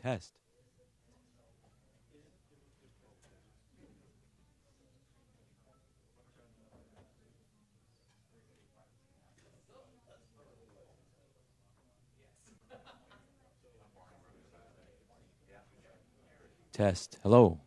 Test. Test. Hello.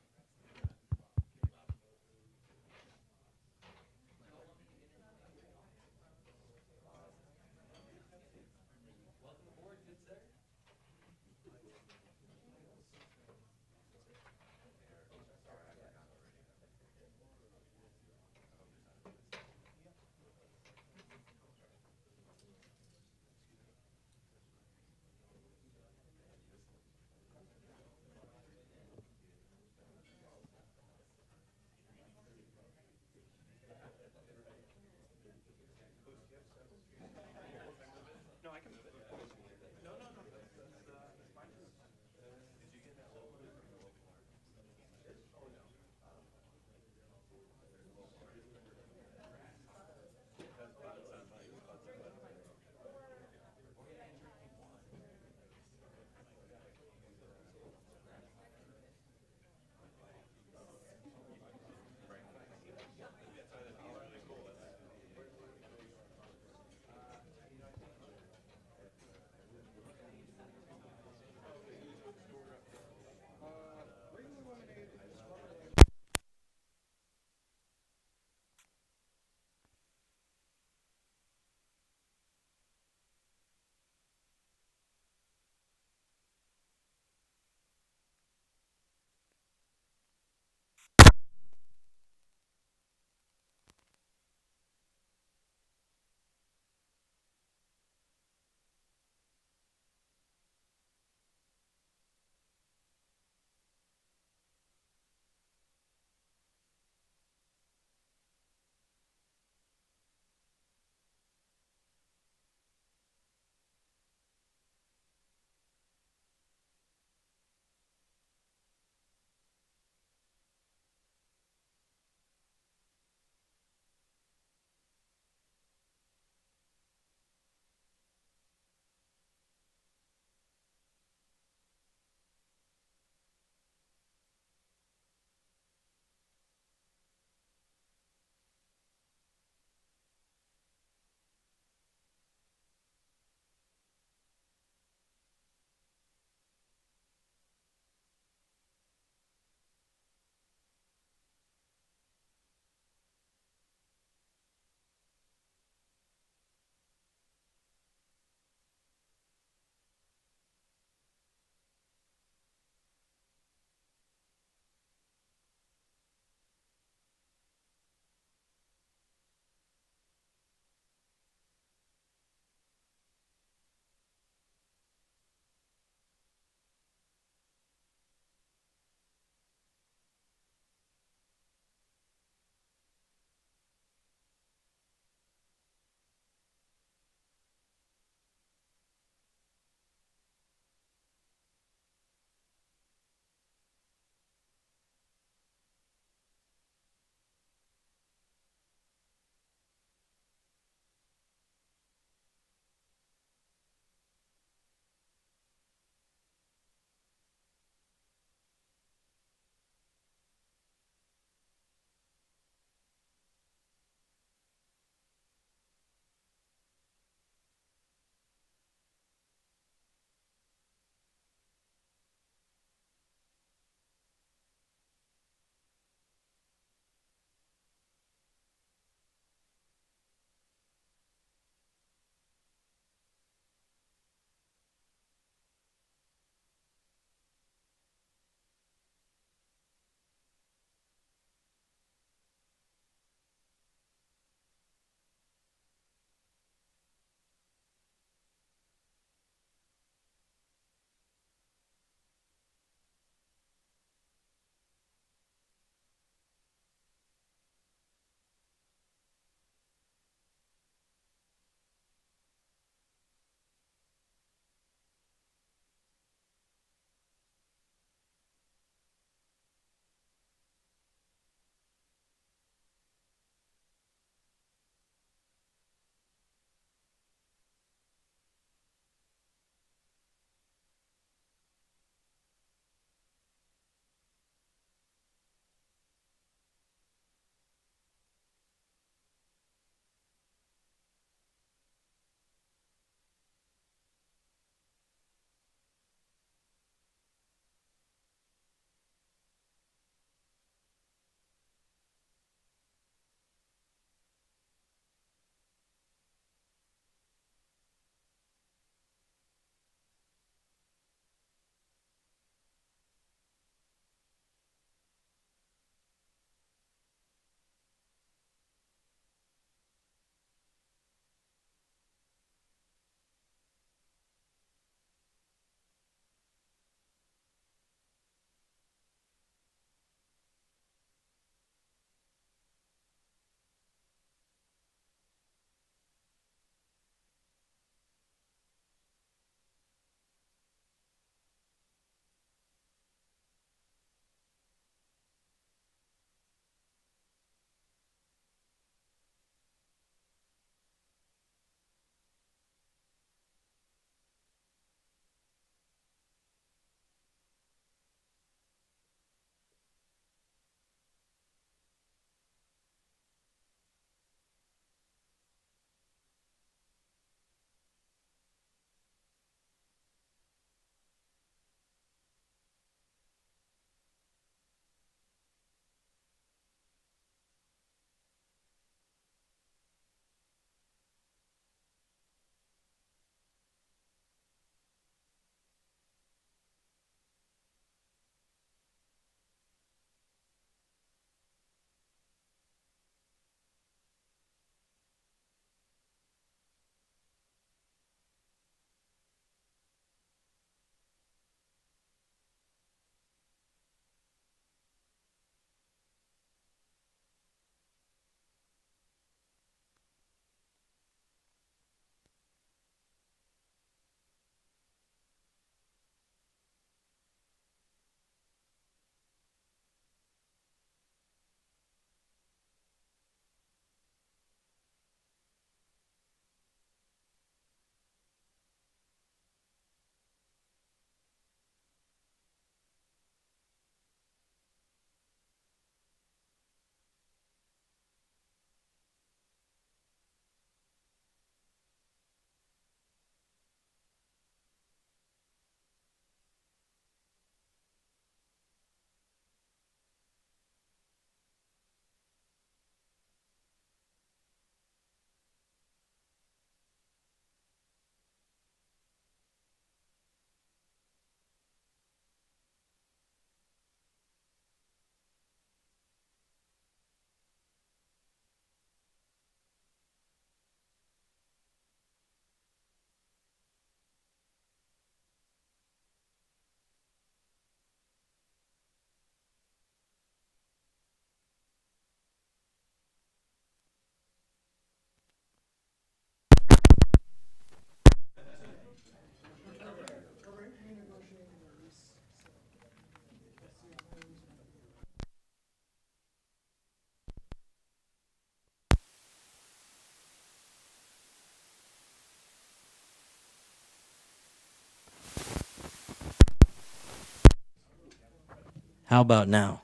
How about now?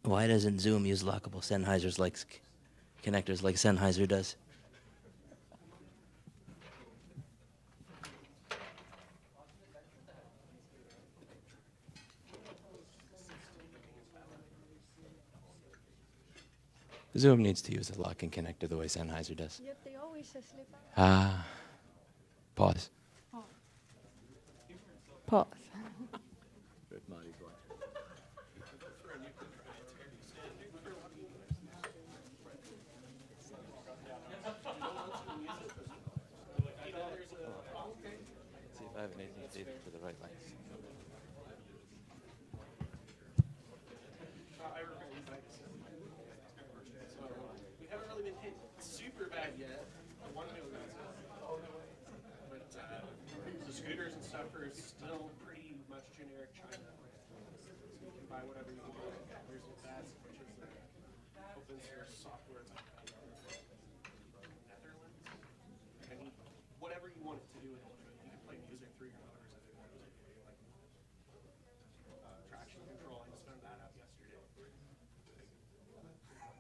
Why doesn't Zoom use lockable Sennheisers like connectors like Sennheiser does? Zoom needs to use a locking connector the way Sennheiser does. Yep, they always slip out. Ah. Pause. Pause. See if I have an 18th for the right length. We haven't really been hit super bad yet. One wheel got but the scooters and stuff are still pretty much generic China. So you can buy whatever you want. There's Vest, which is open source software Netherlands. And whatever you want it to do with it. You can play music through your motors. I think that was like traction control. I just found that out yesterday.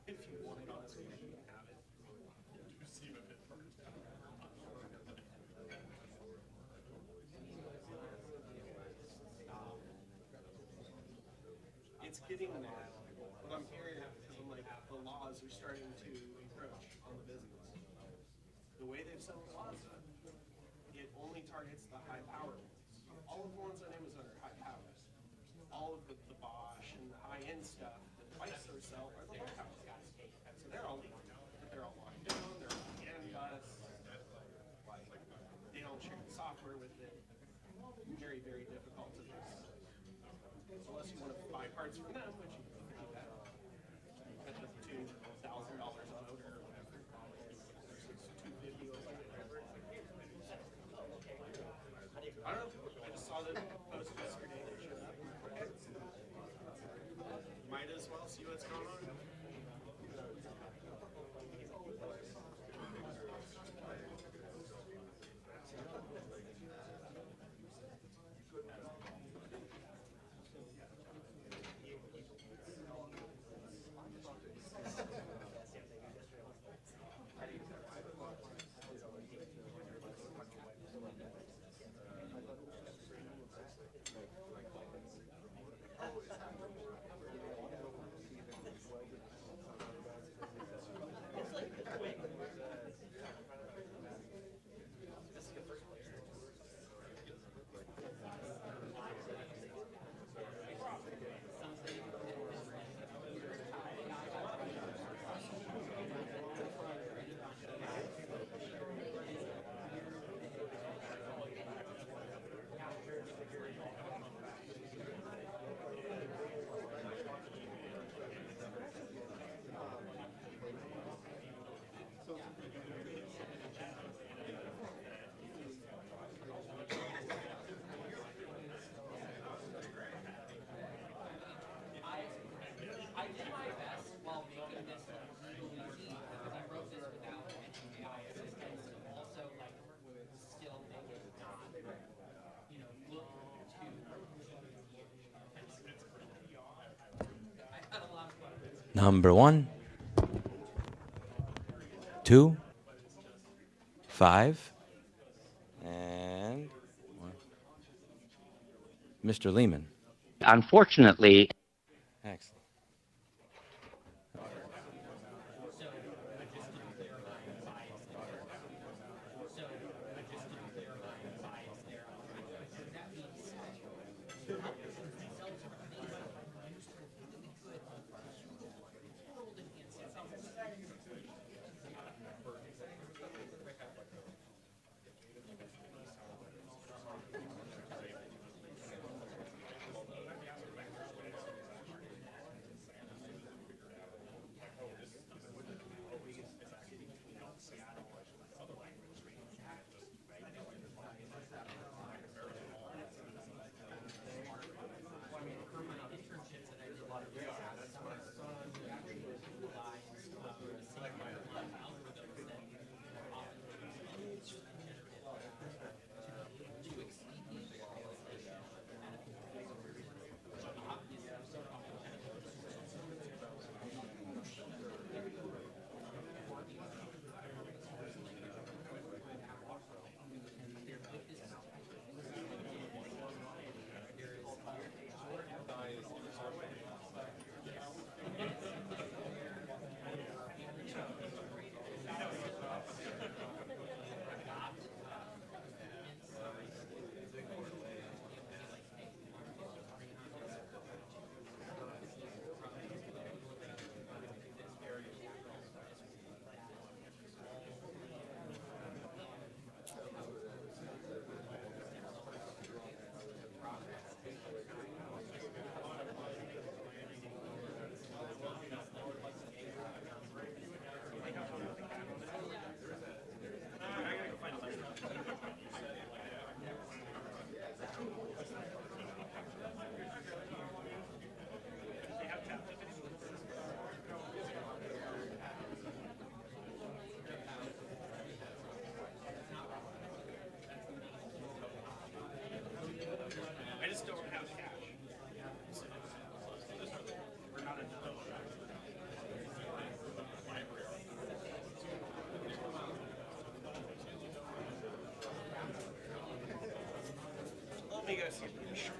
If you want it on a scooter, you can have it. It's getting there. What I'm hearing is the laws are starting to encroach on the business. The way they've set the laws up, it only targets the high power ones. All of the ones on Amazon are high power. All of the Bosch and the high end stuff, the bikes that sell are the low power guys. So they're all legal, but they're all locked down, they're all CAN bus, they don't share the software with it. Very, very difficult to this. Unless you want to buy parts from them, which you can do that. At the $2,000 a motor or whatever. $250 or whatever. I don't know. I just saw the post yesterday that showed up. Might as well see what's going on. Number 1, 2, 5, and 1. Mr. Lehman. Unfortunately, Excellent. Let me go see the shirt.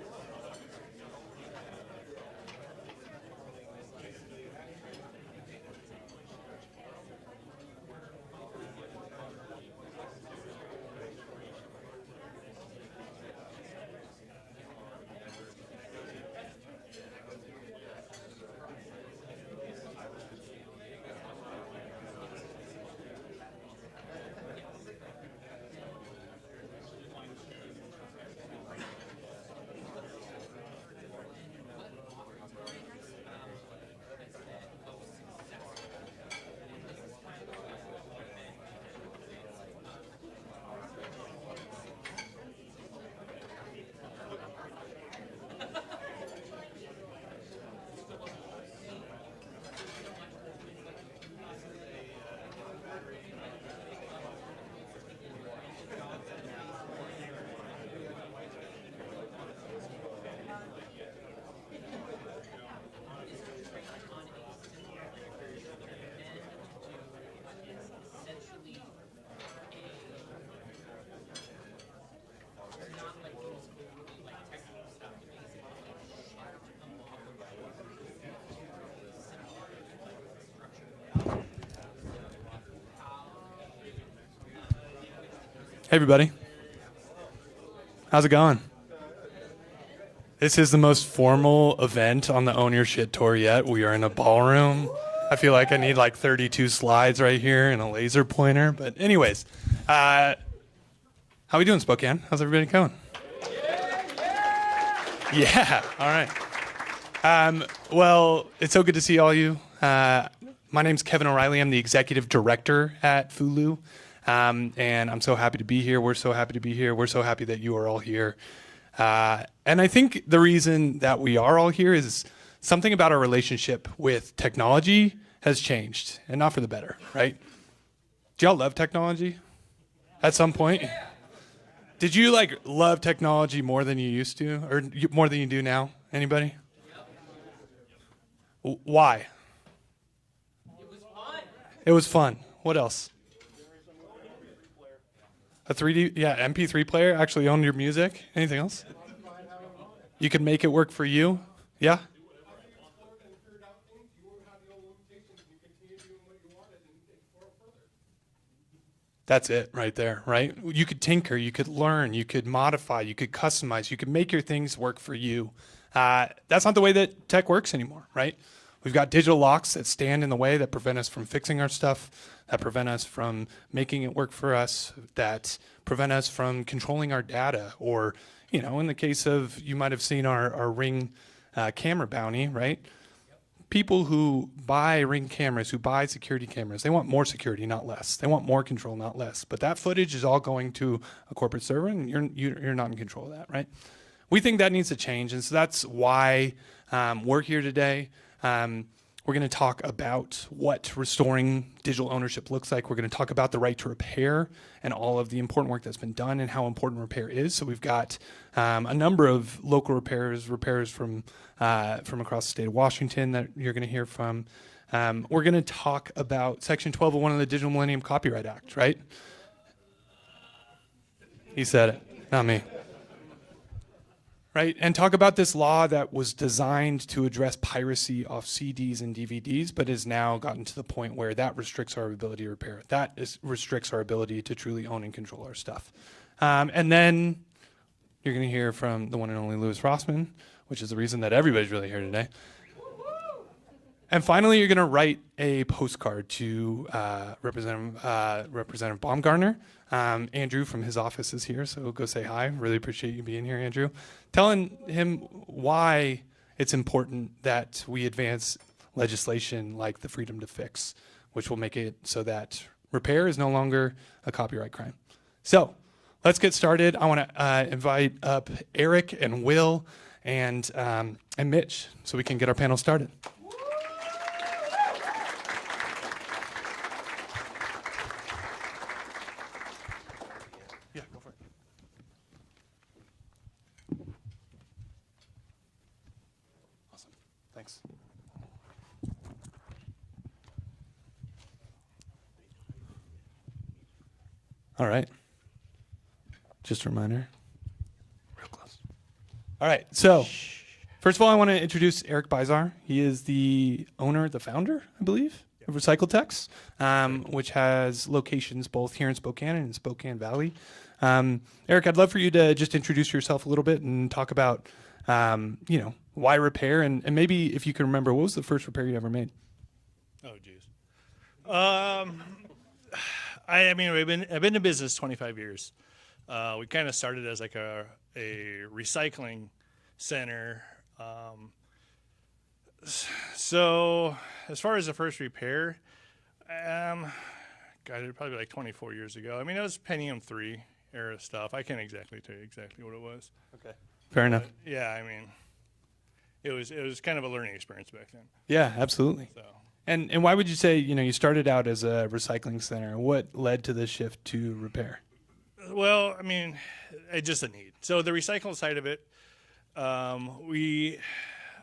Hey, everybody. How's it going? This is the most formal event on the Own Your Shit tour yet. We are in a ballroom. I feel like I need like 32 slides right here and a laser pointer. But anyways, how we doing, Spokane? How's everybody going? Yeah, all right. Well, it's so good to see all you. My name's Kevin O'Reilly. I'm the executive director at Fulu. And I'm so happy to be here. We're so happy to be here. We're so happy that you are all here. And I think the reason that we are all here is something about our relationship with technology has changed, and not for the better, right? Do y'all love technology at some point? Did you like love technology more than you used to, or more than you do now? Anybody? Why? It was fun. It was fun. What else? A 3D, yeah, MP3 player, actually own your music. Anything else? You can make it work for you? Yeah? That's it right there, right? You could tinker, you could learn, you could modify, you could customize, you could make your things work for you. That's not the way that tech works anymore, right? We've got digital locks that stand in the way, that prevent us from fixing our stuff, that prevent us from making it work for us, that prevent us from controlling our data. Or, you know, in the case of, you might have seen our Ring camera bounty, right? People who buy Ring cameras, who buy security cameras, they want more security, not less. They want more control, not less. But that footage is all going to a corporate server, and you're not in control of that, right? We think that needs to change, and so that's why we're here today. We're going to talk about what restoring digital ownership looks like. We're going to talk about the right to repair and all of the important work that's been done and how important repair is. So we've got a number of local repairers from across the state of Washington that you're going to hear from. We're going to talk about Section 1201 of the Digital Millennium Copyright Act, right? He said it, not me. Right, and talk about this law that was designed to address piracy off CDs and DVDs, but has now gotten to the point where that restricts our ability to repair it. That restricts our ability to truly own and control our stuff. And then you're going to hear from the one and only Louis Rossman, which is the reason that everybody's really here today. And finally, you're going to write a postcard to Representative Baumgartner. Andrew from his office is here, so go say hi. Really appreciate you being here, Andrew. Telling him why it's important that we advance legislation like the Freedom to Fix, which will make it so that repair is no longer a copyright crime. So let's get started. I want to invite up Eric and Will and Mitch so we can get our panel started. Yeah, go for it. Awesome. Thanks. All right. Just a reminder. Real close. All right. So, first of all, I want to introduce Eric Bizar. He is the owner, the founder, I believe, of RecycleTex, which has locations both here in Spokane and in Spokane Valley. Eric, I'd love for you to just introduce yourself a little bit and talk about, why repair, and maybe if you can remember, what was the first repair you ever made? Oh, geez. I've been in business 25 years. We kind of started as like a recycling center. So as far as the first repair, it probably like 24 years ago. I mean, it was Pentium 3 era stuff. I can't exactly tell you exactly what it was. Okay. Fair enough. Yeah, I mean, it was kind of a learning experience back then. Yeah, absolutely. So. And why would you say, you started out as a recycling center? What led to the shift to repair? Well, I mean, it's just a need. So the recycle side of it, I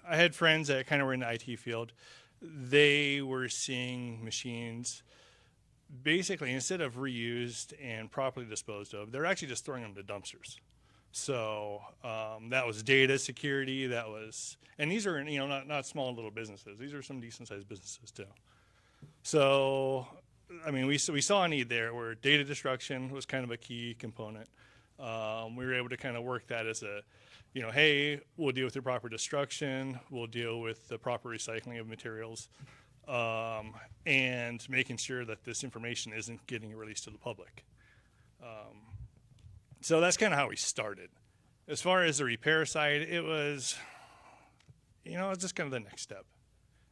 had friends that kind of were in the IT field. They were seeing machines basically, instead of reused and properly disposed of, they're actually just throwing them to dumpsters. So that was data security. That was, and these are not small little businesses. These are some decent sized businesses too. So I mean, we saw a need there where data destruction was kind of a key component. We were able to kind of work that as a, hey, we'll deal with the proper destruction, we'll deal with the proper recycling of materials, and making sure that this information isn't getting released to the public. So that's kind of how we started. As far as the repair side, it was, it's just kind of the next step.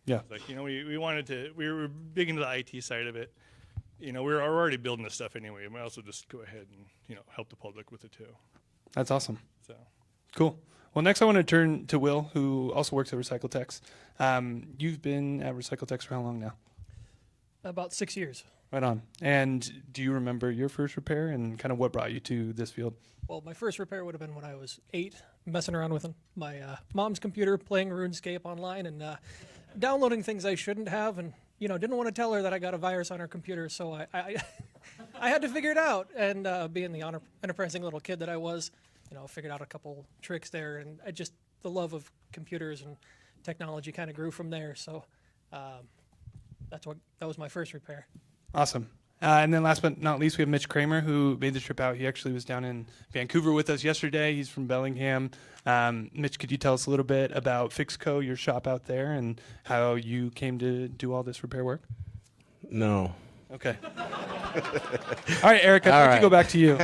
Yeah. Like, we were big into the IT side of it. We were already building this stuff anyway. We might also just go ahead and, help the public with it too. That's awesome. So. Cool. Well, next I want to turn to Will, who also works at RecycleTex. You've been at RecycleTex for how long now? About 6 years. Right on. And do you remember your first repair and kind of what brought you to this field? Well, my first repair would have been when I was 8, messing around with my mom's computer, playing RuneScape online, and downloading things I shouldn't have, and didn't want to tell her that I got a virus on her computer, so I I had to figure it out. And being the enterprising little kid that I was, figured out a couple tricks there, and the love of computers and technology kind of grew from there. So that was my first repair. Awesome. And then last but not least, we have Mitch Kramer, who made the trip out. He actually was down in Vancouver with us yesterday. He's from Bellingham. Mitch, could you tell us a little bit about Fixco, your shop out there, and how you came to do all this repair work? No. Okay. All right, Eric, I'd like to go back to you.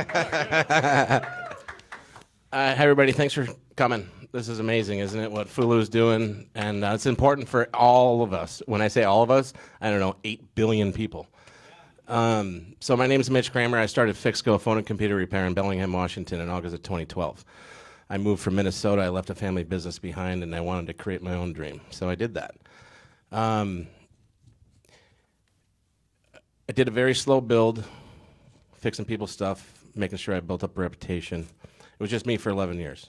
Hi, everybody. Thanks for coming. This is amazing, isn't it, what Fulu's doing? And it's important for all of us. When I say all of us, I don't know, 8 billion people. So my name is Mitch Kramer. I started Fixco Phone and Computer Repair in Bellingham, Washington in August of 2012. I moved from Minnesota. I left a family business behind, and I wanted to create my own dream. So I did that. I did a very slow build, fixing people's stuff, making sure I built up a reputation. It was just me for 11 years.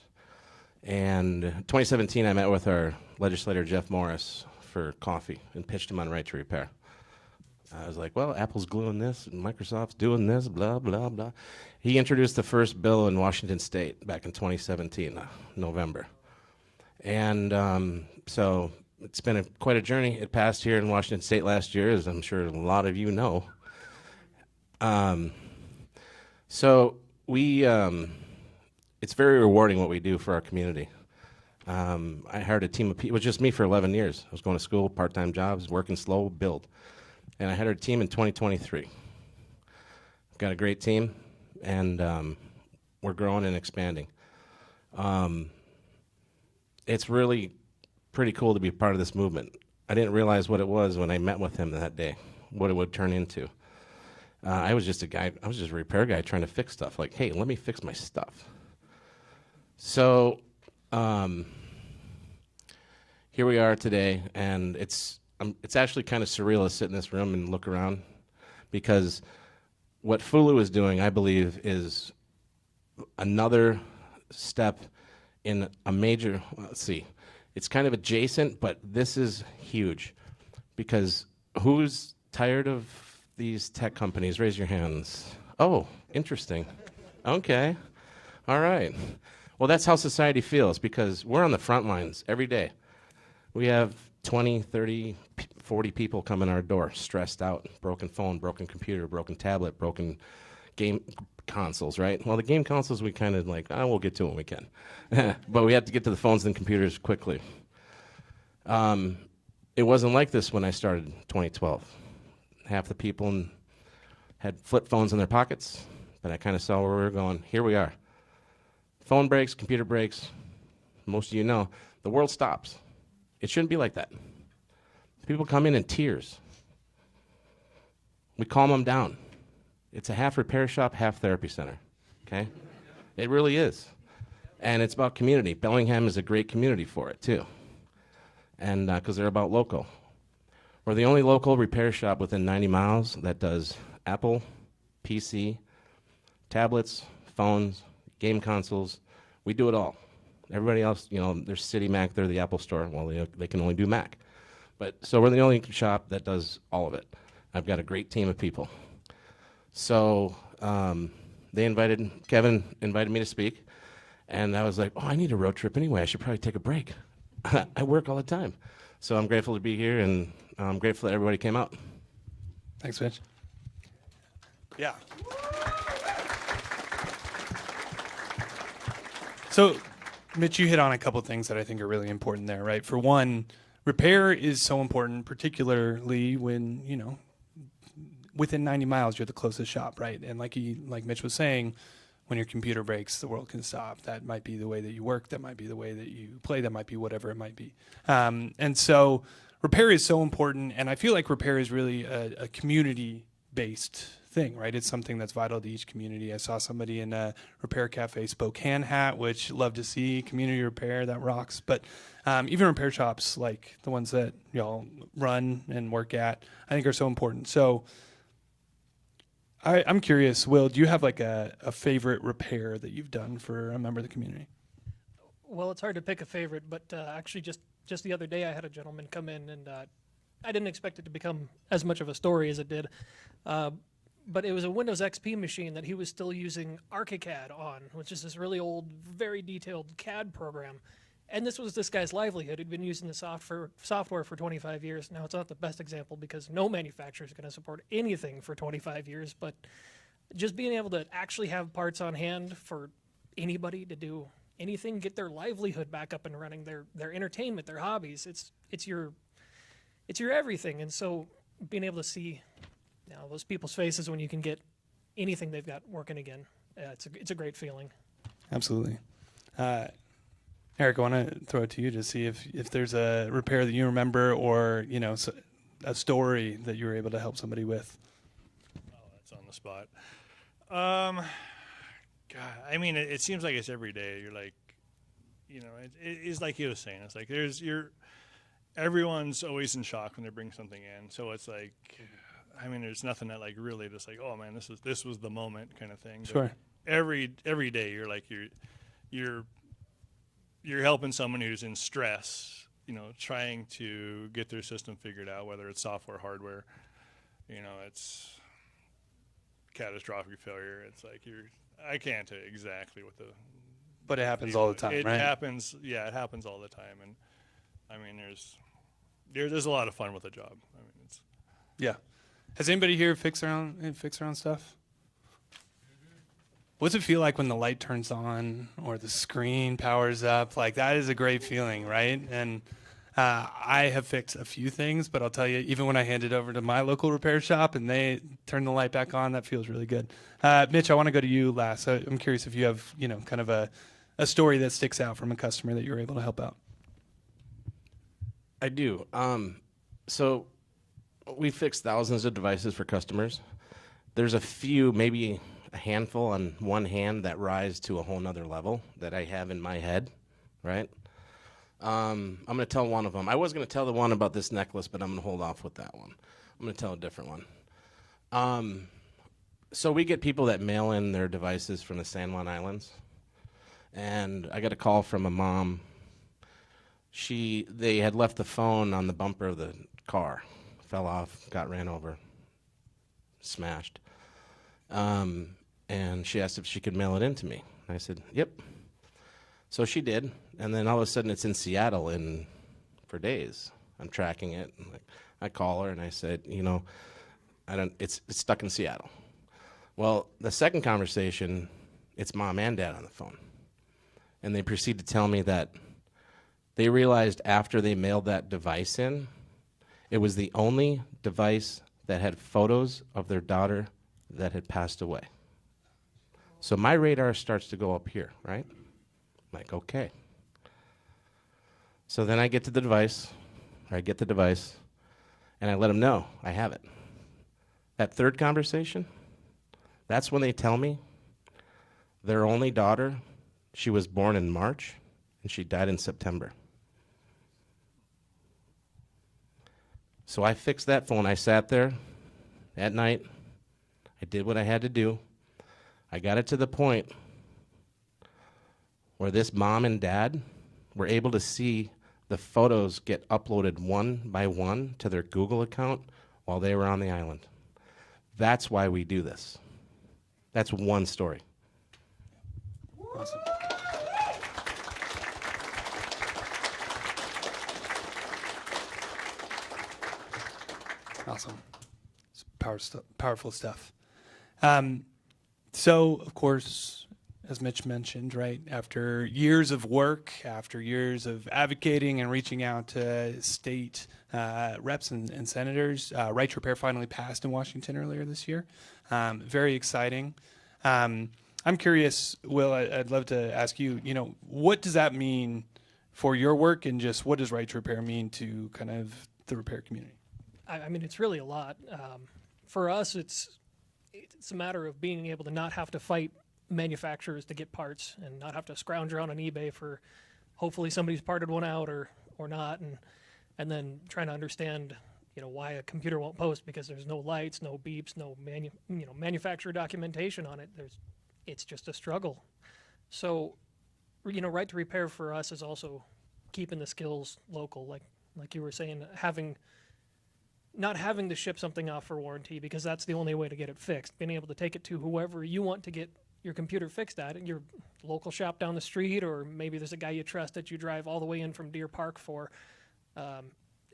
And 2017, I met with our legislator, Jeff Morris, for coffee and pitched him on Right to Repair. I was like, well, Apple's gluing this, and Microsoft's doing this, blah, blah, blah. He introduced the first bill in Washington State back in 2017, November. And so it's been quite a journey. It passed here in Washington State last year, as I'm sure a lot of you know. So we, it's very rewarding what we do for our community. I hired a team of people. It was just me for 11 years. I was going to school, part-time jobs, working slow, build. And I had our team in 2023. Got a great team, and we're growing and expanding. It's really pretty cool to be part of this movement. I didn't realize what it was when I met with him that day, what it would turn into. I was just a repair guy trying to fix stuff. Like, hey, let me fix my stuff. So here we are today, and it's actually kind of surreal to sit in this room and look around, because what Fulu is doing, I believe, is another step in a major, let's see, it's kind of adjacent, but this is huge, because who's tired of these tech companies? Raise your hands. Oh, interesting. Okay. All right. Well, that's how society feels because we're on the front lines every day. We have 20, 30, 40 people come in our door stressed out, broken phone, broken computer, broken tablet, broken game consoles, right? Well, the game consoles we kind of like, we'll get to it when we can. But we have to get to the phones and computers quickly. It wasn't like this when I started in 2012. Half the people had flip phones in their pockets, but I kind of saw where we were going. Here we are. Phone breaks, computer breaks. Most of you know, the world stops. It shouldn't be like that. People come in tears. We calm them down. It's a half repair shop, half therapy center, okay? It really is. And it's about community. Bellingham is a great community for it, too. And because they're about local. We're the only local repair shop within 90 miles that does Apple, PC, tablets, phones, game consoles. We do it all. Everybody else, there's City Mac, they're the Apple store. Well, they can only do Mac. So we're the only shop that does all of it. I've got a great team of people. So Kevin invited me to speak, and I was like, I need a road trip anyway. I should probably take a break. I work all the time. So I'm grateful to be here, and I'm grateful that everybody came out. Thanks, Mitch. Yeah. So, Mitch, you hit on a couple things that I think are really important there, right? For one, repair is so important, particularly when, within 90 miles, you're the closest shop, right? And like Mitch was saying, when your computer breaks, the world can stop. That might be the way that you work. That might be the way that you play. That might be whatever it might be. And so repair is so important. And I feel like repair is really a community-based thing, right? It's something that's vital to each community. I saw somebody in a Repair Cafe Spokane hat, which love to see. Community repair, that rocks. But even repair shops like the ones that y'all run and work at, I think are so important. So I'm curious, Will, do you have like a favorite repair that you've done for a member of the community? Well, it's hard to pick a favorite, but actually just the other day I had a gentleman come in, and I didn't expect it to become as much of a story as it did. But it was a Windows XP machine that he was still using ArchiCAD on, which is this really old, very detailed CAD program. And this was this guy's livelihood. He'd been using the software for 25 years. Now, it's not the best example because no manufacturer is going to support anything for 25 years, but just being able to actually have parts on hand for anybody to do anything, get their livelihood back up and running, their entertainment, their hobbies, it's your everything. And so being able to see those people's faces when you can get anything they've got working again, it's a great feeling. Absolutely. Eric, I want to throw it to you to see if there's a repair that you remember or, a story that you were able to help somebody with. Oh, that's on the spot. God, I mean, it seems like it's every day. You're like, it's like he was saying. It's like everyone's always in shock when they bring something in. So it's like, I mean, there's nothing that like really just like, oh man, this was the moment kind of thing. Sure. But every day you're like you're helping someone who's in stress, trying to get their system figured out, whether it's software, hardware, it's catastrophic failure. It's like I can't tell you exactly what But it happens all the time, it right? It happens all the time. And I mean, there's a lot of fun with the job. I mean, Yeah. Has anybody here fixed their own stuff? What's it feel like when the light turns on or the screen powers up? Like, that is a great feeling, right? And I have fixed a few things, but I'll tell you, even when I hand it over to my local repair shop and they turn the light back on, that feels really good. Mitch, I want to go to you last. I'm curious if you have, kind of a story that sticks out from a customer that you were able to help out. I do. So we fix thousands of devices for customers. There's a few, maybe a handful on one hand that rise to a whole nother level that I have in my head, right? I'm going to tell one of them. I was going to tell the one about this necklace, but I'm going to hold off with that one. I'm going to tell a different one. So we get people that mail in their devices from the San Juan Islands, and I got a call from a mom. They had left the phone on the bumper of the car, fell off, got ran over, smashed. And she asked if she could mail it in to me. I said, yep. So she did, and then all of a sudden it's in Seattle for days. I'm tracking it. And I call her and I said, it's stuck in Seattle. Well, the second conversation, it's mom and dad on the phone. And they proceed to tell me that they realized after they mailed that device in, it was the only device that had photos of their daughter that had passed away. So my radar starts to go up here, right? I'm like, okay. So then I get the device, and I let them know I have it. That third conversation, that's when they tell me their only daughter, she was born in March, and she died in September. So I fixed that phone. I sat there at night. I did what I had to do. I got it to the point where this mom and dad were able to see the photos get uploaded one by one to their Google account while they were on the island. That's why we do this. That's one story. Awesome. Awesome. It's powerful stuff. So, of course, as Mitch mentioned, right, after years of work, after years of advocating and reaching out to state reps and senators, right to repair finally passed in Washington earlier this year. Very exciting. I'm curious, Will, I'd love to ask you, what does that mean for your work, and just what does right to repair mean to kind of the repair community? I mean, it's really a lot. For us, it's a matter of being able to not have to fight manufacturers to get parts and not have to scrounge around on eBay for hopefully somebody's parted one out or not, and then trying to understand why a computer won't post because there's no lights, no beeps, no manufacturer documentation on it. It's just a struggle. So right to repair for us is also keeping the skills local, like you were saying, not having to ship something off for warranty because that's the only way to get it fixed. Being able to take it to whoever you want to get your computer fixed at, your local shop down the street, or maybe there's a guy you trust that you drive all the way in from Deer Park for.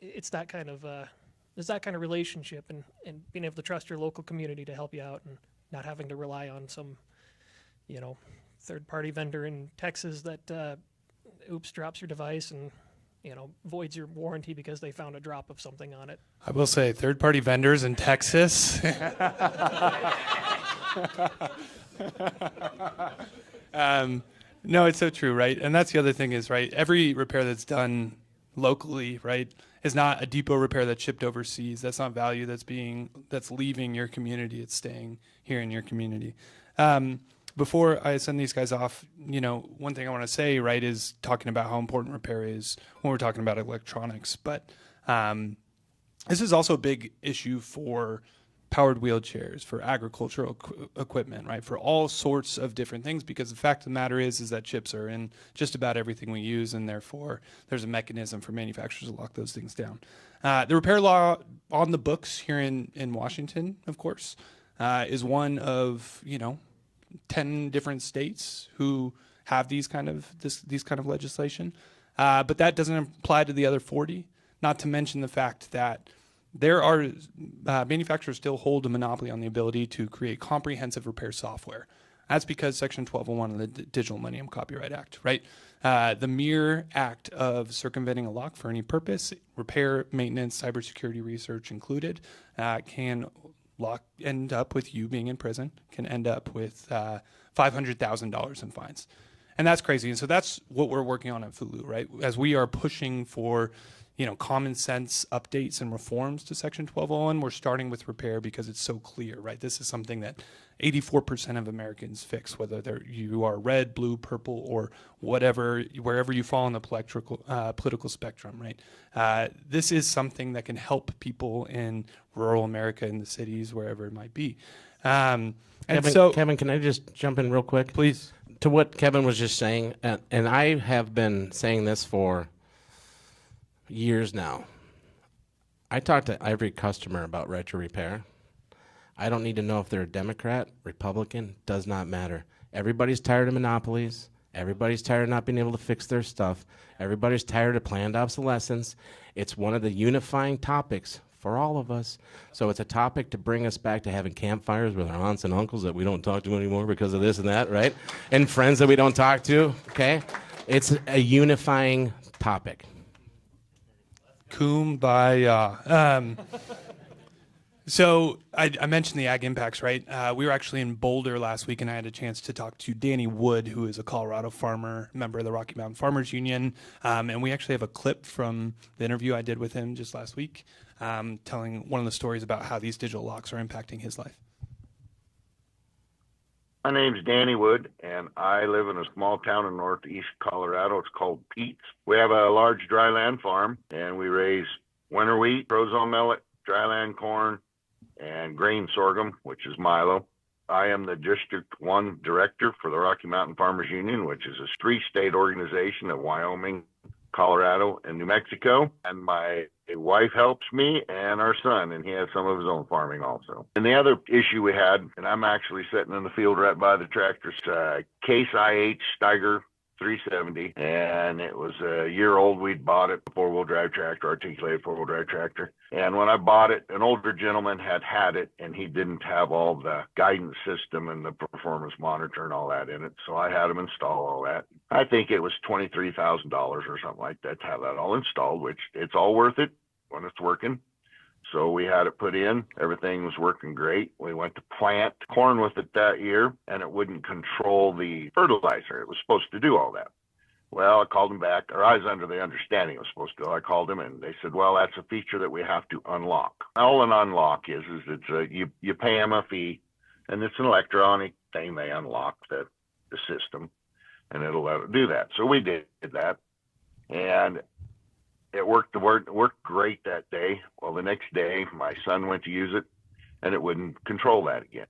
It's that kind of relationship and being able to trust your local community to help you out and not having to rely on some third-party vendor in Texas that drops your device and voids your warranty because they found a drop of something on it. I will say, third-party vendors in Texas. No, it's so true, right? And that's the other thing is, right, every repair that's done locally, right, is not a depot repair that's shipped overseas. That's not value that's leaving your community. It's staying here in your community. Before I send these guys off, one thing I want to say, right, is talking about how important repair is when we're talking about electronics. But this is also a big issue for powered wheelchairs, for agricultural equipment, right, for all sorts of different things, because the fact of the matter is that chips are in just about everything we use, and therefore there's a mechanism for manufacturers to lock those things down. The repair law on the books here in Washington, of course, is one of, 10 different states who have these kind of legislation, but that doesn't apply to the other 40. Not to mention the fact that there are manufacturers still hold a monopoly on the ability to create comprehensive repair software. That's because Section 1201 of the Digital Millennium Copyright Act, right? The mere act of circumventing a lock for any purpose, repair, maintenance, cybersecurity research included, can end up with you being in prison, can end up with $500,000 in fines. And that's crazy. And so that's what we're working on at FULU, right? As we are pushing for, common sense updates and reforms to Section 1201, we're starting with repair because it's so clear, right? This is something that 84% of Americans fix, whether you are red, blue, purple, or whatever, wherever you fall on the political spectrum, right? This is something that can help people in rural America, in the cities, wherever it might be. Kevin, can I just jump in real quick? Please. To what Kevin was just saying, and I have been saying this for years now. I talk to every customer about retro repair. I don't need to know if they're a Democrat, Republican, does not matter. Everybody's tired of monopolies. Everybody's tired of not being able to fix their stuff. Everybody's tired of planned obsolescence. It's one of the unifying topics for all of us. So it's a topic to bring us back to having campfires with our aunts and uncles that we don't talk to anymore because of this and that, right? And friends that we don't talk to, okay? It's a unifying topic. Kumbaya. So I mentioned the ag impacts, right? We were actually in Boulder last week, and I had a chance to talk to Danny Wood, who is a Colorado farmer, member of the Rocky Mountain Farmers Union. And we actually have a clip from the interview I did with him just last week, telling one of the stories about how these digital locks are impacting his life. My name's Danny Wood, and I live in a small town in northeast Colorado. It's called Pete's. We have a large dryland farm, and we raise winter wheat, prozone millet, dryland corn, and grain sorghum, which is milo. I am the District 1 director for the Rocky Mountain Farmers Union, which is a three-state organization of Wyoming, Colorado, and New Mexico. And my wife helps me and our son, and he has some of his own farming also. And the other issue we had, and I'm actually sitting in the field right by the tractor, Case IH Steiger 370, and it was a year old. We'd bought it, four-wheel drive tractor, articulated four-wheel drive tractor. And when I bought it, an older gentleman had it, and he didn't have all the guidance system and the performance monitor and all that in it. So I had him install all that. I think it was $23,000 or something like that to have that all installed, which it's all worth it when it's working. So we had it put in. Everything was working great. We went to plant corn with it that year, and it wouldn't control the fertilizer. It was supposed to do all that. Well, I called them back, or I was under the understanding it was supposed to. I called them, and they said, well, that's a feature that we have to unlock. All an unlock is it's you pay them a fee, and it's an electronic thing. They unlock the system, and it'll let it do that. So we did that, and it worked great that day. Well, the next day, my son went to use it, and it wouldn't control that again.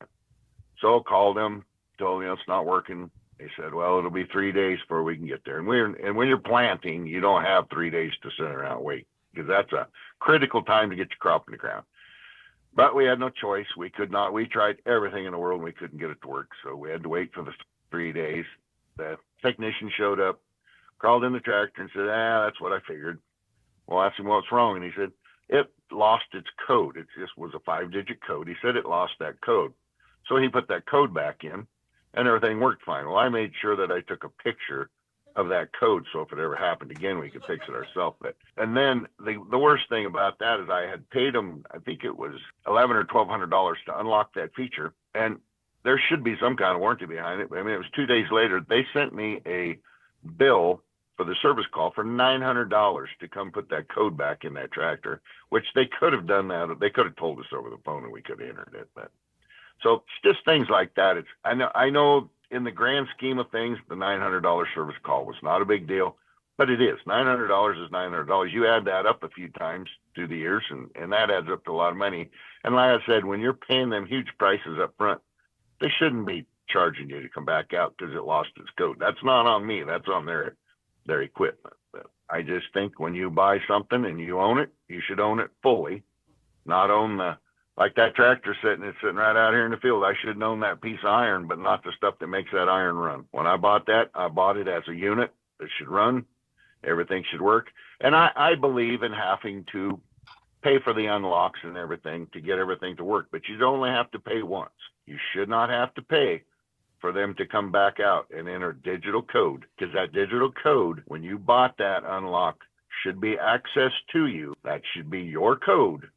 So I called him, told him it's not working. They said, well, it'll be 3 days before we can get there. And when you're planting, you don't have 3 days to sit around and wait, because that's a critical time to get your crop in the ground. But we had no choice. We could not. We tried everything in the world, and we couldn't get it to work. So we had to wait for the 3 days. The technician showed up, crawled in the tractor, and said, that's what I figured. Well, I asked him what's wrong, and he said, it lost its code. It just was a 5-digit code. He said it lost that code. So he put that code back in, and everything worked fine. Well, I made sure that I took a picture of that code, so if it ever happened again, we could fix it ourselves. And then the worst thing about that is I had paid them, I think it was $1,100 or $1,200 to unlock that feature, and there should be some kind of warranty behind it. I mean, it was 2 days later. They sent me a bill for the service call for $900 to come put that code back in that tractor, which they could have done that. They could have told us over the phone and we could have entered it. But so it's just things like that. I know in the grand scheme of things, the $900 service call was not a big deal, but it is. $900 is $900. You add that up a few times through the years, and that adds up to a lot of money. And like I said, when you're paying them huge prices up front, they shouldn't be charging you to come back out because it lost its code. That's not on me. That's on their equipment. But I just think when you buy something and you own it, you should own it fully, not own like that tractor sitting right out here in the field. I should own that piece of iron, but not the stuff that makes that iron run. When I bought that, I bought it as a unit that should run. Everything should work. And I believe in having to pay for the unlocks and everything to get everything to work, but you only have to pay once. You should not have to pay for them to come back out and enter digital code, because that digital code, when you bought that unlock, should be accessed to you. That should be your code,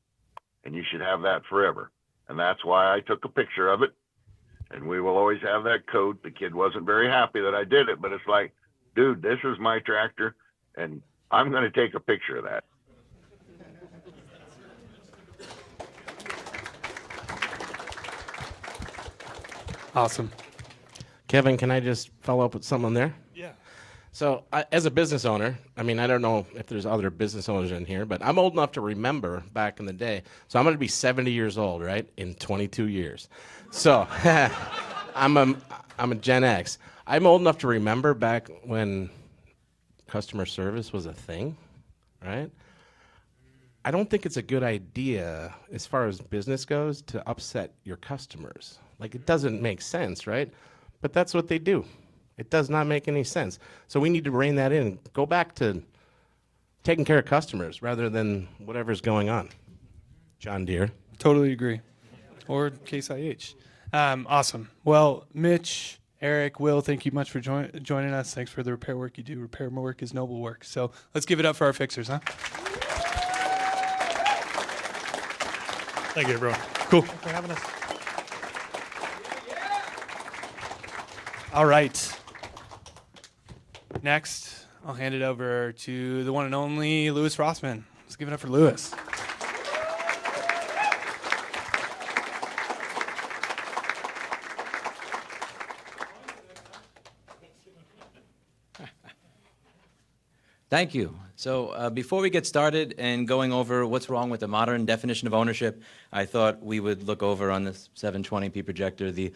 and you should have that forever. And that's why I took a picture of it, and we will always have that code. The kid wasn't very happy that I did it, but it's like, dude, this is my tractor, and I'm going to take a picture of that. Awesome. Kevin, can I just follow up with something there? Yeah. So, as a business owner, I mean, I don't know if there's other business owners in here, but I'm old enough to remember back in the day. So I'm going to be 70 years old, right, in 22 years. So I'm a Gen X. I'm old enough to remember back when customer service was a thing, right? I don't think it's a good idea, as far as business goes, to upset your customers. Like, it doesn't make sense, right? But that's what they do. It does not make any sense. So we need to rein that in. Go back to taking care of customers rather than whatever's going on. John Deere. Totally agree. Or Case IH. Awesome. Well, Mitch, Eric, Will, thank you much for joining us. Thanks for the repair work you do. Repair work is noble work. So let's give it up for our fixers, huh? Thank you, everyone. Cool. Thanks for having us. All right. Next, I'll hand it over to the one and only Louis Rossman. Let's give it up for Louis. Thank you. So before we get started and going over what's wrong with the modern definition of ownership, I thought we would look over on this 720p projector the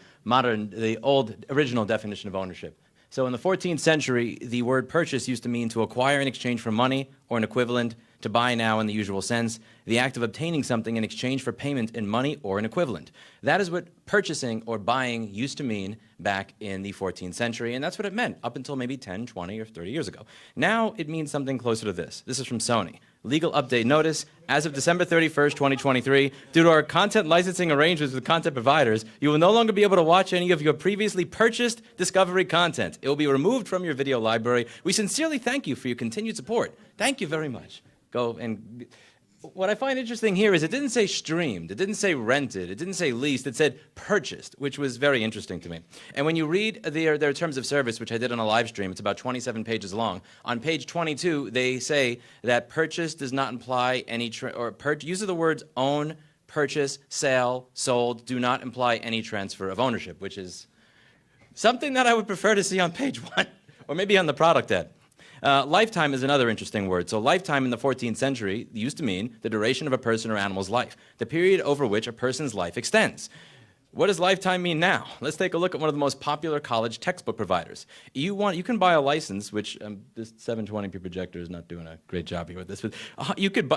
old original definition of ownership. So in the 14th century, the word purchase used to mean to acquire in exchange for money or an equivalent, to buy now in the usual sense, the act of obtaining something in exchange for payment in money or an equivalent. That is what purchasing or buying used to mean back in the 14th century, and that's what it meant up until maybe 10, 20, or 30 years ago. Now it means something closer to this. This is from Sony. Legal update notice. As of December 31st, 2023, due to our content licensing arrangements with content providers, you will no longer be able to watch any of your previously purchased Discovery content. It will be removed from your video library. We sincerely thank you for your continued support. Thank you very much. Go and what I find interesting here is it didn't say streamed, it didn't say rented, it didn't say leased, it said purchased, which was very interesting to me. And when you read their terms of service, which I did on a live stream, it's about 27 pages long. On page 22, they say that purchase does not imply any use of the words own, purchase, sale, sold do not imply any transfer of ownership, which is something that I would prefer to see on page 1 or maybe on the product ad. Lifetime is another interesting word. So lifetime in the 14th century used to mean the duration of a person or animal's life, the period over which a person's life extends. What does lifetime mean now? Let's take a look at one of the most popular college textbook providers. You can buy a license, which this 720p projector is not doing a great job here with this, but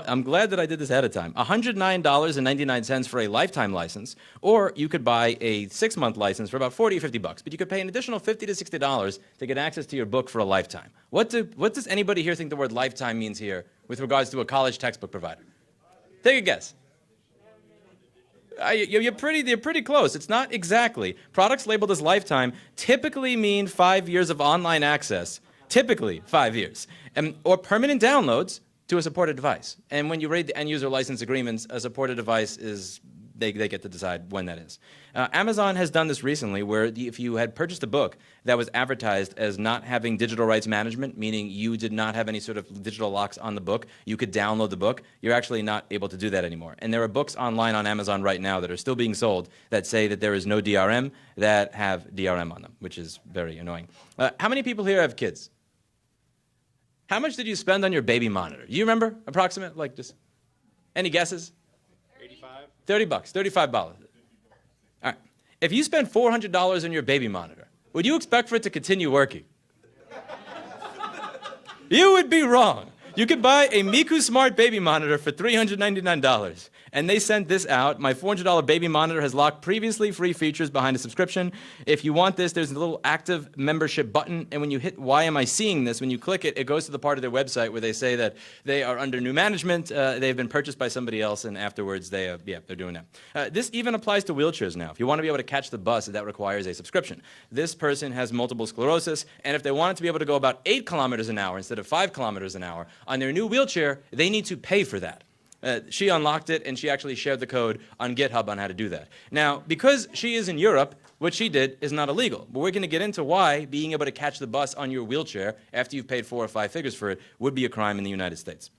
I'm glad that I did this ahead of time. $109.99 for a lifetime license, or you could buy a 6-month license for about $40 or $50, but you could pay an additional $50 to $60 to get access to your book for a lifetime. What does anybody here think the word lifetime means here with regards to a college textbook provider? Take a guess. They're pretty close. It's not exactly. Products labeled as lifetime typically mean 5 years of online access, typically 5 years, or permanent downloads to a supported device. And when you read the end-user license agreements, a supported device is, they get to decide when that is. Amazon has done this recently where if you had purchased a book that was advertised as not having digital rights management, meaning you did not have any sort of digital locks on the book, you could download the book, you're actually not able to do that anymore. And there are books online on Amazon right now that are still being sold that say that there is no DRM that have DRM on them, which is very annoying. How many people here have kids? How much did you spend on your baby monitor? Do you remember approximate, like just, any guesses? $30, $35. All right. If you spend $400 on your baby monitor, would you expect for it to continue working? You would be wrong. You could buy a Miku Smart baby monitor for $399. And they sent this out. My $400 baby monitor has locked previously free features behind a subscription. If you want this, there's a little active membership button. And when you hit why am I seeing this, when you click it, it goes to the part of their website where they say that they are under new management. They've been purchased by somebody else. And afterwards, they're doing that. This even applies to wheelchairs now. If you want to be able to catch the bus, that requires a subscription. This person has multiple sclerosis. And if they wanted to be able to go about 8 kilometers an hour instead of 5 kilometers an hour on their new wheelchair, they need to pay for that. She unlocked it, and she actually shared the code on GitHub on how to do that. Now, because she is in Europe, what she did is not illegal. But we're going to get into why being able to catch the bus on your wheelchair after you've paid 4 or 5 figures for it would be a crime in the United States.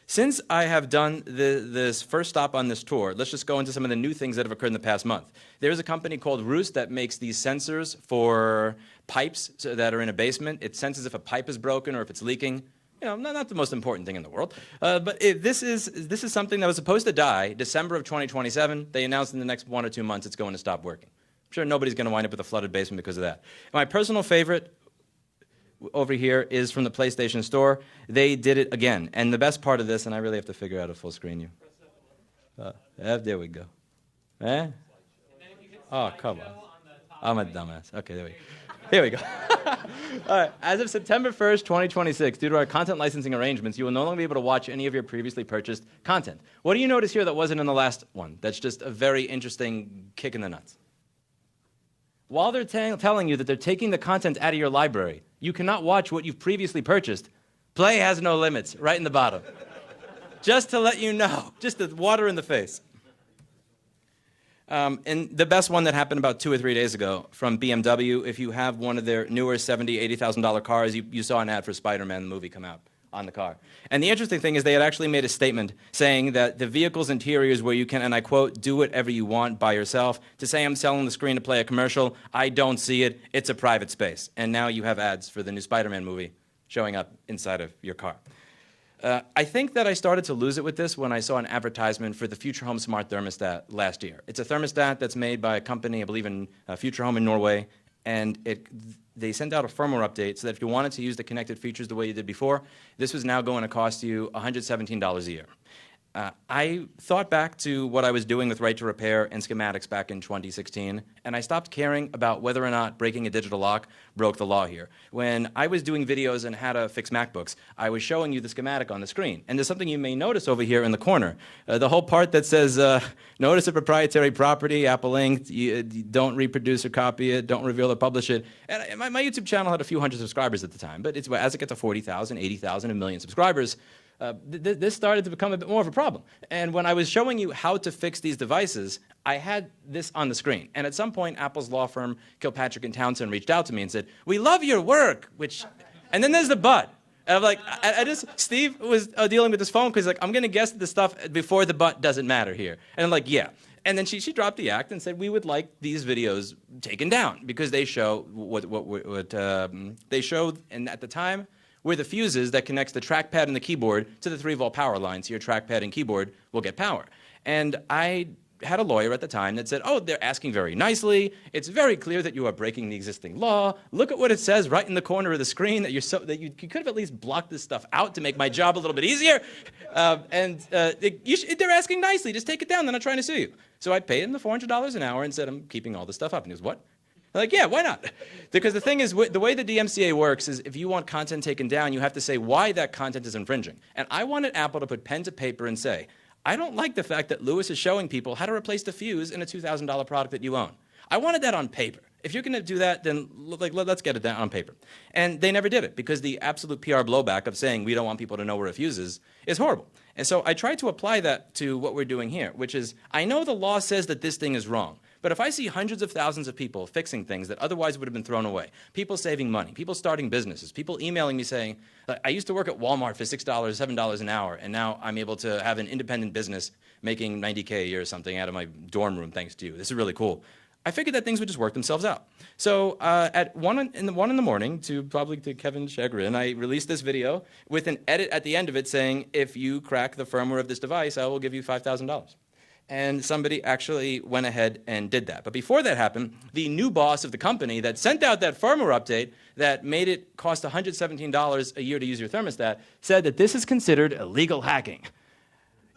Since I have done this first stop on this tour, let's just go into some of the new things that have occurred in the past month. There's a company called Roost that makes these sensors for pipes that are in a basement. It senses if a pipe is broken or if it's leaking. You know, not the most important thing in the world, but this is something that was supposed to die December of 2027. They announced in the next 1 or 2 months it's going to stop working. I'm sure nobody's going to wind up with a flooded basement because of that. My personal favorite over here is from the PlayStation Store. They did it again, and the best part of this, and I really have to figure out a full screen you. There we go. Eh? Oh, come on. I'm a dumbass. Okay, there we go. Here we go. All right. As of September 1st, 2026, due to our content licensing arrangements, you will no longer be able to watch any of your previously purchased content. What do you notice here that wasn't in the last one? That's just a very interesting kick in the nuts. While they're telling you that they're taking the content out of your library, you cannot watch what you've previously purchased. Play has no limits, right in the bottom. Just to let you know, just the water in the face. And the best one that happened about 2 or 3 days ago from BMW, if you have one of their newer $70,000, $80,000 cars, you saw an ad for Spider-Man, the movie, come out on the car. And the interesting thing is they had actually made a statement saying that the vehicle's interiors where you can, and I quote, do whatever you want by yourself. To say I'm selling the screen to play a commercial, I don't see it. It's a private space. And now you have ads for the new Spider-Man movie showing up inside of your car. I think that I started to lose it with this when I saw an advertisement for the Future Home Smart Thermostat last year. It's a thermostat that's made by a company, I believe in Future Home in Norway, and they sent out a firmware update so that if you wanted to use the connected features the way you did before, this was now going to cost you $117 a year. I thought back to what I was doing with Right to Repair and schematics back in 2016, and I stopped caring about whether or not breaking a digital lock broke the law here. When I was doing videos on how to fix MacBooks, I was showing you the schematic on the screen. And there's something you may notice over here in the corner. The whole part that says, notice of proprietary property, Apple Inc., you don't reproduce or copy it, don't reveal or publish it. And my YouTube channel had a few hundred subscribers at the time, but as it got to 40,000, 80,000, a million subscribers, this started to become a bit more of a problem. And when I was showing you how to fix these devices, I had this on the screen. And at some point, Apple's law firm, Kilpatrick and Townsend, reached out to me and said, we love your work, and then there's the but. And I'm like, Steve was dealing with this phone because like, I'm going to guess that the stuff before the but doesn't matter here. And I'm like, yeah. And then she dropped the act and said, we would like these videos taken down because they show what they showed, and at the time, were the fuses that connects the trackpad and the keyboard to the 3-volt power line, so your trackpad and keyboard will get power. And I had a lawyer at the time that said, oh, they're asking very nicely. It's very clear that you are breaking the existing law. Look at what it says right in the corner of the screen that you could have at least blocked this stuff out to make my job a little bit easier. They're asking nicely. Just take it down. They're not trying to sue you. So I paid him the $400 an hour and said, I'm keeping all this stuff up. And he goes, what? I'm like, yeah, why not? Because the thing is, the way the DMCA works is if you want content taken down, you have to say why that content is infringing. And I wanted Apple to put pen to paper and say, I don't like the fact that Lewis is showing people how to replace the fuse in a $2,000 product that you own. I wanted that on paper. If you're going to do that, then let's get it down on paper. And they never did it because the absolute PR blowback of saying we don't want people to know where a fuse is horrible. And so I tried to apply that to what we're doing here, which is I know the law says that this thing is wrong. But if I see hundreds of thousands of people fixing things that otherwise would have been thrown away, people saving money, people starting businesses, people emailing me saying, I used to work at Walmart for $6, $7 an hour, and now I'm able to have an independent business making $90K a year or something out of my dorm room thanks to you. This is really cool. I figured that things would just work themselves out. So at 1 in the morning, probably to Kevin's chagrin, I released this video with an edit at the end of it saying, if you crack the firmware of this device, I will give you $5,000. And somebody actually went ahead and did that. But before that happened, the new boss of the company that sent out that firmware update that made it cost $117 a year to use your thermostat said that this is considered illegal hacking.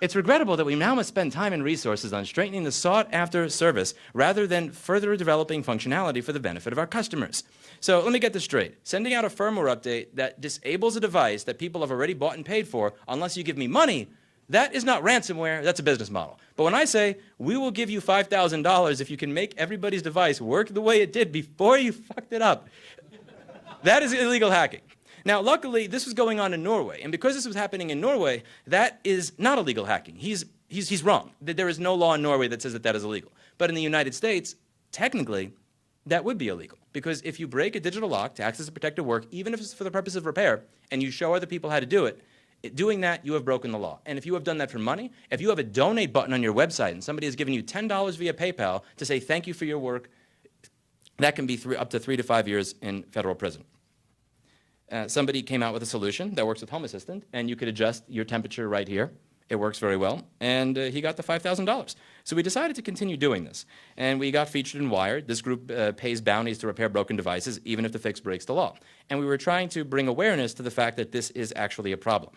It's regrettable that we now must spend time and resources on straightening the sought-after service rather than further developing functionality for the benefit of our customers. So let me get this straight. Sending out a firmware update that disables a device that people have already bought and paid for unless you give me money, that is not ransomware, that's a business model. But when I say, we will give you $5,000 if you can make everybody's device work the way it did before you fucked it up, that is illegal hacking. Now, luckily, this was going on in Norway, and because this was happening in Norway, that is not illegal hacking. He's wrong. There is no law in Norway that says that that is illegal. But in the United States, technically, that would be illegal. Because if you break a digital lock to access a protected work, even if it's for the purpose of repair, and you show other people how to do it, doing that, you have broken the law. And if you have done that for money, if you have a donate button on your website and somebody has given you $10 via PayPal to say thank you for your work, that can be up to 3 to 5 years in federal prison. Somebody came out with a solution that works with Home Assistant, and you could adjust your temperature right here. It works very well, and he got the $5,000. So we decided to continue doing this, and we got featured in Wired. This group pays bounties to repair broken devices, even if the fix breaks the law. And we were trying to bring awareness to the fact that this is actually a problem.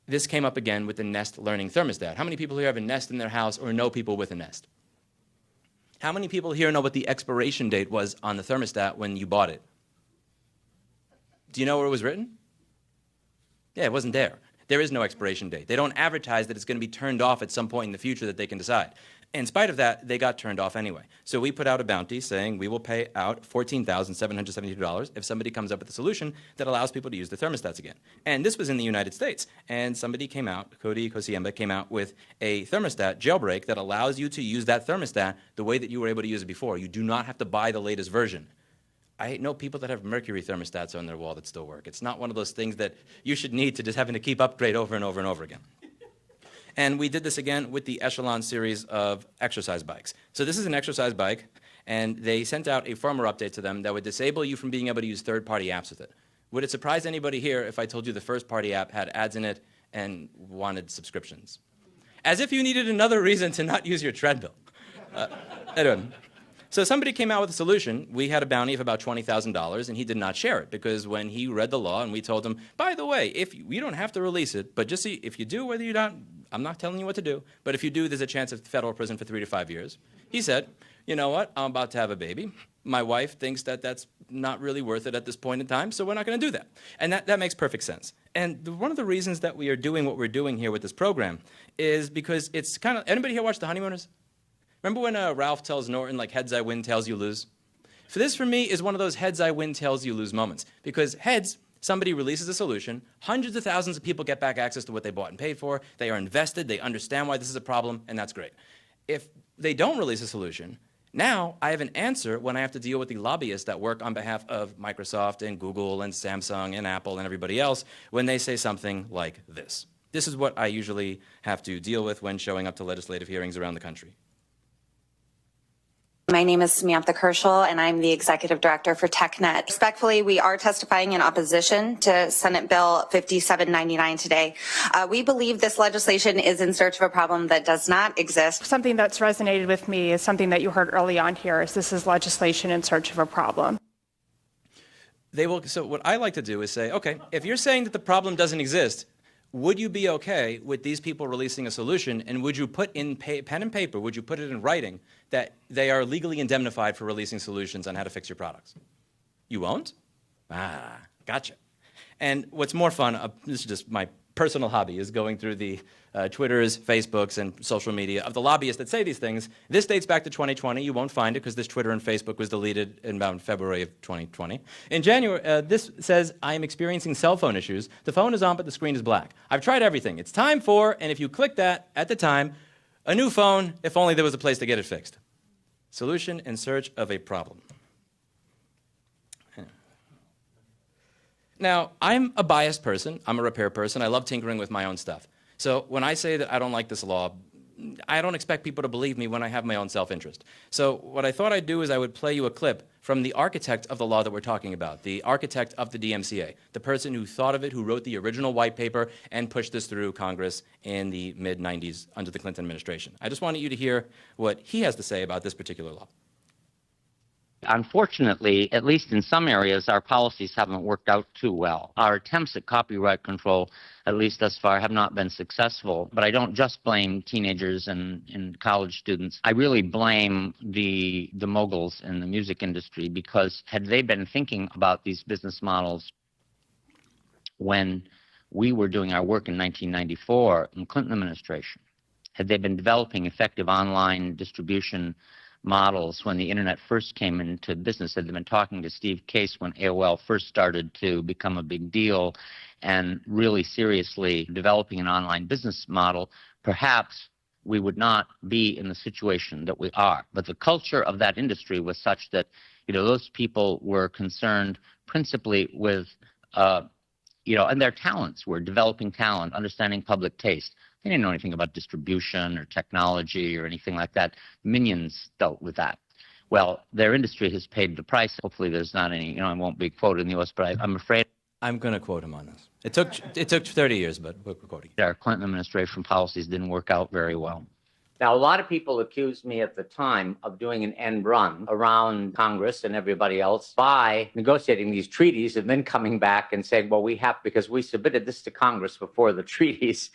This came up again with the Nest Learning Thermostat. How many people here have a Nest in their house or know people with a Nest? How many people here know what the expiration date was on the thermostat when you bought it? Do you know where it was written? Yeah, it wasn't there. There is no expiration date. They don't advertise that it's going to be turned off at some point in the future that they can decide. In spite of that, they got turned off anyway. So we put out a bounty saying we will pay out $14,772 if somebody comes up with a solution that allows people to use the thermostats again. And this was in the United States. And somebody came out, Cody Kosiemba came out with a thermostat jailbreak that allows you to use that thermostat the way that you were able to use it before. You do not have to buy the latest version. I know people that have mercury thermostats on their wall that still work. It's not one of those things that you should need to just having to keep upgrade over and over and over again. And we did this again with the Echelon series of exercise bikes. So this is an exercise bike, and they sent out a firmware update to them that would disable you from being able to use third-party apps with it. Would it surprise anybody here if I told you the first-party app had ads in it and wanted subscriptions? As if you needed another reason to not use your treadmill. Anyway. So somebody came out with a solution. We had a bounty of about $20,000, and he did not share it because when he read the law and we told him, by the way, if you don't have to release it, but just see if you do, whether you don't, I'm not telling you what to do, but if you do, there's a chance of federal prison for 3 to 5 years. He said, you know what, I'm about to have a baby. My wife thinks that that's not really worth it at this point in time, so we're not going to do that. And that makes perfect sense. And one of the reasons that we are doing what we're doing here with this program is because it's kind of, anybody here watch The Honeymooners? Remember when Ralph tells Norton, like, heads I win, tails you lose? This, for me, is one of those heads I win, tails you lose moments. Because heads, somebody releases a solution, hundreds of thousands of people get back access to what they bought and paid for, they are invested, they understand why this is a problem, and that's great. If they don't release a solution, now I have an answer when I have to deal with the lobbyists that work on behalf of Microsoft and Google and Samsung and Apple and everybody else when they say something like this. This is what I usually have to deal with when showing up to legislative hearings around the country. My name is Samantha Kerschel, and I'm the Executive Director for TechNet. Respectfully, we are testifying in opposition to Senate Bill 5799 today. We believe this legislation is in search of a problem that does not exist. Something that's resonated with me is something that you heard early on here, is this is legislation in search of a problem. So what I like to do is say, okay, if you're saying that the problem doesn't exist, would you be okay with these people releasing a solution, and would you put in pen and paper, would you put it in writing that they are legally indemnified for releasing solutions on how to fix your products? You won't? Ah, gotcha. And what's more fun, this is just my personal hobby, is going through the Twitters, Facebooks, and social media of the lobbyists that say these things. This dates back to 2020. You won't find it because this Twitter and Facebook was deleted in about February of 2020. In January, this says, I am experiencing cell phone issues. The phone is on, but the screen is black. I've tried everything. It's time for, and if you click that at the time, a new phone, if only there was a place to get it fixed. Solution in search of a problem. Now, I'm a biased person. I'm a repair person. I love tinkering with my own stuff. So when I say that I don't like this law, I don't expect people to believe me when I have my own self-interest. So what I thought I'd do is I would play you a clip from the architect of the law that we're talking about, the architect of the DMCA, the person who thought of it, who wrote the original white paper and pushed this through Congress in the mid-90s under the Clinton administration. I just wanted you to hear what he has to say about this particular law. Unfortunately, at least in some areas, our policies haven't worked out too well. Our attempts at copyright control, at least thus far, have not been successful. But I don't just blame teenagers and college students. I really blame the moguls in the music industry, because had they been thinking about these business models when we were doing our work in 1994 in the Clinton administration, had they been developing effective online distribution models when the internet first came into business, had they been talking to Steve Case when AOL first started to become a big deal and really seriously developing an online business model, perhaps we would not be in the situation that we are. But the culture of that industry was such that, those people were concerned principally with, and their talents were developing talent, understanding public taste. They didn't know anything about distribution or technology or anything like that. Minions dealt with that. Well, their industry has paid the price. Hopefully there's not any, I won't be quoted in the U.S., but I'm afraid. I'm going to quote him on this. It took 30 years, but we're quoting. Our Clinton administration policies didn't work out very well. Now, a lot of people accused me at the time of doing an end run around Congress and everybody else by negotiating these treaties and then coming back and saying, well, we have, because we submitted this to Congress before the treaties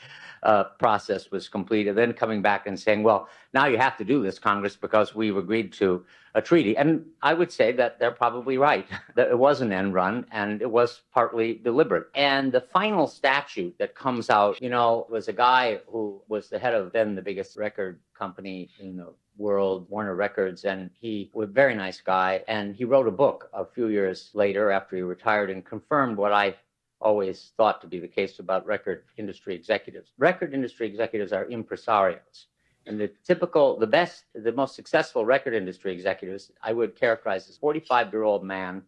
process was completed, then coming back and saying, well, now you have to do this, Congress, because we've agreed to a treaty. And I would say that they're probably right, that it was an end run and it was partly deliberate. And the final statute that comes out, was a guy who was the head of then the biggest record company in the world, Warner Records, and he was a very nice guy. And he wrote a book a few years later after he retired and confirmed what I always thought to be the case about record industry executives. Record industry executives are impresarios. And the most successful record industry executives, I would characterize as 45-year-old man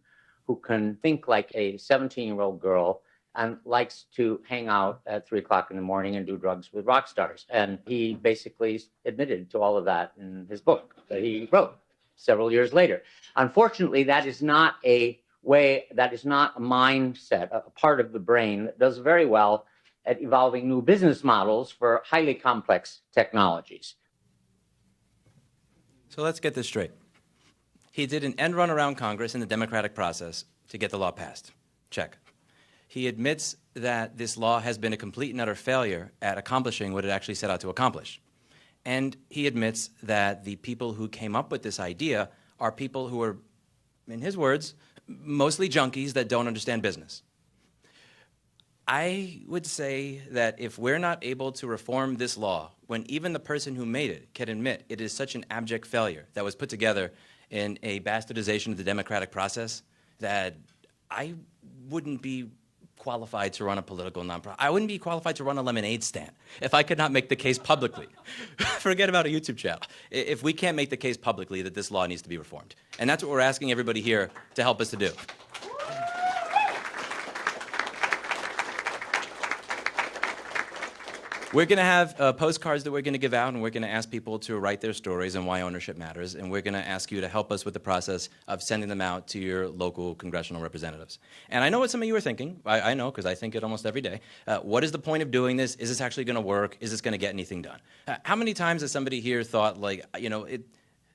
who can think like a 17-year-old girl and likes to hang out at 3 o'clock in the morning and do drugs with rock stars. And he basically admitted to all of that in his book that he wrote several years later. Unfortunately, that is not a mindset, a part of the brain that does very well at evolving new business models for highly complex technologies. So let's get this straight. He did an end run around Congress in the democratic process to get the law passed. Check. He admits that this law has been a complete and utter failure at accomplishing what it actually set out to accomplish. And he admits that the people who came up with this idea are people who are, in his words, mostly junkies that don't understand business. I would say that if we're not able to reform this law, when even the person who made it can admit it is such an abject failure that was put together in a bastardization of the democratic process, that I wouldn't be qualified to run a political nonprofit. I wouldn't be qualified to run a lemonade stand if I could not make the case publicly. Forget about a YouTube channel. If we can't make the case publicly that this law needs to be reformed. And that's what we're asking everybody here to help us to do. We're going to have postcards that we're going to give out, and we're going to ask people to write their stories and why ownership matters, and we're going to ask you to help us with the process of sending them out to your local congressional representatives. And I know what some of you are thinking. I know, because I think it almost every day. What is the point of doing this? Is this actually going to work? Is this going to get anything done? How many times has somebody here thought, like,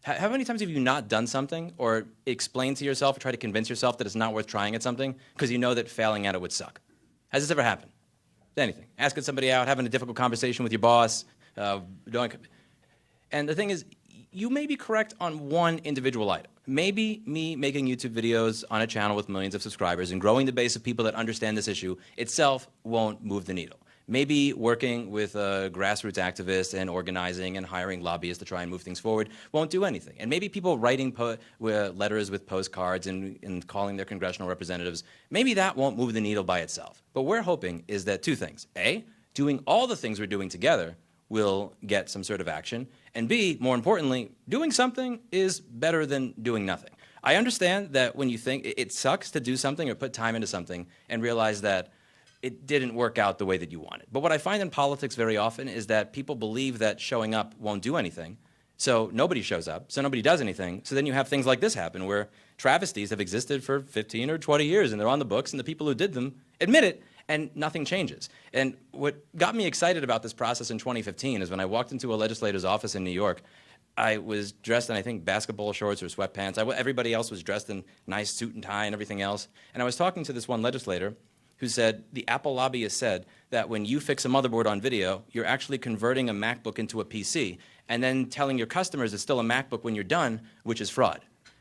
how many times have you not done something or explained to yourself or tried to convince yourself that it's not worth trying at something because you know that failing at it would suck? Has this ever happened? Anything. Asking somebody out, having a difficult conversation with your boss. And the thing is, you may be correct on one individual item. Maybe me making YouTube videos on a channel with millions of subscribers and growing the base of people that understand this issue itself won't move the needle. Maybe working with grassroots activists and organizing and hiring lobbyists to try and move things forward won't do anything. And maybe people writing letters with postcards and calling their congressional representatives, maybe that won't move the needle by itself. But we're hoping is that two things. A, doing all the things we're doing together will get some sort of action. And B, more importantly, doing something is better than doing nothing. I understand that when you think it sucks to do something or put time into something and realize that it didn't work out the way that you wanted. But what I find in politics very often is that people believe that showing up won't do anything. So nobody shows up, so nobody does anything. So then you have things like this happen where travesties have existed for 15 or 20 years and they're on the books and the people who did them admit it and nothing changes. And what got me excited about this process in 2015 is when I walked into a legislator's office in New York. I was dressed in, I think, basketball shorts or sweatpants. Everybody else was dressed in nice suit and tie and everything else. And I was talking to this one legislator who said, the Apple lobbyist said that when you fix a motherboard on video, you're actually converting a MacBook into a PC and then telling your customers it's still a MacBook when you're done, which is fraud.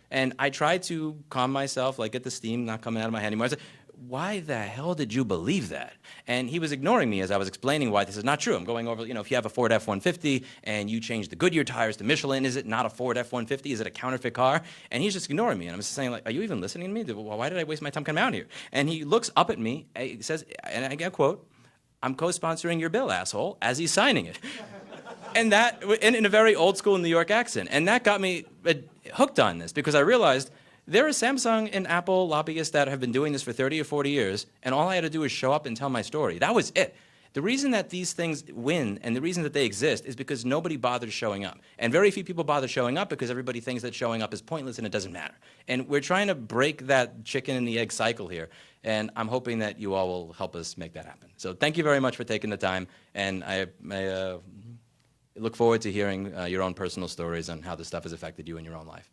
And I tried to calm myself, like get the steam not coming out of my head anymore. I said, why the hell did you believe that? And he was ignoring me as I was explaining why this is not true. I'm going over, if you have a Ford F-150 and you change the Goodyear tires to Michelin, is it not a Ford F-150? Is it a counterfeit car? And he's just ignoring me. And I'm just saying, like, are you even listening to me? Why did I waste my time coming out here? And he looks up at me, he says, and I get a quote, "I'm co-sponsoring your bill, asshole," as he's signing it. And that, in a very old school New York accent. And that got me hooked on this because I realized there are Samsung and Apple lobbyists that have been doing this for 30 or 40 years, and all I had to do is show up and tell my story. That was it. The reason that these things win and the reason that they exist is because nobody bothers showing up. And very few people bother showing up because everybody thinks that showing up is pointless and it doesn't matter. And we're trying to break that chicken and the egg cycle here, and I'm hoping that you all will help us make that happen. So thank you very much for taking the time, and look forward to hearing your own personal stories on how this stuff has affected you in your own life.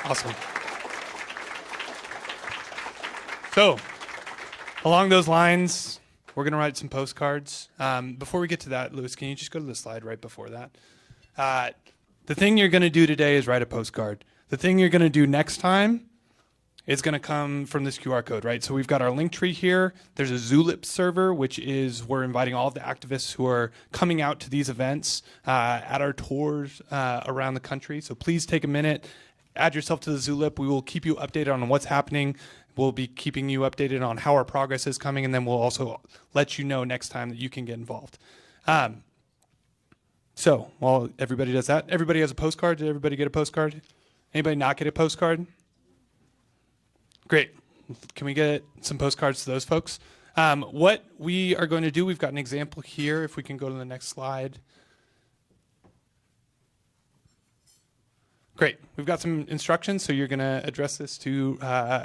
Awesome. So, along those lines, we're going to write some postcards. Before we get to that, Louis, can you just go to the slide right before that? The thing you're going to do today is write a postcard. The thing you're going to do next time is going to come from this QR code, right? So we've got our link tree here. There's a Zulip server, which is we're inviting all of the activists who are coming out to these events at our tours around the country. So please take a minute, add yourself to the Zulip. We will keep you updated on what's happening. We'll be keeping you updated on how our progress is coming, and then we'll also let you know next time that you can get involved. So while everybody does that, everybody has a postcard. Did everybody get a postcard? Anybody not get a postcard? Great. Can we get some postcards to those folks? What we are going to do, we've got an example here. If we can go to the next slide. Great. We've got some instructions. So you're going to address this to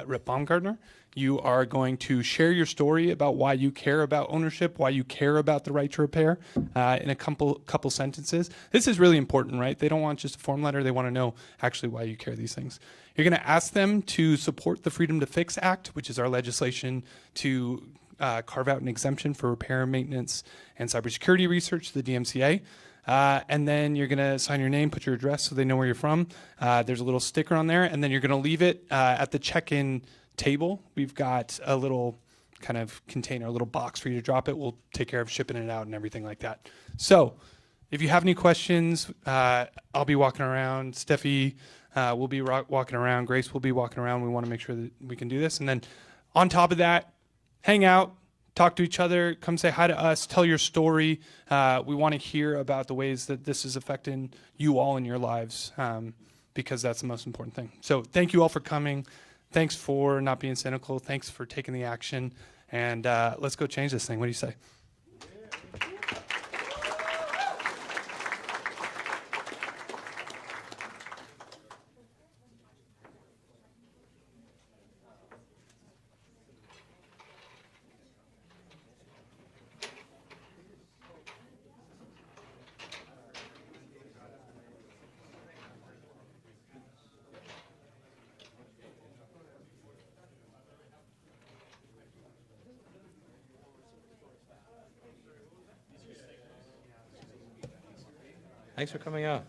Rep. Baumgartner. You are going to share your story about why you care about ownership, why you care about the right to repair in a couple sentences. This is really important, right? They don't want just a form letter. They want to know actually why you care these things. You're going to ask them to support the Freedom to Fix Act, which is our legislation to carve out an exemption for repair, maintenance, and cybersecurity research, the DMCA. And then you're going to sign your name, put your address so they know where you're from. There's a little sticker on there, and then you're going to leave it at the check-in table. We've got a little kind of container, a little box for you to drop it. We'll take care of shipping it out and everything like that. So if you have any questions, I'll be walking around. Steffi will be walking around. Grace will be walking around. We want to make sure that we can do this. And then on top of that, hang out. Talk to each other, come say hi to us, tell your story. We want to hear about the ways that this is affecting you all in your lives because that's the most important thing. So thank you all for coming. Thanks for not being cynical. Thanks for taking the action. And let's go change this thing. What do you say? Thanks for coming out.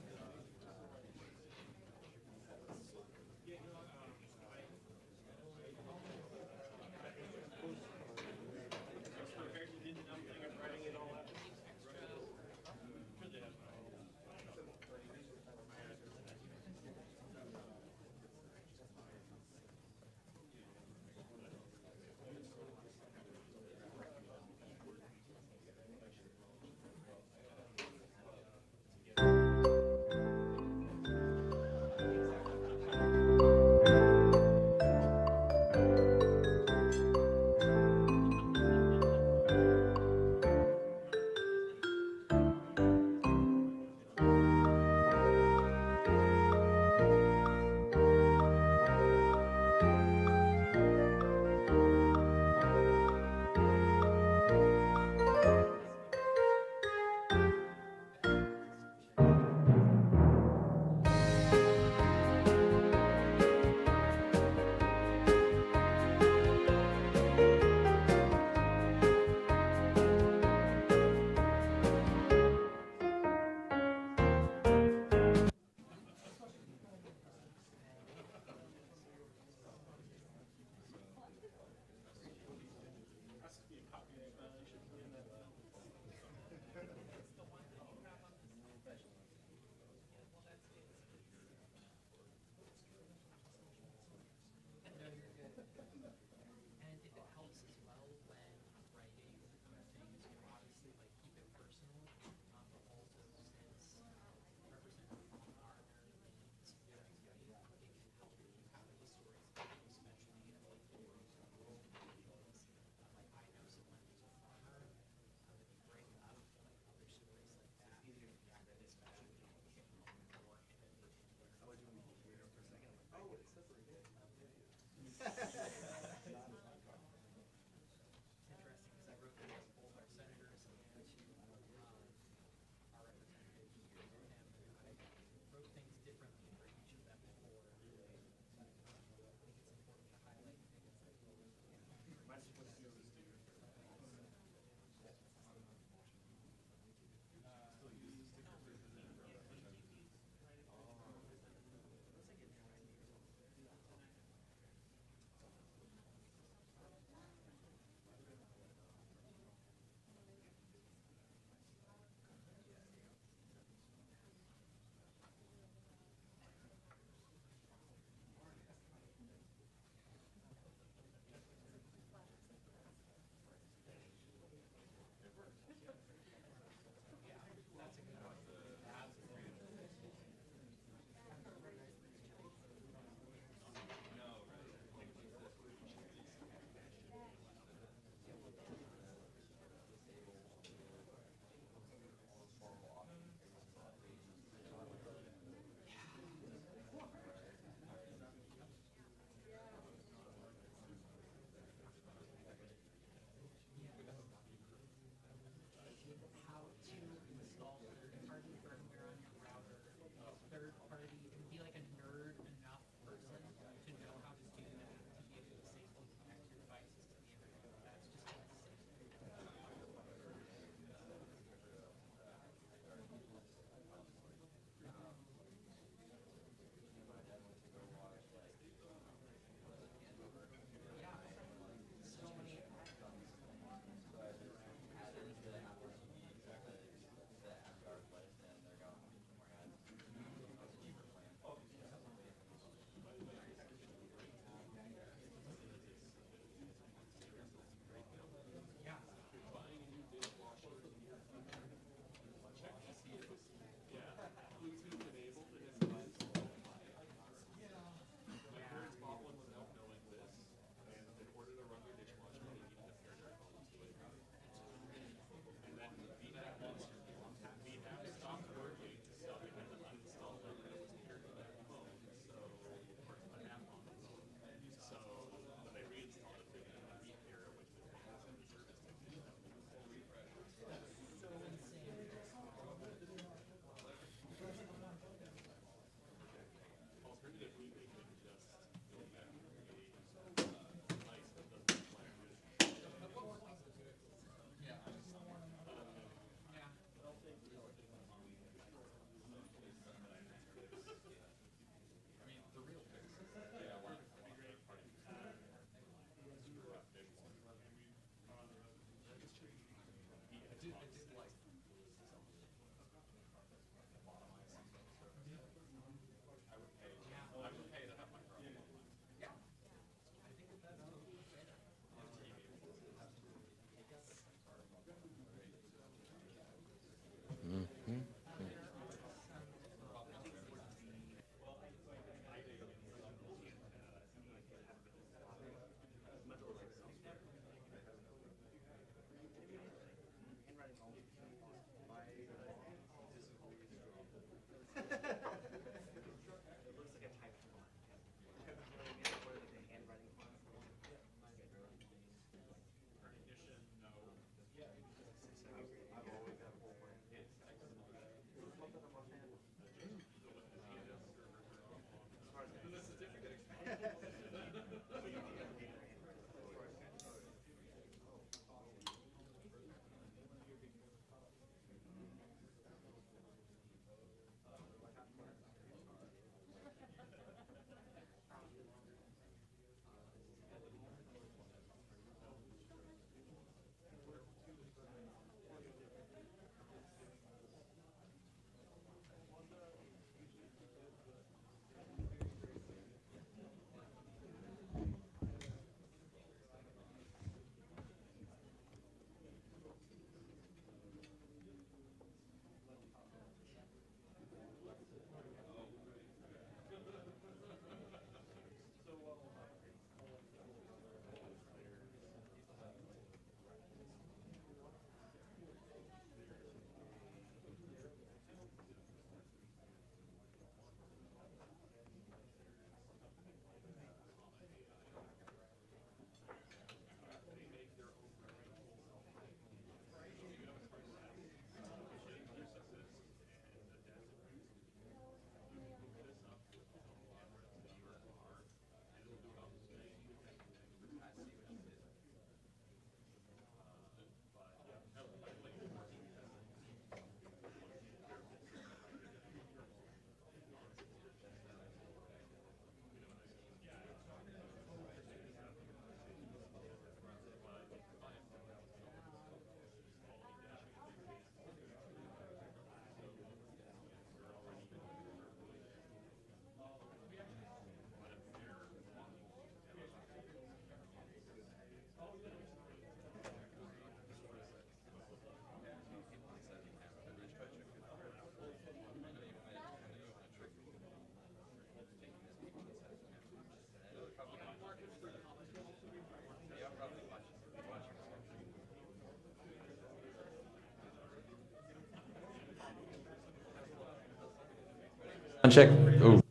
Check. Ooh.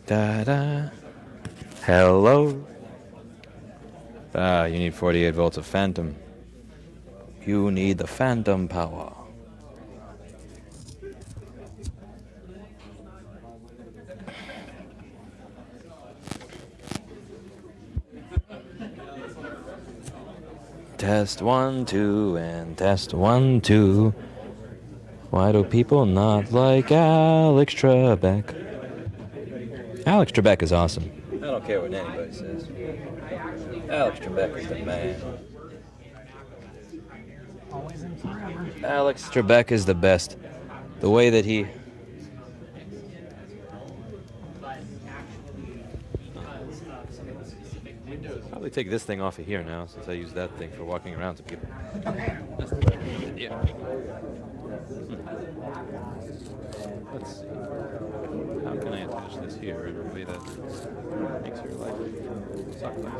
Da-da. Hello. You need 48 volts of phantom. You need the phantom power. Test 1, 2, and test 1, 2. Why do people not like Alex Trebek? Alex Trebek is awesome. I don't care what anybody says. Alex Trebek is the man. Alex Trebek is the best. The way that he... Probably take this thing off of here now, since I use that thing for walking around to people. Yeah. Let's see. How can I attach this here in a way that makes your life suck less?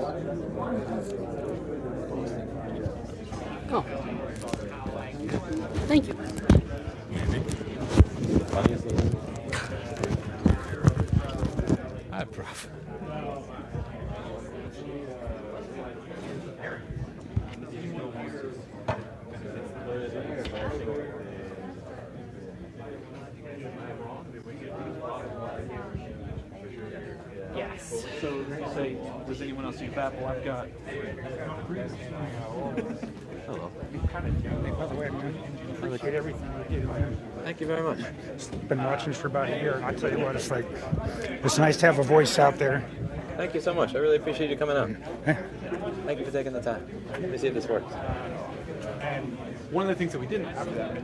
Oh. Thank you. Funniest little... Hi, Prof. Yes. So, say, does anyone else use Apple? I've got. Hello. By the way, I appreciate everything you do. Thank you very much. Been watching this for about a year, and I tell you what, it's nice to have a voice out there. Thank you so much. I really appreciate you coming out. Thank you for taking the time. Let me see if this works. And one of the things that we didn't have that.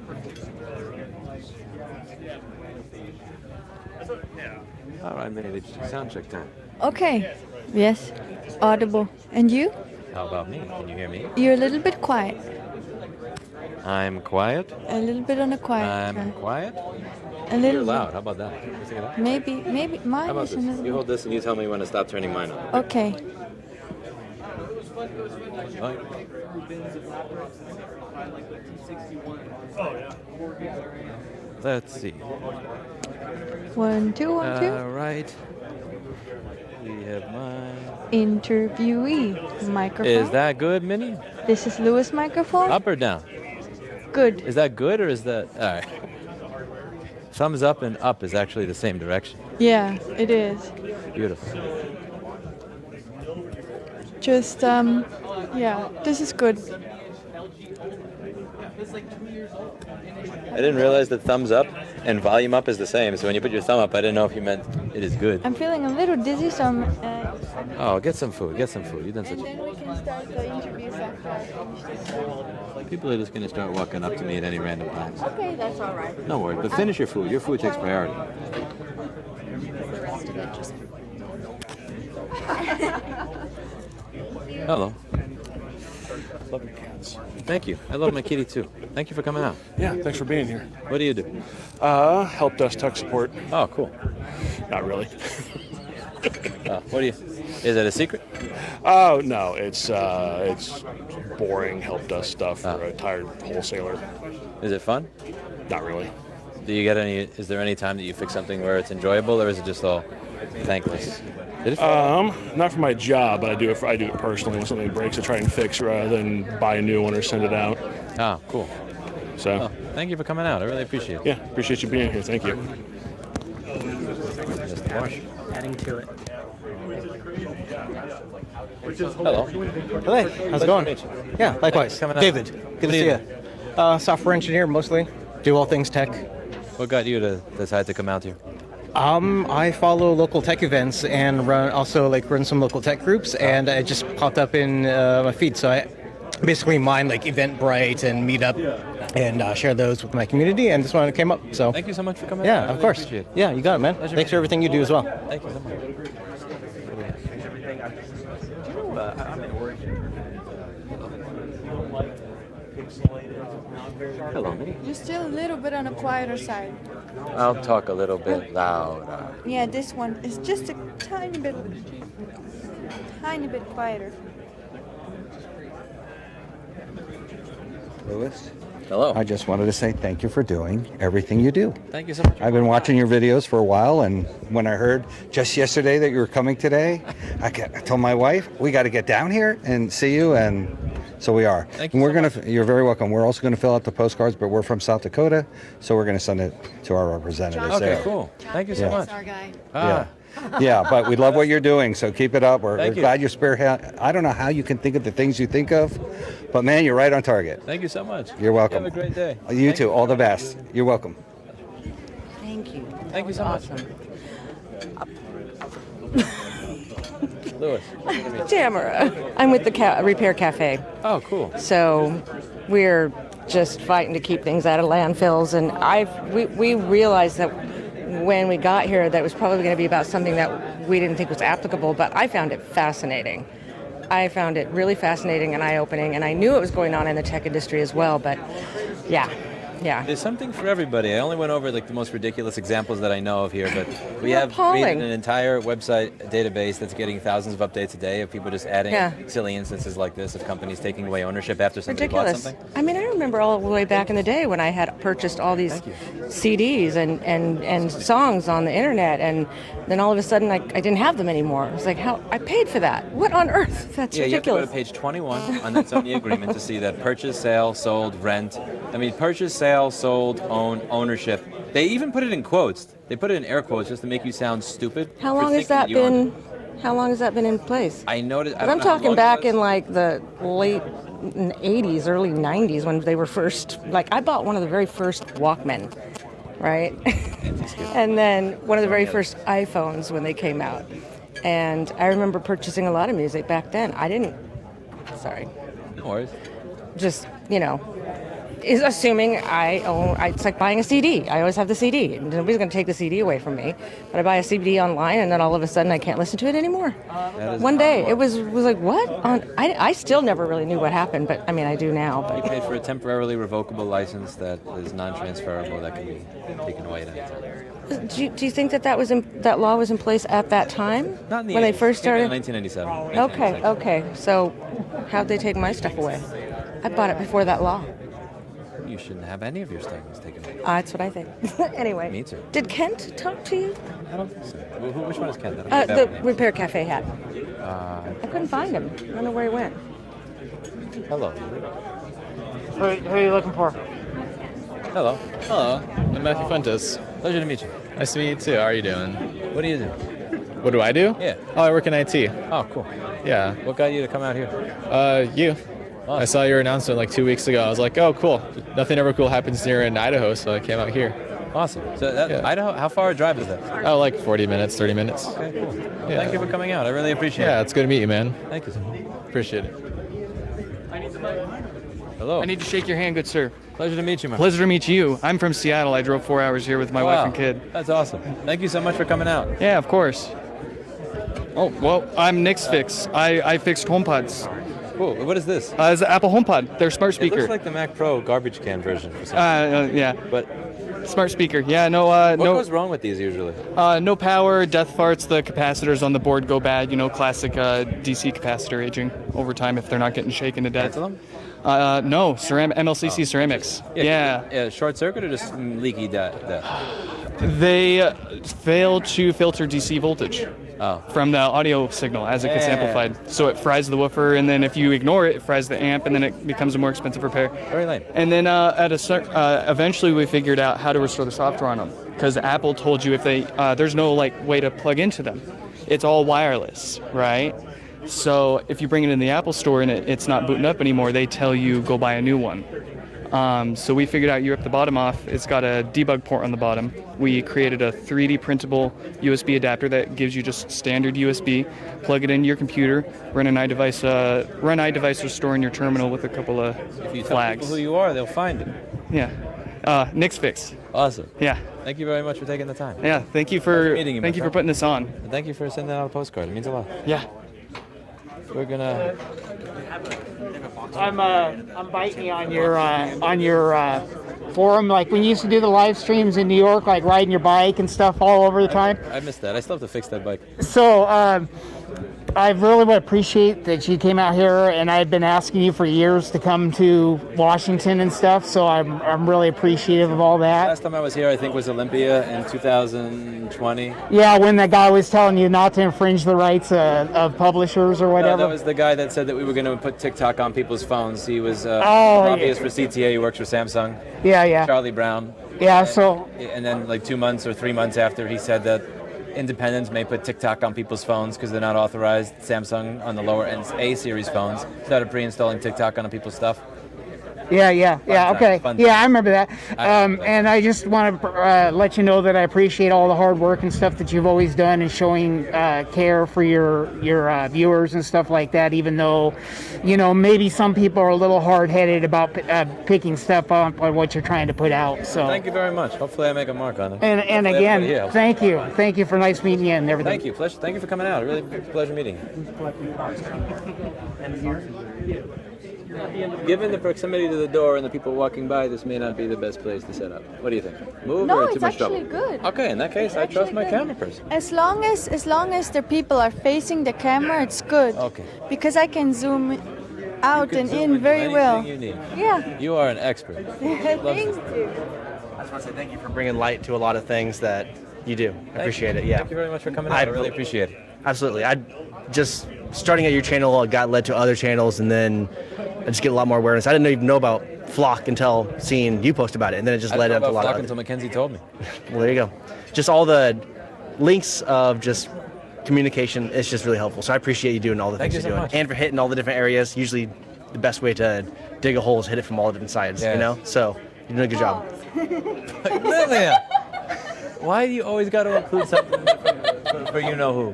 All right, Minnie, it's sound check time. Okay. Yes. Audible. And you? How about me? Can you hear me? You're a little bit quiet. I'm quiet. A little bit on the quiet I'm side. quiet. A little You're loud. How about that? What do you think of that? Maybe mine How about is a this? little. You hold this and you tell me when to stop turning mine on. Okay. Right. Let's see. 1, 2, 1, 2. All right. We have mine. Interviewee. Microphone. Is that good, Minnie? This is Lewis' microphone. Up or down? Good. Is that good or is that... All right. Thumbs up and up is actually the same direction. Yeah, it is. Beautiful. Just, yeah, this is good. I didn't realize that thumbs up and volume up is the same. So when you put your thumb up, I didn't know if you meant it is good. I'm feeling a little dizzy, so I'm... Oh, get some food. Get some food. You've done such and then we can start the interviews after I finish this. People are just going to start walking up to me at any random time. Okay, that's all right. No worries. But finish your food. Your food takes priority. Hello. Love your cats. Thank you. I love my kitty too. Thank you for coming out. Yeah, thanks for being here. What do you do? Help desk tech support. Oh, cool. Not really. What do you? Is it a secret? Oh no, it's boring help desk stuff for a tired wholesaler. Is it fun? Not really. Do you get any? Is there any time that you fix something where it's enjoyable, or is it just all thankless? Did it? Not for my job, but I do it personally. When something breaks, I try and fix rather than buy a new one or send it out. Ah, cool. So. Oh, thank you for coming out. I really appreciate it. Yeah, appreciate you being here. Thank you. Just wash. Adding to it. Hello. Hey, how's it going? Yeah, likewise. David, good to see you. Software engineer mostly. Do all things tech. What got you to decide to come out here? I follow local tech events and run some local tech groups, and it just popped up in my feed. So I basically mine like Eventbrite and Meetup and share those with my community, and this one came up. So thank you so much for coming. Yeah, out. I of really course. appreciate it. Yeah, you got it, man. Thanks for everything you do as well. Thank you so much. Hello, Minnie. You're still a little bit on the quieter side. I'll talk a little bit louder. Yeah, this one is just a tiny bit quieter. Louis? Hello. I just wanted to say thank you for doing everything you do. Thank you so much. I've been watching your videos for a while, and when I heard just yesterday that you were coming today, I told my wife, we got to get down here and see you, and so we are. Thank and you we're you're very welcome. We're also going to fill out the postcards, but we're from South Dakota, so we're going to send it to our representatives Okay, there. cool. Thank you so Yeah. much. Our guy. Yeah. Yeah, but we love what you're doing, so keep it up. We're Thank you. glad you're spearhead. I don't know how you can think of the things you think of, but man, you're right on target. Thank you so much. You're welcome. Have a great day. You Thank too. All the best. You're welcome. Thank you. Thank you so much. Louis. Tamara. I'm with the Repair Cafe. Oh, cool. So we're just fighting to keep things out of landfills, and we realized that when we got here that was probably going to be about something that we didn't think was applicable, but I found it fascinating. I found it really fascinating and eye-opening, and I knew it was going on in the tech industry as well, but yeah. There's something for everybody. I only went over like the most ridiculous examples that I know of here, but we They're have appalling. created an entire website database that's getting thousands of updates a day of people just adding silly instances like this of companies taking away ownership after somebody bought Ridiculous. something. I mean, I remember all the way back in the day when I had purchased all these CDs and songs on the internet, and then all of a sudden I didn't have them anymore. It was like, how I paid for that? What on earth? That's Yeah, ridiculous. you have to go to page 21 on that Sony agreement to see that purchase, sale, sold, rent. I mean, purchase, sale, sold, own, ownership. They even put it in quotes. They put it in air quotes just to make you sound stupid. How for long has thinking that you own been? How long has that been in place? I noticed. 'Cause I'm talking back in like the late 80s, early 90s when they were first. Like I bought one of the very first Walkman, right? And then one of the very first iPhones when they came out. And I remember purchasing a lot of music back then. I didn't. Sorry. No worries. Just is assuming I own. It's like buying a CD. I always have the CD. Nobody's going to take the CD away from me. But I buy a CD online, and then all of a sudden I can't listen to it anymore. One day it was like what? I still never really knew what happened, but I mean I do now. You But paid for a temporarily revocable license that is non-transferable that can be taken away at any time. do you think that was that law was in place at that time? Not in the when they 80s. first started. 1997. Okay. So how'd they take my stuff away? I bought it before that law. You shouldn't have any of your stuff taken away. That's what I think. Anyway. Me too. Did Kent talk to you? I don't think so. Which one is Ken? I don't know The that name. Repair Cafe hat. Uh, I couldn't find him. I don't know where he went. hello. Who are you looking for? Hello. Hello, I'm Matthew Fuentes. Pleasure to meet you. Nice to meet you too. How are you doing? What do you do? What do I do? Yeah. Oh, I work in IT. Oh, cool. Yeah. What got you to come out here? You. I saw your announcement like 2 weeks ago. I was like, oh, cool. Nothing ever cool happens here in Idaho, so I came out here. Awesome. So Idaho, how far a drive is that? Oh, like 40 minutes, 30 minutes. Okay, cool. Yeah. Thank you for coming out. I really appreciate it. Yeah, it's good to meet you, man. Thank you. Appreciate it. Hello. I need to shake your hand, good sir. Pleasure to meet you, man. Pleasure to meet you. I'm from Seattle. I drove 4 hours here with my wife and kid. That's awesome. Thank you so much for coming out. Yeah, of course. Oh, well, I'm Nick's Fix. I fixed HomePods. Cool. What is this? It's the Apple HomePod. They're smart speaker. It looks like the Mac Pro garbage can version for some Yeah. But smart speaker. Yeah, no. what no. goes wrong with these usually? No power, death farts. The capacitors on the board go bad. You know, classic DC capacitor aging over time if they're not getting shaken to death. Tantalum? No, MLCC ceramics. Yeah. Short circuit or just leaky data? They fail to filter DC voltage from the audio signal as it gets Yeah. amplified. So it fries the woofer, and then if you ignore it, it fries the amp, and then it becomes a more expensive repair. Very lame. And then eventually we figured out how to restore the software on them, because Apple told you if they there's no way to plug into them. It's all wireless, right? So if you bring it in the Apple store and it's not booting up anymore, they tell you go buy a new one. So we figured out you rip the bottom off. It's got a debug port on the bottom. We created a 3D printable USB adapter that gives you just standard USB. Plug it into your computer. Run iDevice Restore in your terminal with a couple of If you tell flags. people who you are, they'll find it. Yeah. Nick's Fix. Awesome. Yeah. Thank you very much for taking the time. Yeah. Thank you for Meeting you, my thank you for friend. putting this on. And thank you for sending out a postcard. It means a lot. Yeah. we're gonna. I'm biting you on your forum, like when you used to do the live streams in New York, like riding your bike and stuff all over the time. I missed that. I still have to fix that bike. So I really would appreciate that you came out here, and I've been asking you for years to come to Washington and stuff. So I'm really appreciative of all that. Last time I was here, I think was Olympia in 2020. Yeah, when that guy was telling you not to infringe the rights of publishers or whatever. No, that was the guy that said that we were going to put TikTok on people's phones. He was Oh, lobbyist for CTA. He works for Samsung. Yeah. Charlie Brown. Yeah, so. And then like 2 months or 3 months after, he said that independents may put TikTok on people's phones because they're not authorized. Samsung on the lower end A series phones started pre-installing TikTok on people's stuff. Yeah. Okay. Fun Yeah, time. I remember that. And I just want to let you know that I appreciate all the hard work and stuff that you've always done and showing care for your viewers and stuff like that. Even though, maybe some people are a little hard-headed about picking stuff up on what you're trying to put out. So. Thank you very much. Hopefully, I make a mark on it. And Hopefully again, everybody else. thank you for nice meeting you and everything. Thank you. Thank you for coming out. Really pleasure meeting you. Given the proximity to the door and the people walking by, this may not be the best place to set up. What do you think? Move No, or too it's much actually trouble? good. Okay, in that case, I trust my camera person. As long as the people are facing the camera, it's good. Okay. Because I can zoom out and Zoom in into very well. anything you need. Yeah. You are an expert. Thank you. I just want to say thank you for bringing light to a lot of things that you do. I appreciate it. Yeah. Thank you very much for coming out. I really appreciate it. Absolutely. I just starting at your channel got led to other channels, and then I just get a lot more awareness. I didn't even know about Flock until seeing you post about it, and then it just led up to a lot Flock of until Mackenzie told me. Well, there you go. Just all the links of just communication. It's just really helpful. So I appreciate you doing all the Thank things you you're so doing, much. and for hitting all the different areas. Usually, the best way to dig a hole is hit it from all the different sides. Yes. You know. So you're doing a good job. Lillian, why do you always got to include something for you know who?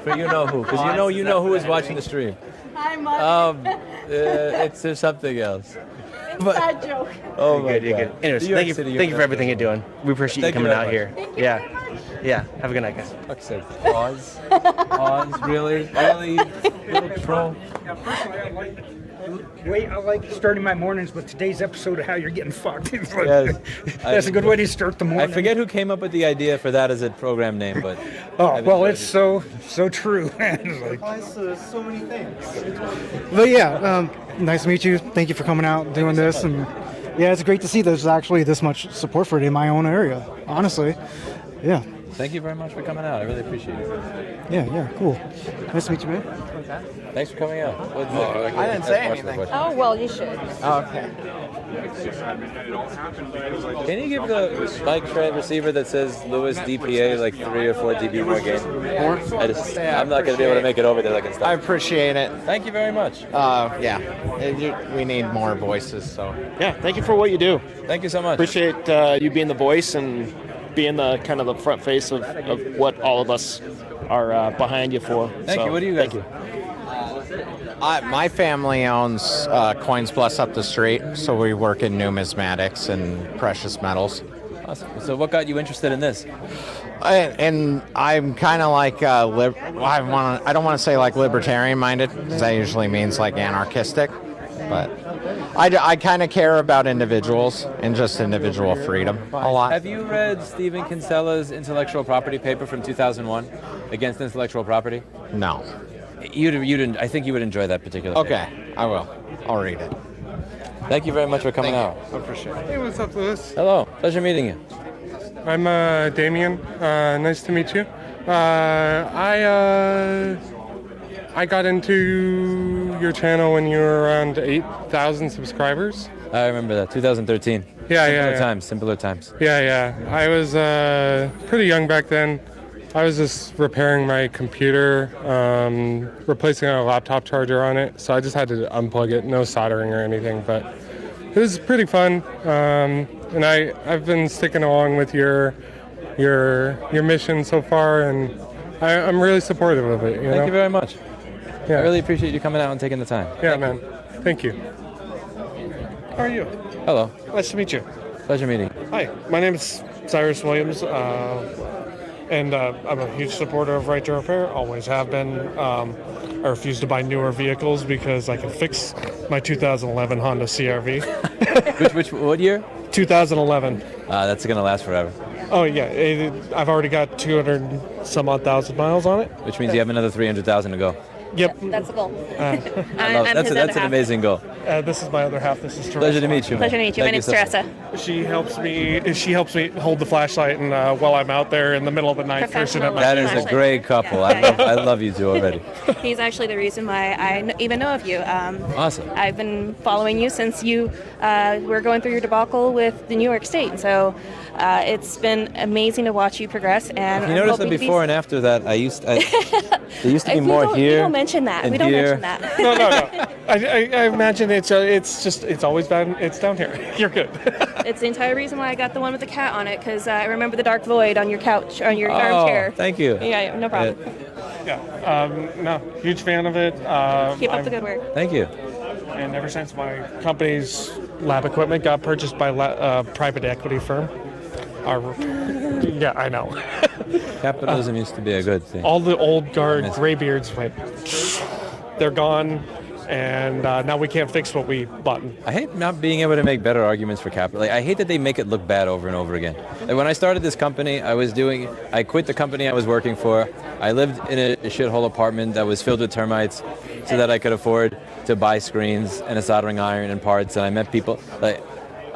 For you know who? Because you know who is watching the stream. Hi, Mom. There's something else. Inside joke. Oh my God. You're good. Anyways, New York thank you City, for everything you're doing. We appreciate you Thank you coming very out here. much. Yeah. Have a good night, guys. Fuck said pause. Pause. Really? Little troll. I like starting my mornings with today's episode of How You're Getting Fucked. It's like, Yes. that's a good way to start the morning. I forget who came up with the idea for that as a program name, but Oh, well, it's so true. It's like, applies to so many things. But yeah, nice to meet you. Thank you for coming out and doing this. And yeah, it's great to see there's actually this much support for it in my own area, honestly. Yeah. thank you very much for coming out. I really appreciate it. Yeah, cool. Nice to meet you, man. Thanks for coming out. I didn't say anything. Oh, well, you should. Okay. Can you give the mic receiver that says Lewis DPA like 3 or 4 dB more gain? I'm not going to be able to make it over there like it's I appreciate it. Thank you very much. We need more voices, so. Yeah, thank you for what you do. Thank you so much. Appreciate you being the voice and being the kind of the front face of what all of us are behind you for. Thank you. What do you guys do? My family owns Coins Plus up the street, so we work in numismatics and precious metals. Awesome. So what got you interested in this? And I'm kind of like I don't want to say like libertarian minded, because that usually means like anarchistic, but I kind of care about individuals and just individual freedom a lot. Have you read Stephen Kinsella's intellectual property paper from 2001 against intellectual property? No. I think you would enjoy that particular paper. Okay, I will. I'll read it. Thank you very much for coming out. I appreciate it. Hey, what's up, Lewis? Hello. Pleasure meeting you. I'm Damien. Nice to meet you. I got into your channel when you were around 8,000 subscribers. I remember that. 2013. Simpler times. Yeah. I was pretty young back then. I was just repairing my computer, replacing a laptop charger on it, so I just had to unplug it, no soldering or anything, but it was pretty fun. And I've been sticking along with your mission so far, and I'm really supportive of it. Thank you very much. Yeah. I really appreciate you coming out and taking the time. Yeah, man. Thank you. How are you? Hello. Nice to meet you. Pleasure meeting you. Hi, my name is Cyrus Williams. And I'm a huge supporter of right to repair, always have been. I refuse to buy newer vehicles because I can fix my 2011 Honda CR-V. What year? 2011. That's going to last forever. Oh, yeah. I've already got 200 some odd thousand miles on it. Which means you have another 300,000 to go. Yep. That's the goal. That's an amazing goal. This is my other half. This is Teresa. Pleasure to meet you. Pleasure to meet you. My name's Teresa. She helps me hold the flashlight and while I'm out there in the middle of the night cursing at my That is a great couple. I love you two already. He's actually the reason why I even know of you. Awesome. I've been following you since you were going through your debacle with the New York State. So it's been amazing to watch you progress. And If you notice that before and after that, there used to be more here. We don't mention that. We don't mention that. No. I imagine it's always been, it's down here. You're good. It's the entire reason why I got the one with the cat on it, because I remember the dark void on your couch, on your armchair. Thank you. Yeah, no problem. No, huge fan of it. Keep up the good work. Thank you. And ever since my company's lab equipment got purchased by a private equity firm, yeah, I know. Capitalism used to be a good thing. All the old guard graybeards went, they're gone, and now we can't fix what we bought. I hate not being able to make better arguments for capital. I hate that they make it look bad over and over again. When I started this company, I quit the company I was working for. I lived in a shithole apartment that was filled with termites so that I could afford to buy screens and a soldering iron and parts, and I met people.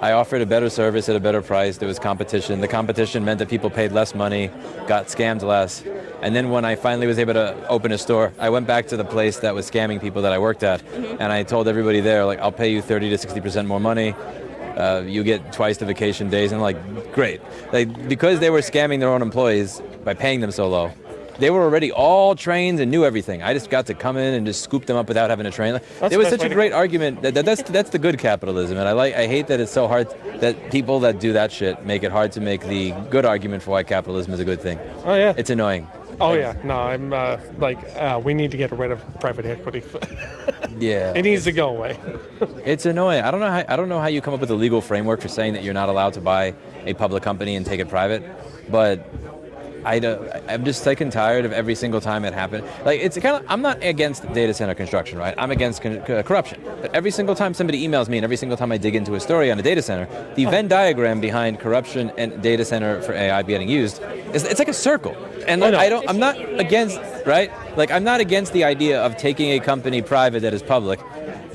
I offered a better service at a better price. There was competition. The competition meant that people paid less money, got scammed less. And then when I finally was able to open a store, I went back to the place that was scamming people that I worked at. And I told everybody there, I'll pay you 30 to 60% more money. You get twice the vacation days. And great. Because they were scamming their own employees by paying them so low, they were already all trained and knew everything. I just got to come in and just scoop them up without having to train. It was such a great argument. That's the good capitalism, and I hate that it's so hard that people that do that shit make it hard to make the good argument for why capitalism is a good thing. Oh yeah, it's annoying. Oh yeah, no, I'm we need to get rid of private equity. Yeah, it needs to go away. It's annoying. I don't know how you come up with a legal framework for saying that you're not allowed to buy a public company and take it private, but I'm just sick and tired of every single time it happened. I'm not against data center construction, right? I'm against corruption. But every single time somebody emails me and every single time I dig into a story on a data center, the Venn diagram behind corruption and data center for AI getting used, it's like a circle. And I'm not against, right? I'm not against the idea of taking a company private that is public,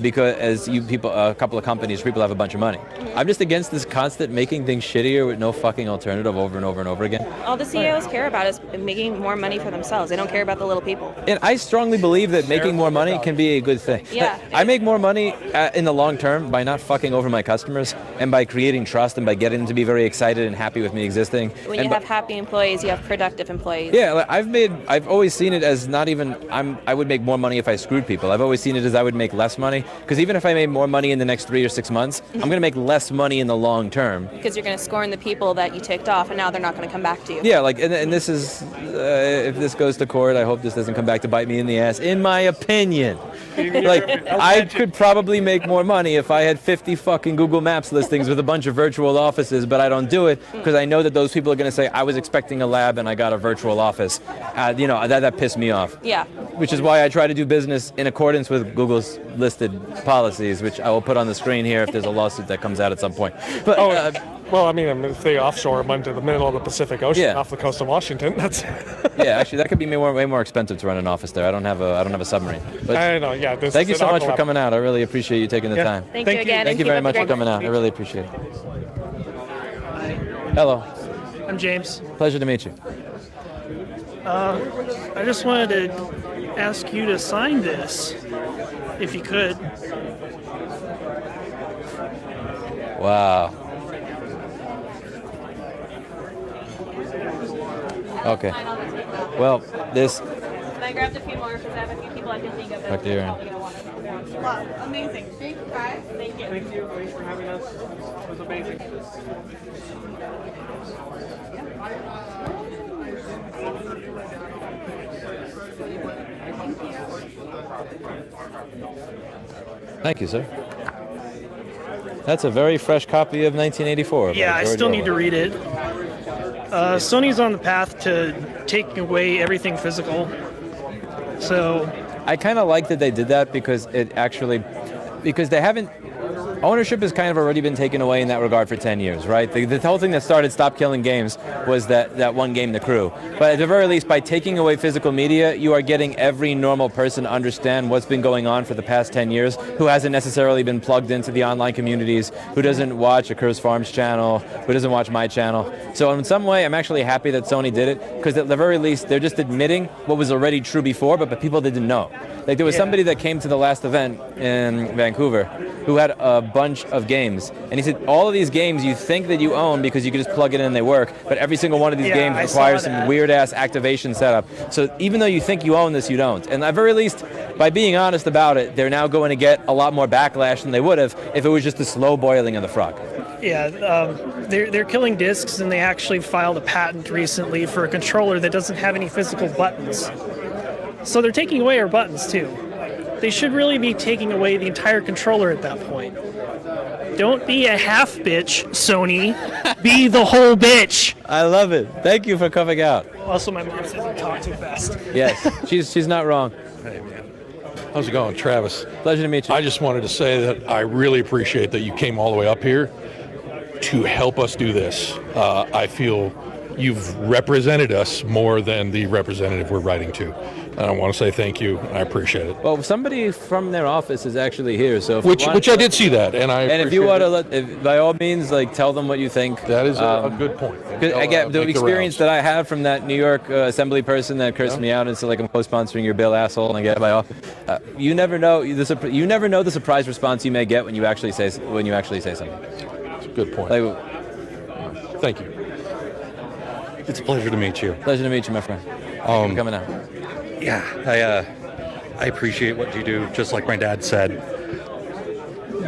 because a couple of companies, people have a bunch of money. I'm just against this constant making things shittier with no fucking alternative over and over and over again. All the CEOs care about is making more money for themselves. They don't care about the little people. And I strongly believe that making more money can be a good thing. Yeah. I make more money in the long term by not fucking over my customers and by creating trust and by getting them to be very excited and happy with me existing. When you have happy employees, you have productive employees. Yeah, I've always seen it as not even, I would make more money if I screwed people. I've always seen it as I would make less money, because even if I made more money in the next 3 or 6 months, I'm going to make less money in the long term. Because you're going to scorn the people that you ticked off, and now they're not going to come back to you. Yeah, and this is, if this goes to court, I hope this doesn't come back to bite me in the ass, in my opinion. I could probably make more money if I had 50 fucking Google Maps listings with a bunch of virtual offices, but I don't do it because I know that those people are going to say, I was expecting a lab and I got a virtual office. That pissed me off. Yeah. Which is why I try to do business in accordance with Google's listed policies, which I will put on the screen here if there's a lawsuit that comes out at some point. But if they offshore them into the middle of the Pacific Ocean off the coast of Washington, that's yeah, actually that could be way more expensive to run an office there. I don't have a submarine. But I know, yeah. Thank you so much for coming out. I really appreciate you taking the time. Thank you again. Thank you very much for coming out. I really appreciate it. Hello. I'm James. Pleasure to meet you. I just wanted to ask you to sign this, if you could. Wow. Okay. Well, this. I grabbed a few more because I have a few people I can think of. Back to your Wow, amazing. Thank you, guys. Thank you. Thank you. Thanks for having us. It was amazing. Thank you, sir. That's a very fresh copy of 1984. Yeah, I still need to read it. Sony's on the path to taking away everything physical. So I kind of like that they did that because because they haven't. Ownership has kind of already been taken away in that regard for 10 years, right? The whole thing that started Stop Killing Games was that one game, The Crew. But at the very least, by taking away physical media, you are getting every normal person to understand what's been going on for the past 10 years, who hasn't necessarily been plugged into the online communities, who doesn't watch a Curse Farms channel, who doesn't watch my channel. So in some way, I'm actually happy that Sony did it, because at the very least, they're just admitting what was already true before, but people didn't know. Like there was somebody that came to the last event in Vancouver who had a bunch of games, and he said all of these games you think that you own because you can just plug it in and they work, but every single one of these games requires some weird ass activation setup. So even though you think you own this, you don't. And at the very least, by being honest about it, they're now going to get a lot more backlash than they would have if it was just a slow boiling of the frog. yeah, they're killing discs, and they actually filed a patent recently for a controller that doesn't have any physical buttons. So they're taking away our buttons too. They should really be taking away the entire controller at that point. Don't be a half bitch, Sony. Be the whole bitch. I love it. Thank you for coming out. Also, my mom says I talk too fast. Yes, she's not wrong. Hey, man. How's it going, Travis? Pleasure to meet you. I just wanted to say that I really appreciate that you came all the way up here to help us do this. I feel you've represented us more than the representative we're writing to. And I want to say thank you. I appreciate it. Well, somebody from their office is actually here, so if Which I did see that, and if you want to, by all means, tell them what you think. That is a good point. I get the experience that I had from that New York assembly person that cursed me out and said, I'm co-sponsoring your bill, asshole, and I get my off. You never know. You never know the surprise response you may get when you actually say something. That's a good point. Thank you. It's a pleasure to meet you. Pleasure to meet you, my friend. Thank you for coming out. Yeah, I appreciate what you do. Just like my dad said,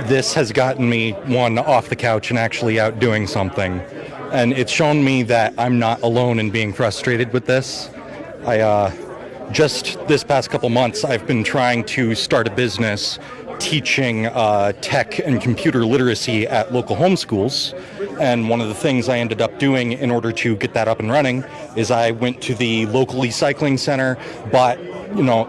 this has gotten me, one, off the couch and actually out doing something. And it's shown me that I'm not alone in being frustrated with this. Just this past couple months, I've been trying to start a business teaching tech and computer literacy at local homeschools. And one of the things I ended up doing in order to get that up and running is I went to the local recycling center, bought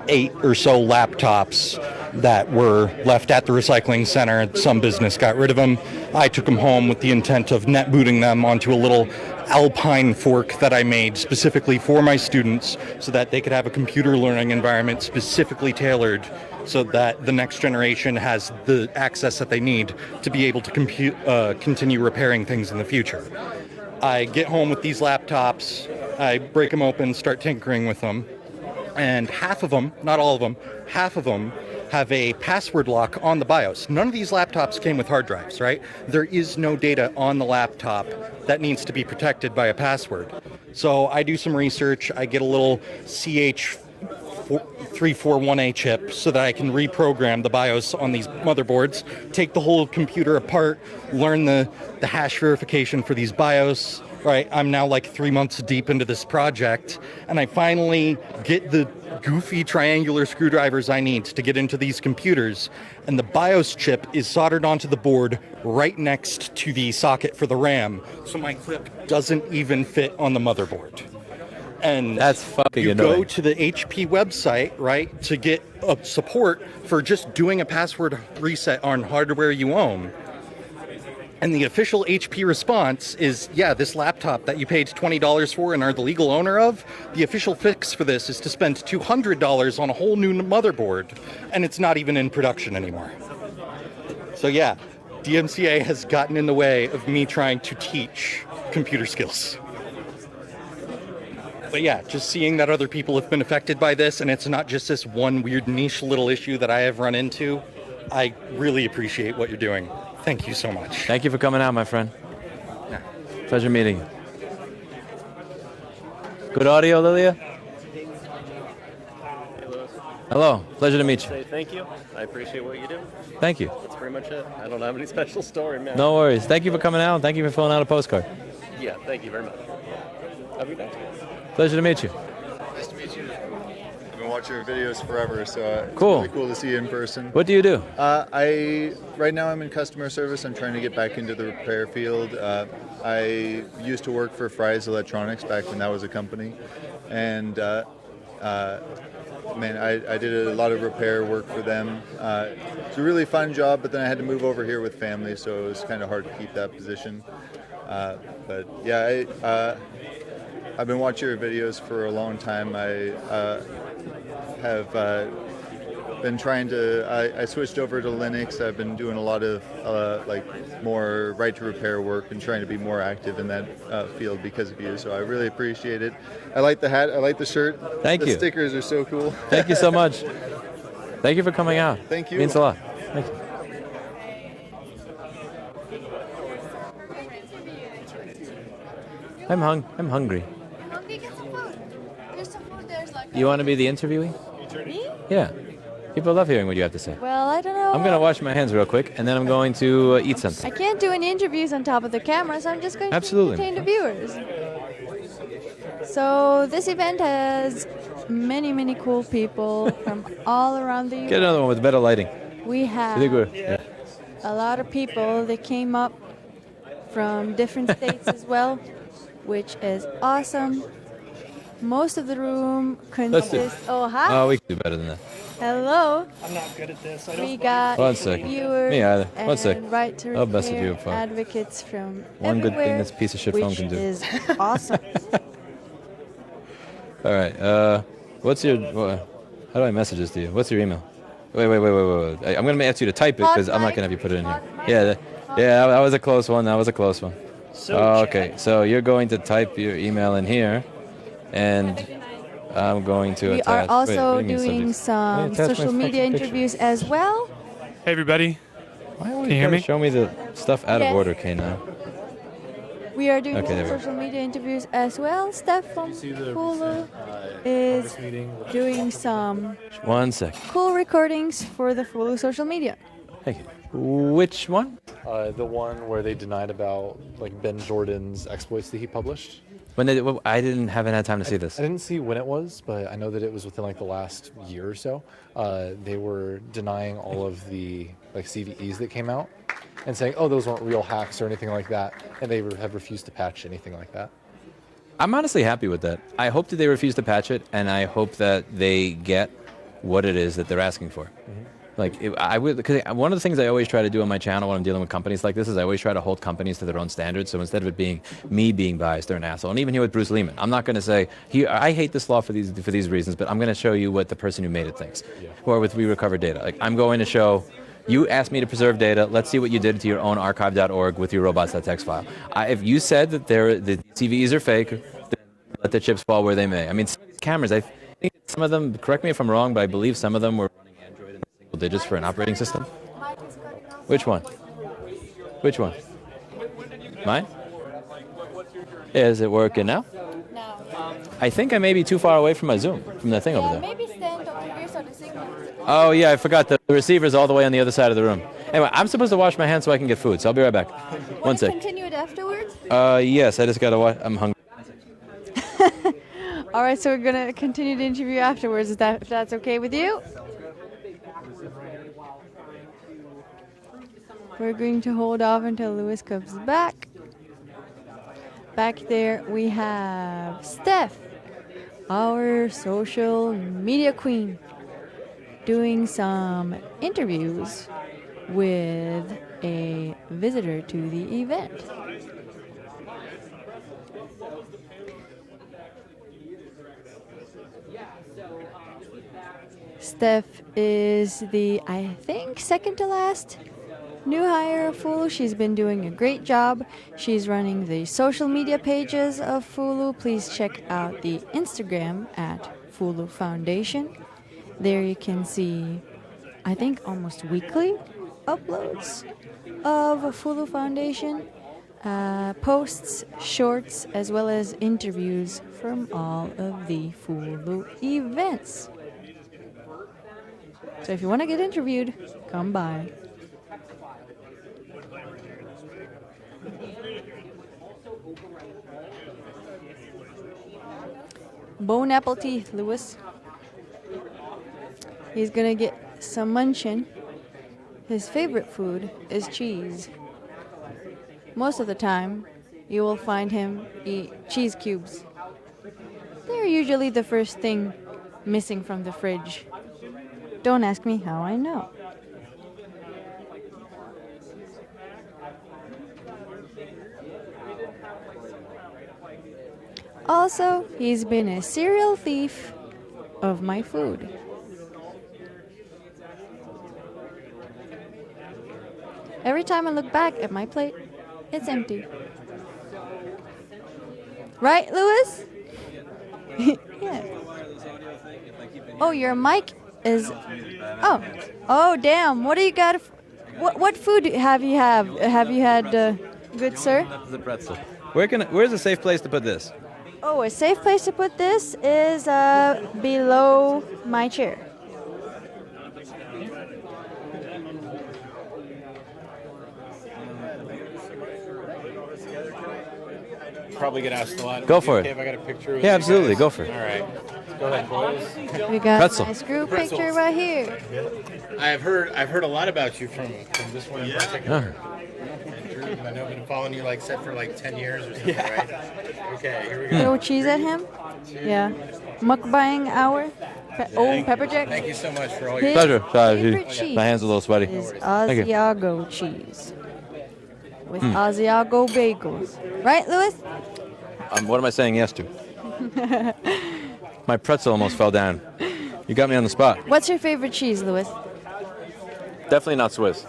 8 or so laptops that were left at the recycling center. Some business got rid of them. I took them home with the intent of net booting them onto a little Alpine fork that I made specifically for my students so that they could have a computer learning environment specifically tailored so that the next generation has the access that they need to be able to continue repairing things in the future. I get home with these laptops, I break them open, start tinkering with them, and half of them, not all of them, half of them have a password lock on the BIOS. None of these laptops came with hard drives, right? There is no data on the laptop that needs to be protected by a password. So I do some research, I get a little CH341A chip so that I can reprogram the BIOS on these motherboards, take the whole computer apart, learn the hash verification for these BIOS. Right, I'm now like 3 months deep into this project, and I finally get the goofy triangular screwdrivers I need to get into these computers, and the BIOS chip is soldered onto the board right next to the socket for the RAM, so my clip doesn't even fit on the motherboard. And that's fucking you annoying. go to the HP website, right, to get support for just doing a password reset on hardware you own. And the official HP response is, yeah, this laptop that you paid $20 for and are the legal owner of, the official fix for this is to spend $200 on a whole new motherboard, and it's not even in production anymore. So yeah, DMCA has gotten in the way of me trying to teach computer skills. But yeah, just seeing that other people have been affected by this, and it's not just this one weird niche little issue that I have run into, I really appreciate what you're doing. Thank you so much. Thank you for coming out, my friend. Yeah. Pleasure meeting you. Good audio, Lilia? Hello. Pleasure to meet you. Say thank you. I appreciate what you do. Thank you. That's pretty much it. I don't have any special story, man. No worries. Thank you for coming out. Thank you for filling out a postcard. Yeah, thank you very much. Have a good day. Pleasure to meet you. Nice to meet you. I've been watching your videos forever, so it's Cool. really cool to see you in person. What do you do? Right now I'm in customer service. I'm trying to get back into the repair field. I used to work for Fry's Electronics back when that was a company, and man, I did a lot of repair work for them. It's a really fun job, but then I had to move over here with family, so it was kind of hard to keep that position. But yeah, I've been watching your videos for a long time. I have been trying to. I switched over to Linux. I've been doing a lot of like more right to repair work and trying to be more active in that field because of you. So I really appreciate it. I like the hat. I like the shirt. Thank you. The stickers are so cool. Thank you so much. Thank you for coming out. Thank you. Means a lot. Thank you. I'm hungry. There's some food. There's like. You want to be the interviewee? Me? Yeah. People love hearing what you have to say. Well, I don't know. I'm going to wash my hands real quick, and then I'm going to eat something. I can't do any interviews on top of the camera, so I'm just going Absolutely. to entertain the viewers. So this event has many, many cool people from all around the U.S. Get another one with better lighting. We I think have we're... a lot of people that came up from different states as well, which is awesome. Most of the room Let's do. consists. Oh, hi. Oh, we can do better than that. Hello. I'm not good at this. We got One second. viewers Me either. One and second. right to I'll best of you repair phone. advocates from One good thing everywhere, this piece of shit phone which can do. is awesome. All right. What's your... how do I message this to you? What's your email? Wait. I'm going to ask you to type it because I'm not going to have you put it in here. Yeah, that was a close one. That was a close one. Okay, so you're going to type your email in here, and I'm going to We attach... are also what do you mean doing subject? some Attach my social media fucking picture. interviews as well. Hey, everybody. Can you hear me? Show me the stuff out Yes. of order, K9. We are doing Okay, some there we go. social media interviews as well. Steph from Hulu is doing some One second. cool recordings for the Hulu social media. Thank you. Which one? The one where they denied about like Ben Jordan's exploits that he published. I haven't had time to see this. I didn't see when it was, but I know that it was within like the last year or so. They were denying all of the like CVEs that came out and saying, oh, those weren't real hacks or anything like that, and they have refused to patch anything like that. I'm honestly happy with that. I hope that they refuse to patch it, and I hope that they get what it is that they're asking for. Because one of the things I always try to do on my channel when I'm dealing with companies like this is I always try to hold companies to their own standards. So instead of it being me being biased, they're an asshole. And even here with Bruce Lehman, I'm not going to say I hate this law for these reasons, but I'm going to show you what the person who made it thinks. Or with We Recover Data, like I'm going to show. You asked me to preserve data. Let's see what you did to your own archive.org with your robots.txt file. If you said that the CVEs are fake, then let the chips fall where they may. I mean, some of these cameras, I think some of them, correct me if I'm wrong, but I believe some of them were running Android in single digits for an operating system. Which one? Which one? Mine? Is it working now? No. I think I may be too far away from my Zoom, from that thing over there. Maybe stand over here so the signal. Oh, yeah, I forgot. The receiver's all the way on the other side of the room. Anyway, I'm supposed to wash my hands so I can get food, so I'll be right back. One sec. Continue it afterwards. Yes, I just got to watch. I'm hungry. All right, so we're gonna continue the interview afterwards. If that's okay with you? We're going to hold off until Lewis comes back. Back there we have Steph, our social media queen, doing some interviews with a visitor to the event. Steph is the, I think, second to last new hire of Fulu. She's been doing a great job. She's running the social media pages of Fulu. Please check out the Instagram at Fulu Foundation. There you can see, I think, almost weekly uploads of Fulu Foundation, posts, shorts, as well as interviews from all of the Fulu events. So if you want to get interviewed, come by. Bone apple teeth, Lewis. He's gonna get some munchin'. His favorite food is cheese. Most of the time, you will find him eat cheese cubes. They're usually the first thing missing from the fridge. Don't ask me how I know. Also, he's been a serial thief of my food. Every time I look back at my plate, it's empty. Right, Louis? Yeah. Oh, your mic is. Oh, damn! What do you got? What food have you had, good sir? The pretzel. Where's a safe place to put this? Oh, a safe place to put this is below my chair. Probably get asked a lot. Go for it. Okay if I got a picture with Yeah, you absolutely. guys? Go for it. All right. Go ahead, boys. We got Pretzel. a nice group picture right here. I've heard a lot about you from this one in particular. Oh. I know I've been following you said for 10 years or something, right? Okay, here we go. Throw cheese at him. Yeah. Mukbang hour. Pepper jack. Thank you so much for all your Pleasure. Sorry, favorite cheese my hand's a little sweaty. is Thank you. Asiago cheese with Asiago bagels. Right, Louis? What am I saying yes to? My pretzel almost fell down. You got me on the spot. What's your favorite cheese, Louis? Definitely not Swiss.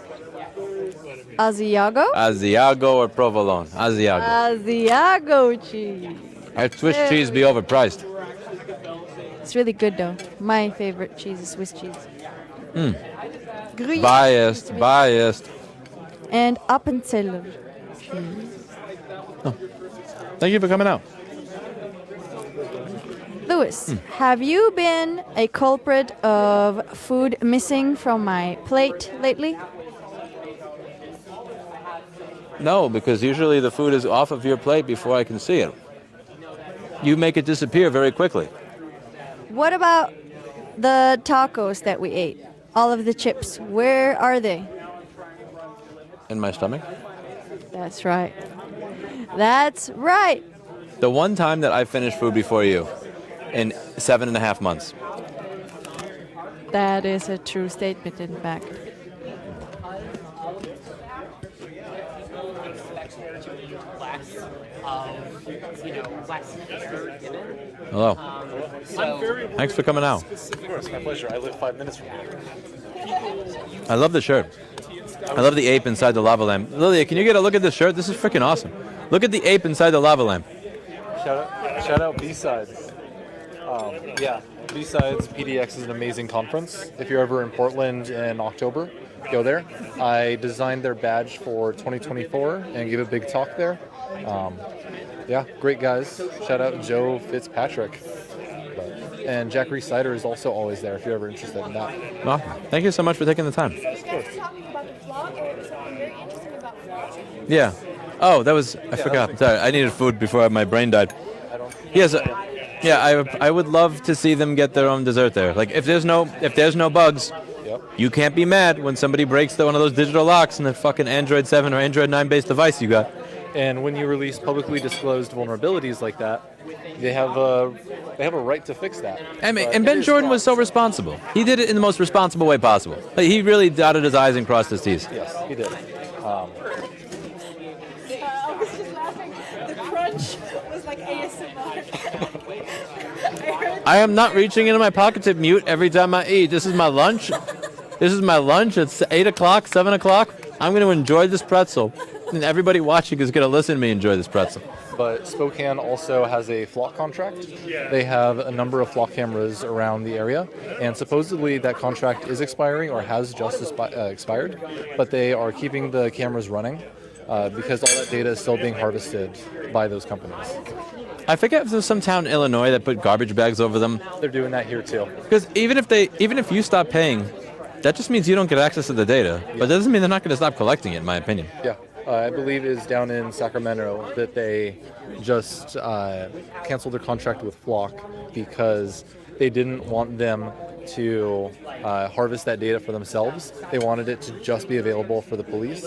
Asiago? Asiago or provolone? Asiago. Asiago cheese. Swiss cheese be overpriced. It's really good though. My favorite cheese is Swiss cheese. Gruyere Biased. and Appenzeller cheese. Thank you for coming out. Louis, have you been a culprit of food missing from my plate lately? No, because usually the food is off of your plate before I can see it. You make it disappear very quickly. What about the tacos that we ate? All of the chips, where are they? In my stomach. That's right. That's right. The one time that I finished food before you, in 7.5 months. That is a true statement, in fact. Hello. Thanks for coming out. Of course, my pleasure. I live 5 minutes from here. I love the shirt. I love the ape inside the lava lamp. Lilia, can you get a look at this shirt? This is freaking awesome. Look at the ape inside the lava lamp. Shout out B-Sides. Yeah, B-Sides PDX is an amazing conference. If you're ever in Portland in October, go there. I designed their badge for 2024 and gave a big talk there. Yeah, great guys. Shout out Joe Fitzpatrick. And Jack Reese Cider is also always there if you're ever interested in that. Well, thank you so much for taking the time. Yeah. Oh, that was, I forgot. Sorry, I needed food before my brain died. Yes. Yeah, I would love to see them get their own dessert there. Like if there's no bugs, you can't be mad when somebody breaks one of those digital locks in the fucking Android 7 or Android 9 based device you got. And when you release publicly disclosed vulnerabilities like that, they have a right to fix that. And Ben Jordan was so responsible. He did it in the most responsible way possible. Like, he really dotted his I's and crossed his T's. Yes, he did. I was just laughing. The crunch was like ASMR. I am not reaching into my pocket to mute every time I eat. This is my lunch. It's 8 o'clock, 7 o'clock. I'm going to enjoy this pretzel. And everybody watching is going to listen to me enjoy this pretzel. But Spokane also has a flock contract. They have a number of flock cameras around the area, and supposedly that contract is expiring or has just expired, but they are keeping the cameras running because all that data is still being harvested by those companies. I forget if there's some town in Illinois that put garbage bags over them. They're doing that here too. Because even if you stop paying, that just means you don't get access to the data. But that doesn't mean they're not going to stop collecting it, in my opinion. Yeah. I believe it is down in Sacramento that they just canceled their contract with Flock because they didn't want them to harvest that data for themselves. They wanted it to just be available for the police,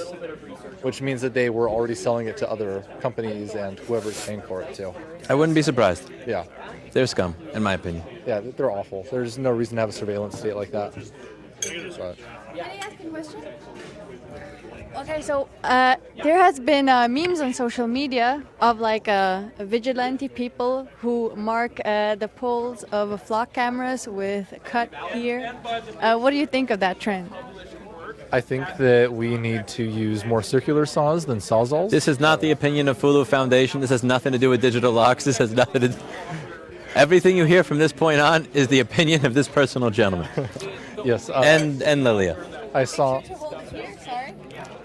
which means that they were already selling it to other companies and whoever's paying for it too. I wouldn't be surprised. Yeah. They're scum, in my opinion. Yeah, they're awful. There's no reason to have a surveillance state like that. But. Can I ask a question? Okay, so there has been memes on social media of like vigilante people who mark the poles of flock cameras with cut here. What do you think of that trend? I think that we need to use more circular saws than sawzalls. This is not the opinion of Fulu Foundation. This has nothing to do with digital locks. This has nothing to do... Everything you hear from this point on is the opinion of this personal gentleman. Yes. And Lilia. I saw...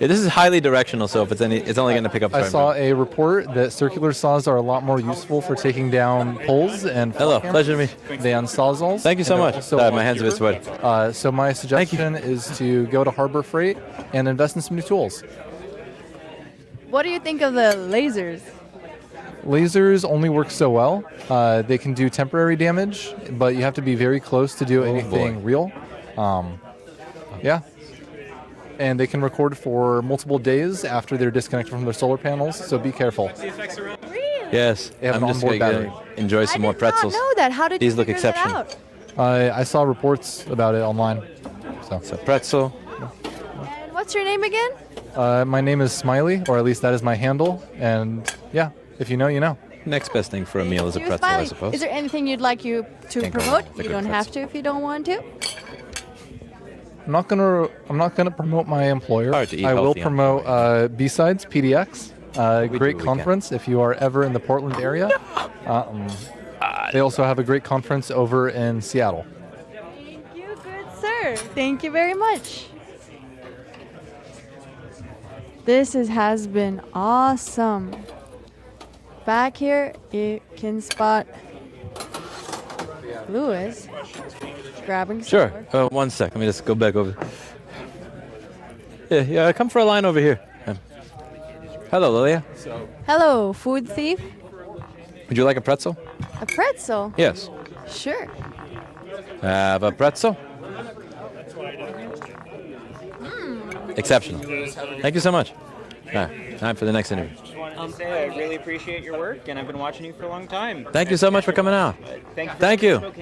Yeah, this is highly directional, so if it's only going to pick up. I saw a report that circular saws are a lot more useful for taking down poles and hello, pleasure to meet you. Than sawzalls. Thank you so much. My hands are a bit sweaty. So my suggestion is to go to Harbor Freight and invest in some new tools. What do you think of the lasers? Lasers only work so well. They can do temporary damage, but you have to be very close to do anything real. Yeah. And they can record for multiple days after they're disconnected from their solar panels, so be careful. Yes, they have I'm an just onboard going battery. to enjoy some more pretzels. I did not know that. How did These you look figure that exceptional. out? I saw reports about it online. So pretzel. And what's your name again? My name is Smiley, or at least that is my handle. And yeah, if you know, you know. Next best thing for a meal is a pretzel, Smiley. I suppose. Is there anything you'd like to Can't go promote? wrong with a You good don't have to if you don't want to. I'm not gonna promote my employer. Hard to eat I will healthy, promote B-Sides PDX. We do Great what we conference if you are ever in the Portland area. They also have a great conference over in Seattle. Thank you, good sir. Thank you very much. This has been awesome. Back here, you can spot Lewis grabbing some Sure. more. 1 sec. Let me just go back over. Yeah. Come for a line over here. Hello, Lilia. Hello, food thief. Would you like a pretzel? A pretzel? Yes. Sure. Have a pretzel. Exceptional. Thank you so much. All right, time for the next interview. I really appreciate your work, and I've been watching you for a long time. Thank you so much for coming out. Thank you. Thank you.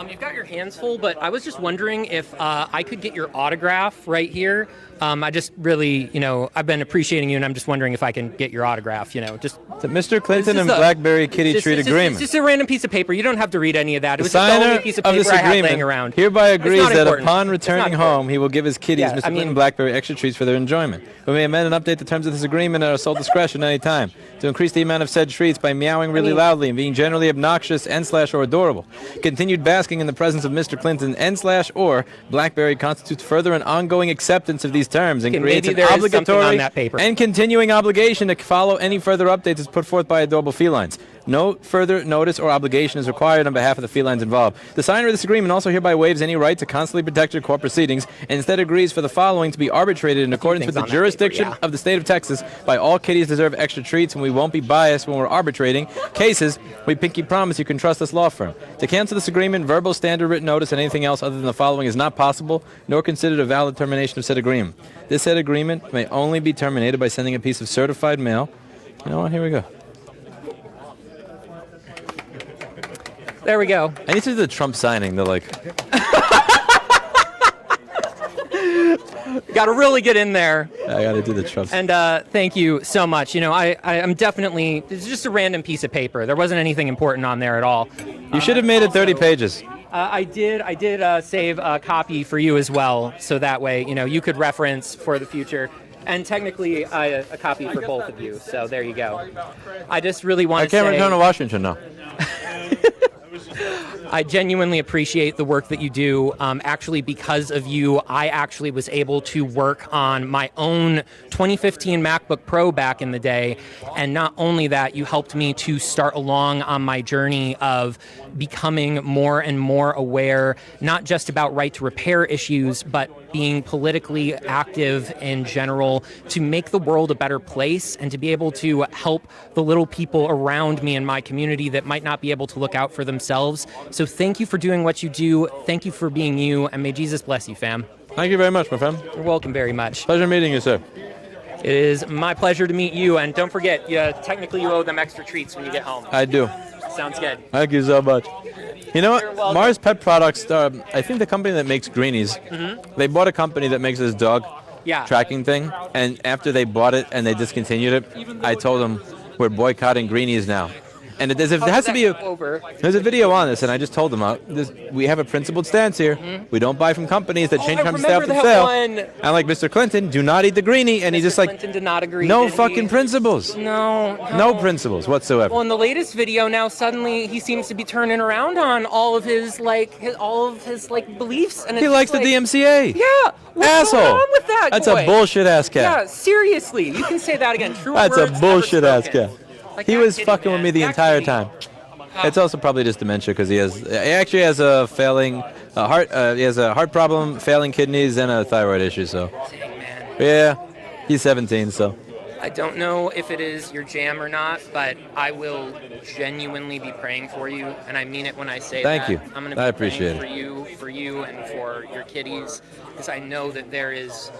You've got your hands full, but I was just wondering if I could get your autograph right here. I just really, I've been appreciating you, and I'm just wondering if I can get your autograph, just... The Mr. Clinton and Blackberry Kitty Treat Agreement. It's just a random piece of paper. You don't have to read any of that. It The was just the signer only piece of of paper this I have laying agreement around. hereby It's agrees not that important. upon It's returning not home, he will give his kitties Yeah, Mr. I Clinton mean- and Blackberry extra treats for their enjoyment. We may amend and update the terms of this agreement at our sole discretion at any time to increase the amount of said treats by meowing really loudly and being generally obnoxious and/or adorable. Continued basking in the presence of Mr. Clinton and/or Blackberry constitutes further and ongoing acceptance of these terms and Okay, creates maybe an there is something obligatory on that paper. and continuing obligation to follow any further updates as put forth by adorable felines. No further notice or obligation is required on behalf of the felines involved. The signer of this agreement also hereby waives any right to constantly protect your court proceedings and instead agrees for the following to be arbitrated in accordance with the things on that jurisdiction paper, of the state of Texas by all kitties deserve extra treats, and we won't be biased when we're arbitrating cases. We pinky promise you can trust this law firm. To cancel this agreement, verbal standard written notice and anything else other than the following is not possible, nor considered a valid termination of said agreement. This said agreement may only be terminated by sending a piece of certified mail. You know what? Here we go. There we go. I need to do the Trump signing. They're like, Got to really get in there. I got to do the Trump. And thank you so much. I'm definitely, it's just a random piece of paper. There wasn't anything important on there at all. You should have made it 30 pages. I did save a copy for you as well, so that way, you could reference for the future. And technically, a copy for both of you. So there you go. I just really want I to can't say... return to Washington now. I genuinely appreciate the work that you do. Actually, because of you, I actually was able to work on my own 2015 MacBook Pro back in the day. And not only that, you helped me to start along on my journey of becoming more and more aware, not just about right to repair issues, but being politically active in general to make the world a better place and to be able to help the little people around me in my community that might not be able to look out for themselves. So thank you for doing what you do. Thank you for being you, and may Jesus bless you, fam. Thank you very much, my friend. You're welcome very much. Pleasure meeting you, sir. It is my pleasure to meet you, and don't forget, technically you owe them extra treats when you get home. I do. Sounds good. Thank you so much. You know what? Mars Pet Products, I think the company that makes greenies, they bought a company that makes this dog tracking thing, and after they bought it and they discontinued it, I told them we're boycotting greenies now. And there has to be there's a video on this, and I just told them we have a principled stance here. We don't buy from companies that change companies stay off the sale. And like Mr. Clinton, do not eat the greenie, and he's just like, Clinton did not agree. No fucking principles. No principles whatsoever. Well, in the latest video now, suddenly he seems to be turning around on all of his beliefs, and He likes the DMCA. Yeah. What's Asshole. going on with that That's boy? a bullshit ass cat. Yeah, seriously, you can say that again. True That's words a never bullshit ass spoken. cat. He was fucking with me the entire time. It's also probably just dementia because he actually has a failing heart. He has a heart problem, failing kidneys, and a thyroid issue. So, yeah, he's 17. So, I don't know if it is your jam or not, but I will genuinely be praying for you, and I mean it when I say Thank that. you. I'm going to be I appreciate praying for you, and for your kitties, because I know that there is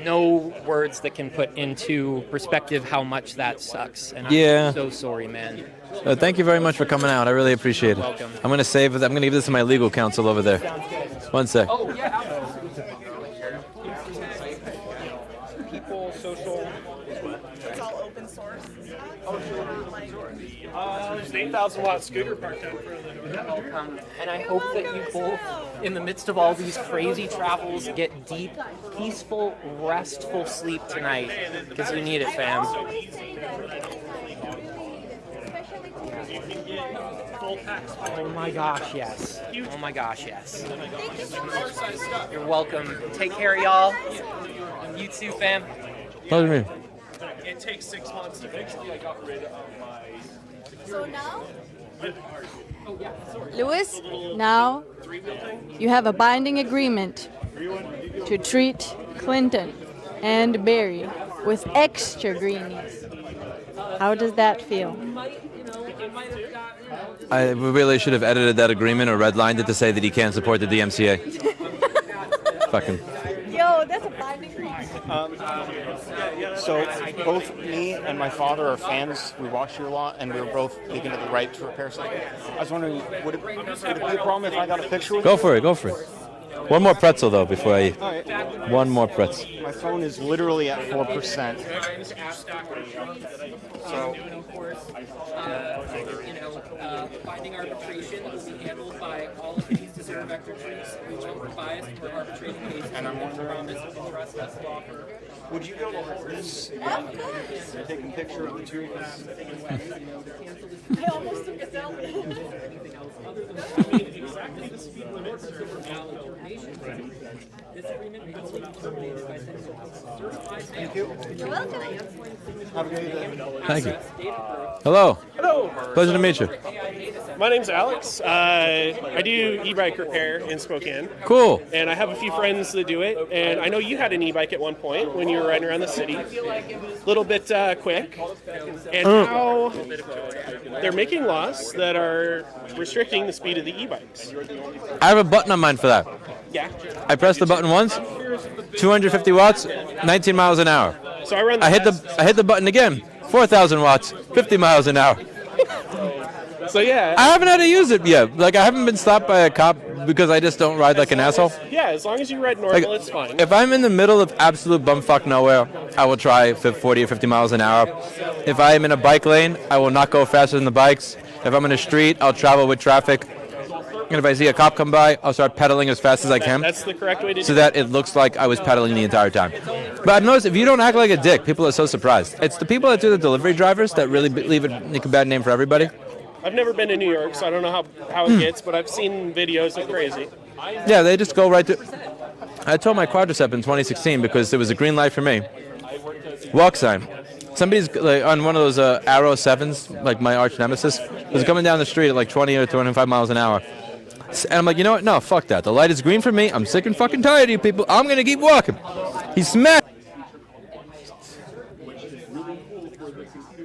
no words that can put into perspective how much that sucks. And I'm so sorry, man. Thank you very much for coming out. I really appreciate it. Welcome. I'm gonna give this to my legal counsel over there. One sec. Oh, yeah. People, social. It's all open source. There's an 8,000-watt scooter parked out front of the door. And I hope that you both, in the midst of all these crazy travels, get deep, peaceful, restful sleep tonight, because you need it, fam. Oh my gosh, yes. Oh my gosh, yes. You're welcome. Take care, y'all. You too, fam. Pleasure me. It takes 6 months to fix it. I got rid of my... So now? Lewis, now you have a binding agreement to treat Clinton and Barry with extra greenies. How does that feel? I really should have edited that agreement or redlined it to say that he can't support the DMCA. Fucking. Yo, that's a binding agreement. So both me and my father are fans. We watch you a lot, and we're both big into the right to repair stuff. I was wondering, would it be a problem if I got a picture with you? Go for it. One more pretzel though before I eat. All right. One more pretzel. My phone is literally at 4%. So. Finding arbitration will be handled by all of these deserved vector trees. We won't bias for arbitration cases. And I'm wondering, promise to trust us to offer. Would you be able to hold this and take a picture of the two of us? I almost took a selfie. Thank you. You're welcome. Have a good day. Thank you. Hello. Hello. Pleasure to meet you. My name's Alex. I do e-bike repair in Spokane. Cool. And I have a few friends that do it. And I know you had an e-bike at one point when you were riding around the city. A little bit quick. And now they're making laws that are restricting the speed of the e-bikes. I have a button on mine for that. Yeah. I pressed the button once, 250 watts, 19 miles an hour. So I run. I hit the button again, 4,000 watts, 50 miles an hour. So yeah. I haven't had to use it yet. Like I haven't been stopped by a cop because I just don't ride like an asshole. Yeah, as long as you ride normal, Like, it's fine. if I'm in the middle of absolute bumfuck nowhere, I will try 40 or 50 miles an hour. If I am in a bike lane, I will not go faster than the bikes. If I'm in a street, I'll travel with traffic. And if I see a cop come by, I'll start pedaling as fast as I can. That's the correct way to do it. So that it looks like I was pedaling the entire time. But I've noticed if you don't act like a dick, people are so surprised. It's the people that do the delivery drivers that really make a bad name for everybody. I've never been to New York, so I don't know how it gets, but I've seen videos of crazy. Yeah, they just go right to... I told my quadricep in 2016 because there was a green light for me. Walk sign. Somebody's like, on one of those Arrow 7s, like my arch nemesis, was coming down the street at like 20 or 25 miles an hour. And I'm like, you know what? No, fuck that. The light is green for me. I'm sick and fucking tired of you people. I'm going to keep walking. He smacked.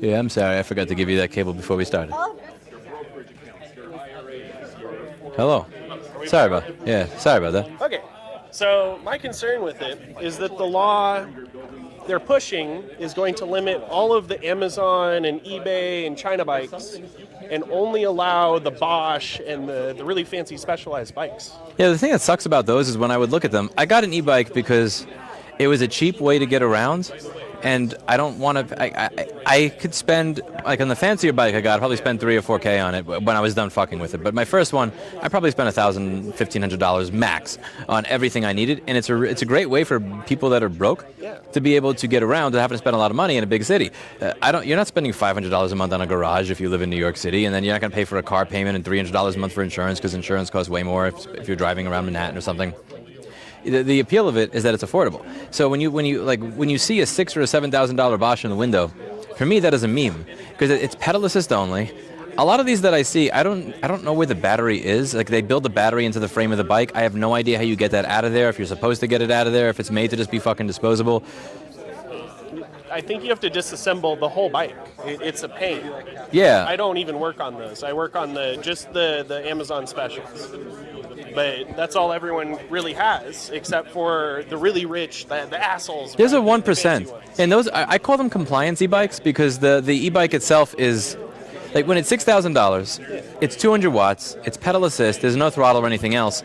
Yeah, I'm sorry. I forgot to give you that cable before we started. Hello. Sorry about that. Okay, so my concern with it is that the law they're pushing is going to limit all of the Amazon and eBay and China bikes and only allow the Bosch and the really fancy specialized bikes. Yeah, the thing that sucks about those is when I would look at them, I got an e-bike because it was a cheap way to get around. And I don't want to. I could spend, like on the fancier bike I got, I'd probably spend $3,000 or $4,000 on it when I was done fucking with it. But my first one, I probably spent $1,000, $1,500 max on everything I needed. And it's a great way for people that are broke to be able to get around without having to spend a lot of money in a big city. You're not spending $500 a month on a garage if you live in New York City, and then you're not going to pay for a car payment and $300 a month for insurance because insurance costs way more if you're driving around Manhattan or something. The appeal of it is that it's affordable. So when you see a $6,000 or $7,000 Bosch in the window, for me that is a meme because it's pedal assist only. A lot of these that I see, I don't know where the battery is. Like they build the battery into the frame of the bike. I have no idea how you get that out of there. If you're supposed to get it out of there, if it's made to just be fucking disposable. I think you have to disassemble the whole bike. It's a pain. Yeah. I don't even work on those. I work on just the Amazon specials. But that's all everyone really has, except for the really rich, the assholes. There's a 1%. And those, I call them compliance e-bikes because the e-bike itself is, like when it's $6,000, it's 200 watts, it's pedal assist, there's no throttle or anything else.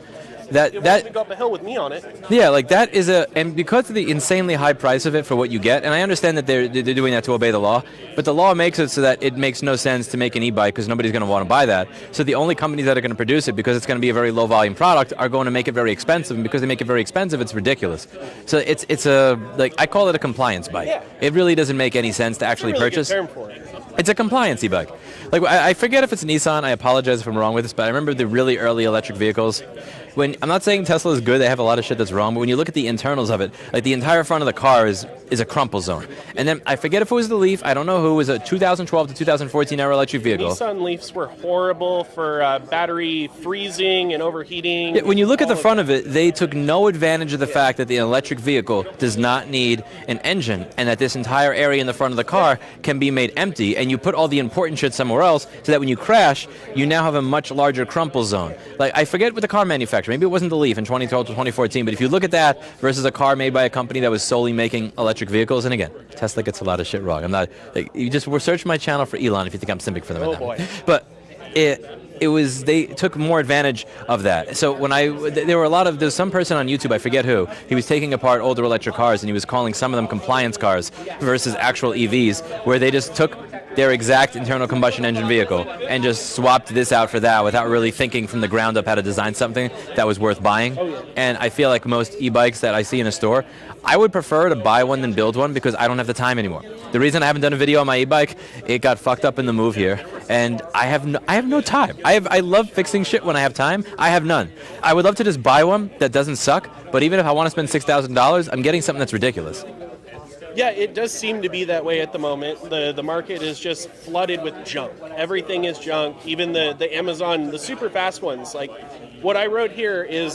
It wants to go up a hill with me on it. Yeah, like that is and because of the insanely high price of it for what you get, and I understand that they're doing that to obey the law, but the law makes it so that it makes no sense to make an e-bike because nobody's going to want to buy that. So the only companies that are going to produce it, because it's going to be a very low volume product, are going to make it very expensive, and because they make it very expensive, it's ridiculous. So it's I call it a compliance bike. Yeah. It really doesn't make any sense to actually purchase. Good term for it. It's a compliance e-bike. Like I forget if it's Nissan. I apologize if I'm wrong with this, but I remember the really early electric vehicles. When I'm not saying Tesla is good, they have a lot of shit that's wrong, but when you look at the internals of it, like the entire front of the car is a crumple zone. And then I forget if it was the Leaf. I don't know who. It was a 2012 to 2014 era electric vehicle. Nissan Leafs were horrible for battery freezing and overheating. Yeah, when you look at the front of it, they took no advantage of the fact that the electric vehicle does not need an engine, and that this entire area in the front of the car can be made empty, and you put all the important shit somewhere else, so that when you crash, you now have a much larger crumple zone. Like I forget what the car manufacturer. Maybe it wasn't the Leaf in 2012 to 2014, but if you look at that versus a car made by a company that was solely making electric vehicles, and again, Tesla gets a lot of shit wrong. I'm not. We're searching my channel for Elon if you think I'm simping for them. Oh boy. But they took more advantage of that. So when there's some person on YouTube, I forget who, he was taking apart older electric cars and he was calling some of them compliance cars versus actual EVs, where they just took their exact internal combustion engine vehicle and just swapped this out for that without really thinking from the ground up how to design something that was worth buying. And I feel like most e-bikes that I see in a store, I would prefer to buy one than build one because I don't have the time anymore. The reason I haven't done a video on my e-bike, it got fucked up in the move here, and I have no time. I love fixing shit when I have time. I have none. I would love to just buy one that doesn't suck, but even if I want to spend $6,000, I'm getting something that's ridiculous. Yeah, it does seem to be that way at the moment. The market is just flooded with junk. Everything is junk. Even the Amazon, the super fast ones. Like what I wrote here is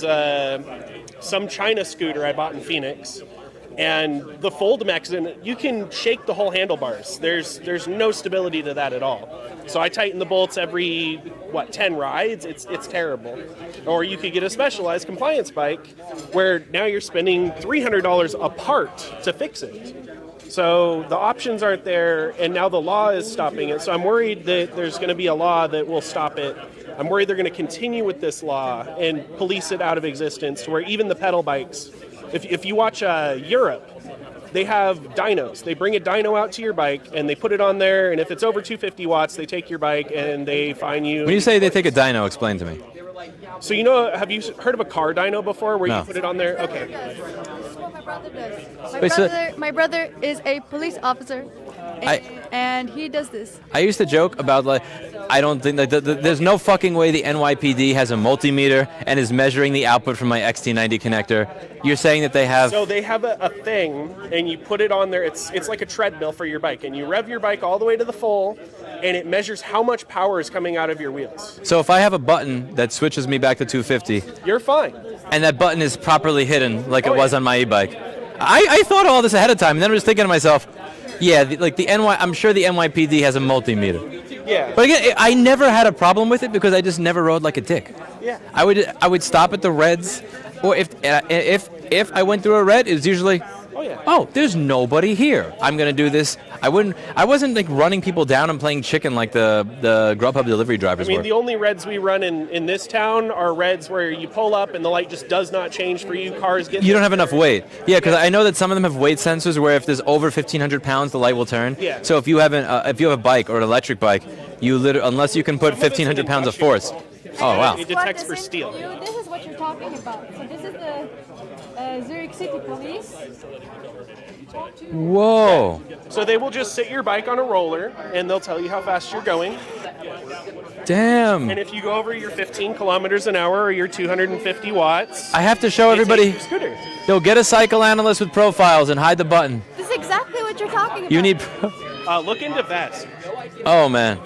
some China scooter I bought in Phoenix. And the fold mechanism, you can shake the whole handlebars. There's no stability to that at all. So I tighten the bolts every 10 rides. It's terrible. Or you could get a specialized compliance bike where now you're spending $300 a part to fix it. So the options aren't there, and now the law is stopping it. So I'm worried that there's going to be a law that will stop it. I'm worried they're going to continue with this law and police it out of existence to where even the pedal bikes, if you watch Europe, they have dynos. They bring a dyno out to your bike, and they put it on there, and if it's over 250 watts, they take your bike, and they fine you. When you say they take a dyno, explain to me. So have you heard of a car dyno before where No. you put it on there? Okay. My brother does. My brother is a police officer, and he does this. I used to joke about I don't think that there's no fucking way the NYPD has a multimeter and is measuring the output from my XT90 connector. You're saying that they have... So they have a thing, and you put it on there. It's like a treadmill for your bike, and you rev your bike all the way to the full, and it measures how much power is coming out of your wheels. So if I have a button that switches me back to 250, You're fine. and that button is properly hidden like it was on my e-bike, I thought all this ahead of time, and then I was thinking to myself, yeah, I'm sure the NYPD has a multimeter. Yeah. But again, I never had a problem with it because I just never rode like a dick. Yeah. I would stop at the reds, or if I went through a red, it was usually, there's nobody here. I'm gonna do this. I wasn't like running people down and playing chicken like the Grubhub delivery drivers I mean, were. the only reds we run in this town are reds where you pull up and the light just does not change for you. Cars get. You don't have enough weight. Yeah, because I know that some of them have weight sensors where if there's over 1,500 pounds, the light will turn. Yeah. So if you have a bike or an electric bike, unless you can put 1,500 pounds of force. Oh wow. It detects for steel. This is what you're talking about. So this is the Zurich City Police. Whoa. So they will just sit your bike on a roller and they'll tell you how fast you're going. Damn. And if you go over your 15 kilometers an hour or your 250 watts, I have to show everybody. your scooter. Yo, get a psychoanalyst with profiles and hide the button. This is exactly what you're talking about. You need. Look into Vest. Oh man.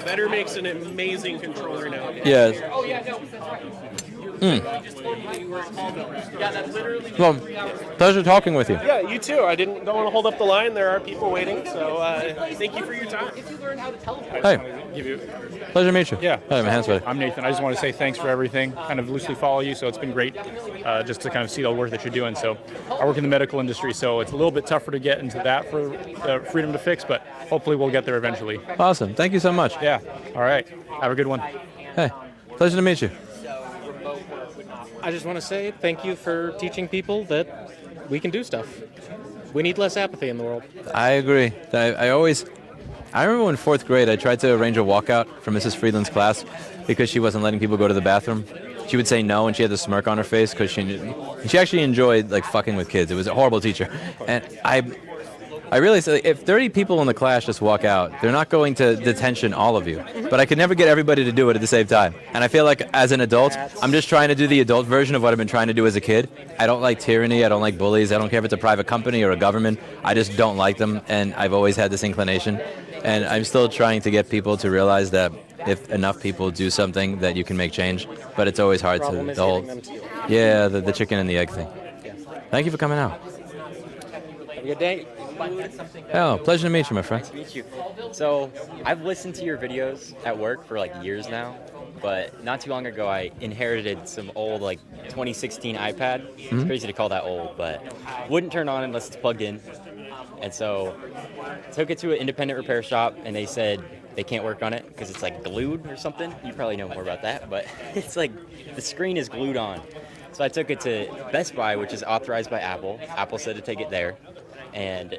Vetter makes an amazing controller nowadays. Yes. Well, pleasure talking with you. Yeah, you too. I don't want to hold up the line. There are people waiting, so thank you for your time. Hey. Pleasure to meet you. Yeah. Hey, my hand's ready. I'm Nathan. I just want to say thanks for everything. Kind of loosely follow you, so it's been great just to kind of see all the work that you're doing. So I work in the medical industry, so it's a little bit tougher to get into that for freedom to fix, but hopefully we'll get there eventually. Awesome. Thank you so much. Yeah. All right. Have a good one. Hey. Pleasure to meet you. I just want to say thank you for teaching people that we can do stuff. We need less apathy in the world. I agree. I remember in 4th grade, I tried to arrange a walkout for Mrs. Friedland's class because she wasn't letting people go to the bathroom. She would say no, and she had the smirk on her face because she actually enjoyed like fucking with kids. It was a horrible teacher, and I realized that if 30 people in the class just walk out, they're not going to detention all of you. But I could never get everybody to do it at the same time. And I feel like as an adult, I'm just trying to do the adult version of what I've been trying to do as a kid. I don't like tyranny. I don't like bullies. I don't care if it's a private company or a government. I just don't like them, and I've always had this inclination. And I'm still trying to get people to realize that if enough people do something, that you can make change. But it's always hard to the whole, the chicken and the egg thing. Thank you for coming out. Have a good day. Oh, pleasure to meet you, my friend. Nice to meet you. So, I've listened to your videos at work for like years now, but not too long ago I inherited some old like 2016 iPad. It's crazy to call that old, but wouldn't turn on unless it's plugged in. And so, took it to an independent repair shop, and they said they can't work on it because it's like glued or something. You probably know more about that, but it's like the screen is glued on. So I took it to Best Buy, which is authorized by Apple. Apple said to take it there, and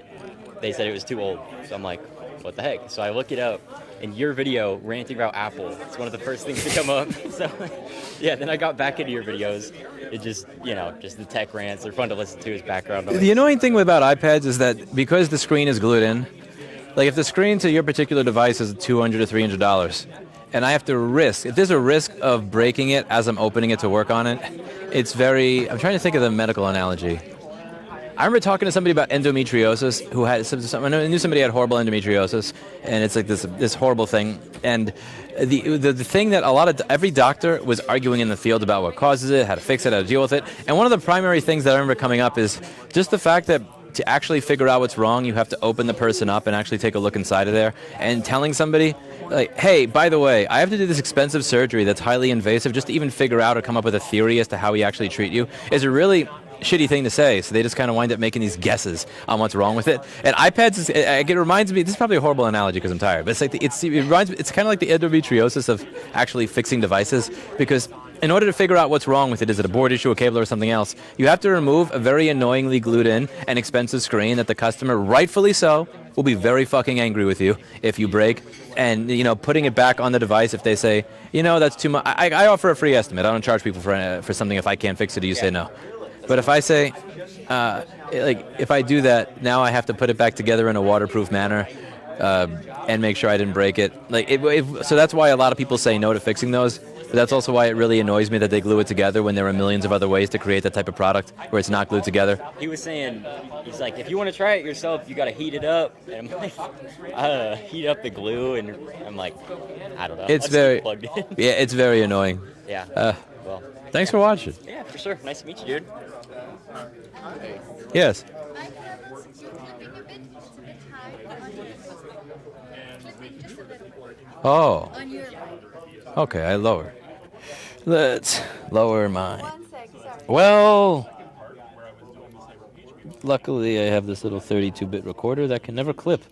they said it was too old. So I'm like, what the heck? So I look it up, and your video ranting about Apple, it's one of the first things to come up. So yeah, then I got back into your videos. It just, just the tech rants. They're fun to listen to as background noise. The annoying thing about iPads is that because the screen is glued in, like if the screen to your particular device is $200 or $300, and I have to if there's a risk of breaking it as I'm opening it to work on it, I'm trying to think of the medical analogy. I remember talking to somebody about endometriosis who had I knew somebody had horrible endometriosis, and it's like this horrible thing. And the thing that every doctor was arguing in the field about what causes it, how to fix it, how to deal with it. And one of the primary things that I remember coming up is just the fact that to actually figure out what's wrong, you have to open the person up and actually take a look inside of there. And telling somebody, like, hey, by the way, I have to do this expensive surgery that's highly invasive just to even figure out or come up with a theory as to how we actually treat you is a really shitty thing to say. So they just kind of wind up making these guesses on what's wrong with it. And iPads, it reminds me, this is probably a horrible analogy because I'm tired, but it's like it's kind of like the endometriosis of actually fixing devices, because in order to figure out what's wrong with it, is it a board issue, a cable, or something else, you have to remove a very annoyingly glued in and expensive screen that the customer, rightfully so, will be very fucking angry with you if you break. And, putting it back on the device if they say, that's too much. I offer a free estimate. I don't charge people for something if I can't fix it or you say no. But if I say, if I do that, now I have to put it back together in a waterproof manner and make sure I didn't break it. So that's why a lot of people say no to fixing those. that's also why it really annoys me that they glue it together when there are millions of other ways to create that type of product where it's not glued together. He was saying, he's like, if you want to try it yourself, you got to heat it up. And I'm like, heat up the glue, and I'm like, I don't know. It's I'll just very, keep plugged in. yeah, it's very annoying. Yeah. Well. Thanks for watching. Yeah, for sure. Nice to meet you, dude. Yes. Oh. Okay, I lower. Let's lower mine. Well, luckily I have this little 32-bit recorder that can never clip.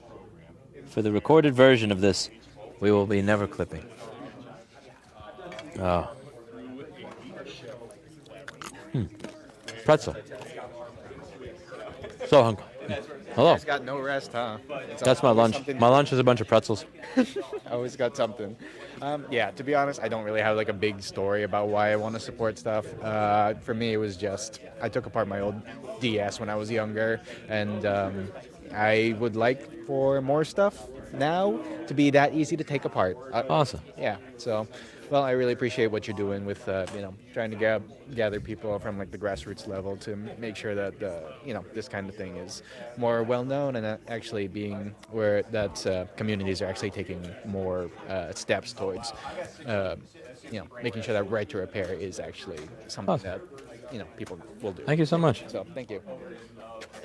For the recorded version of this, we will be never clipping. Oh. Pretzel. So hungry. Hello. Just got no rest, huh? That's my lunch. My lunch is a bunch of pretzels. Always got something. Yeah, to be honest, I don't really have like a big story about why I want to support stuff. For me, it was just I took apart my old DS when I was younger, and I would like for more stuff now to be that easy to take apart. Awesome. Yeah. So, well, I really appreciate what you're doing with trying to gather people from like the grassroots level to make sure that this kind of thing is more well known and actually being where that communities are actually taking more steps towards making sure that right to repair is actually something that people will do. Thank you so much. So thank you.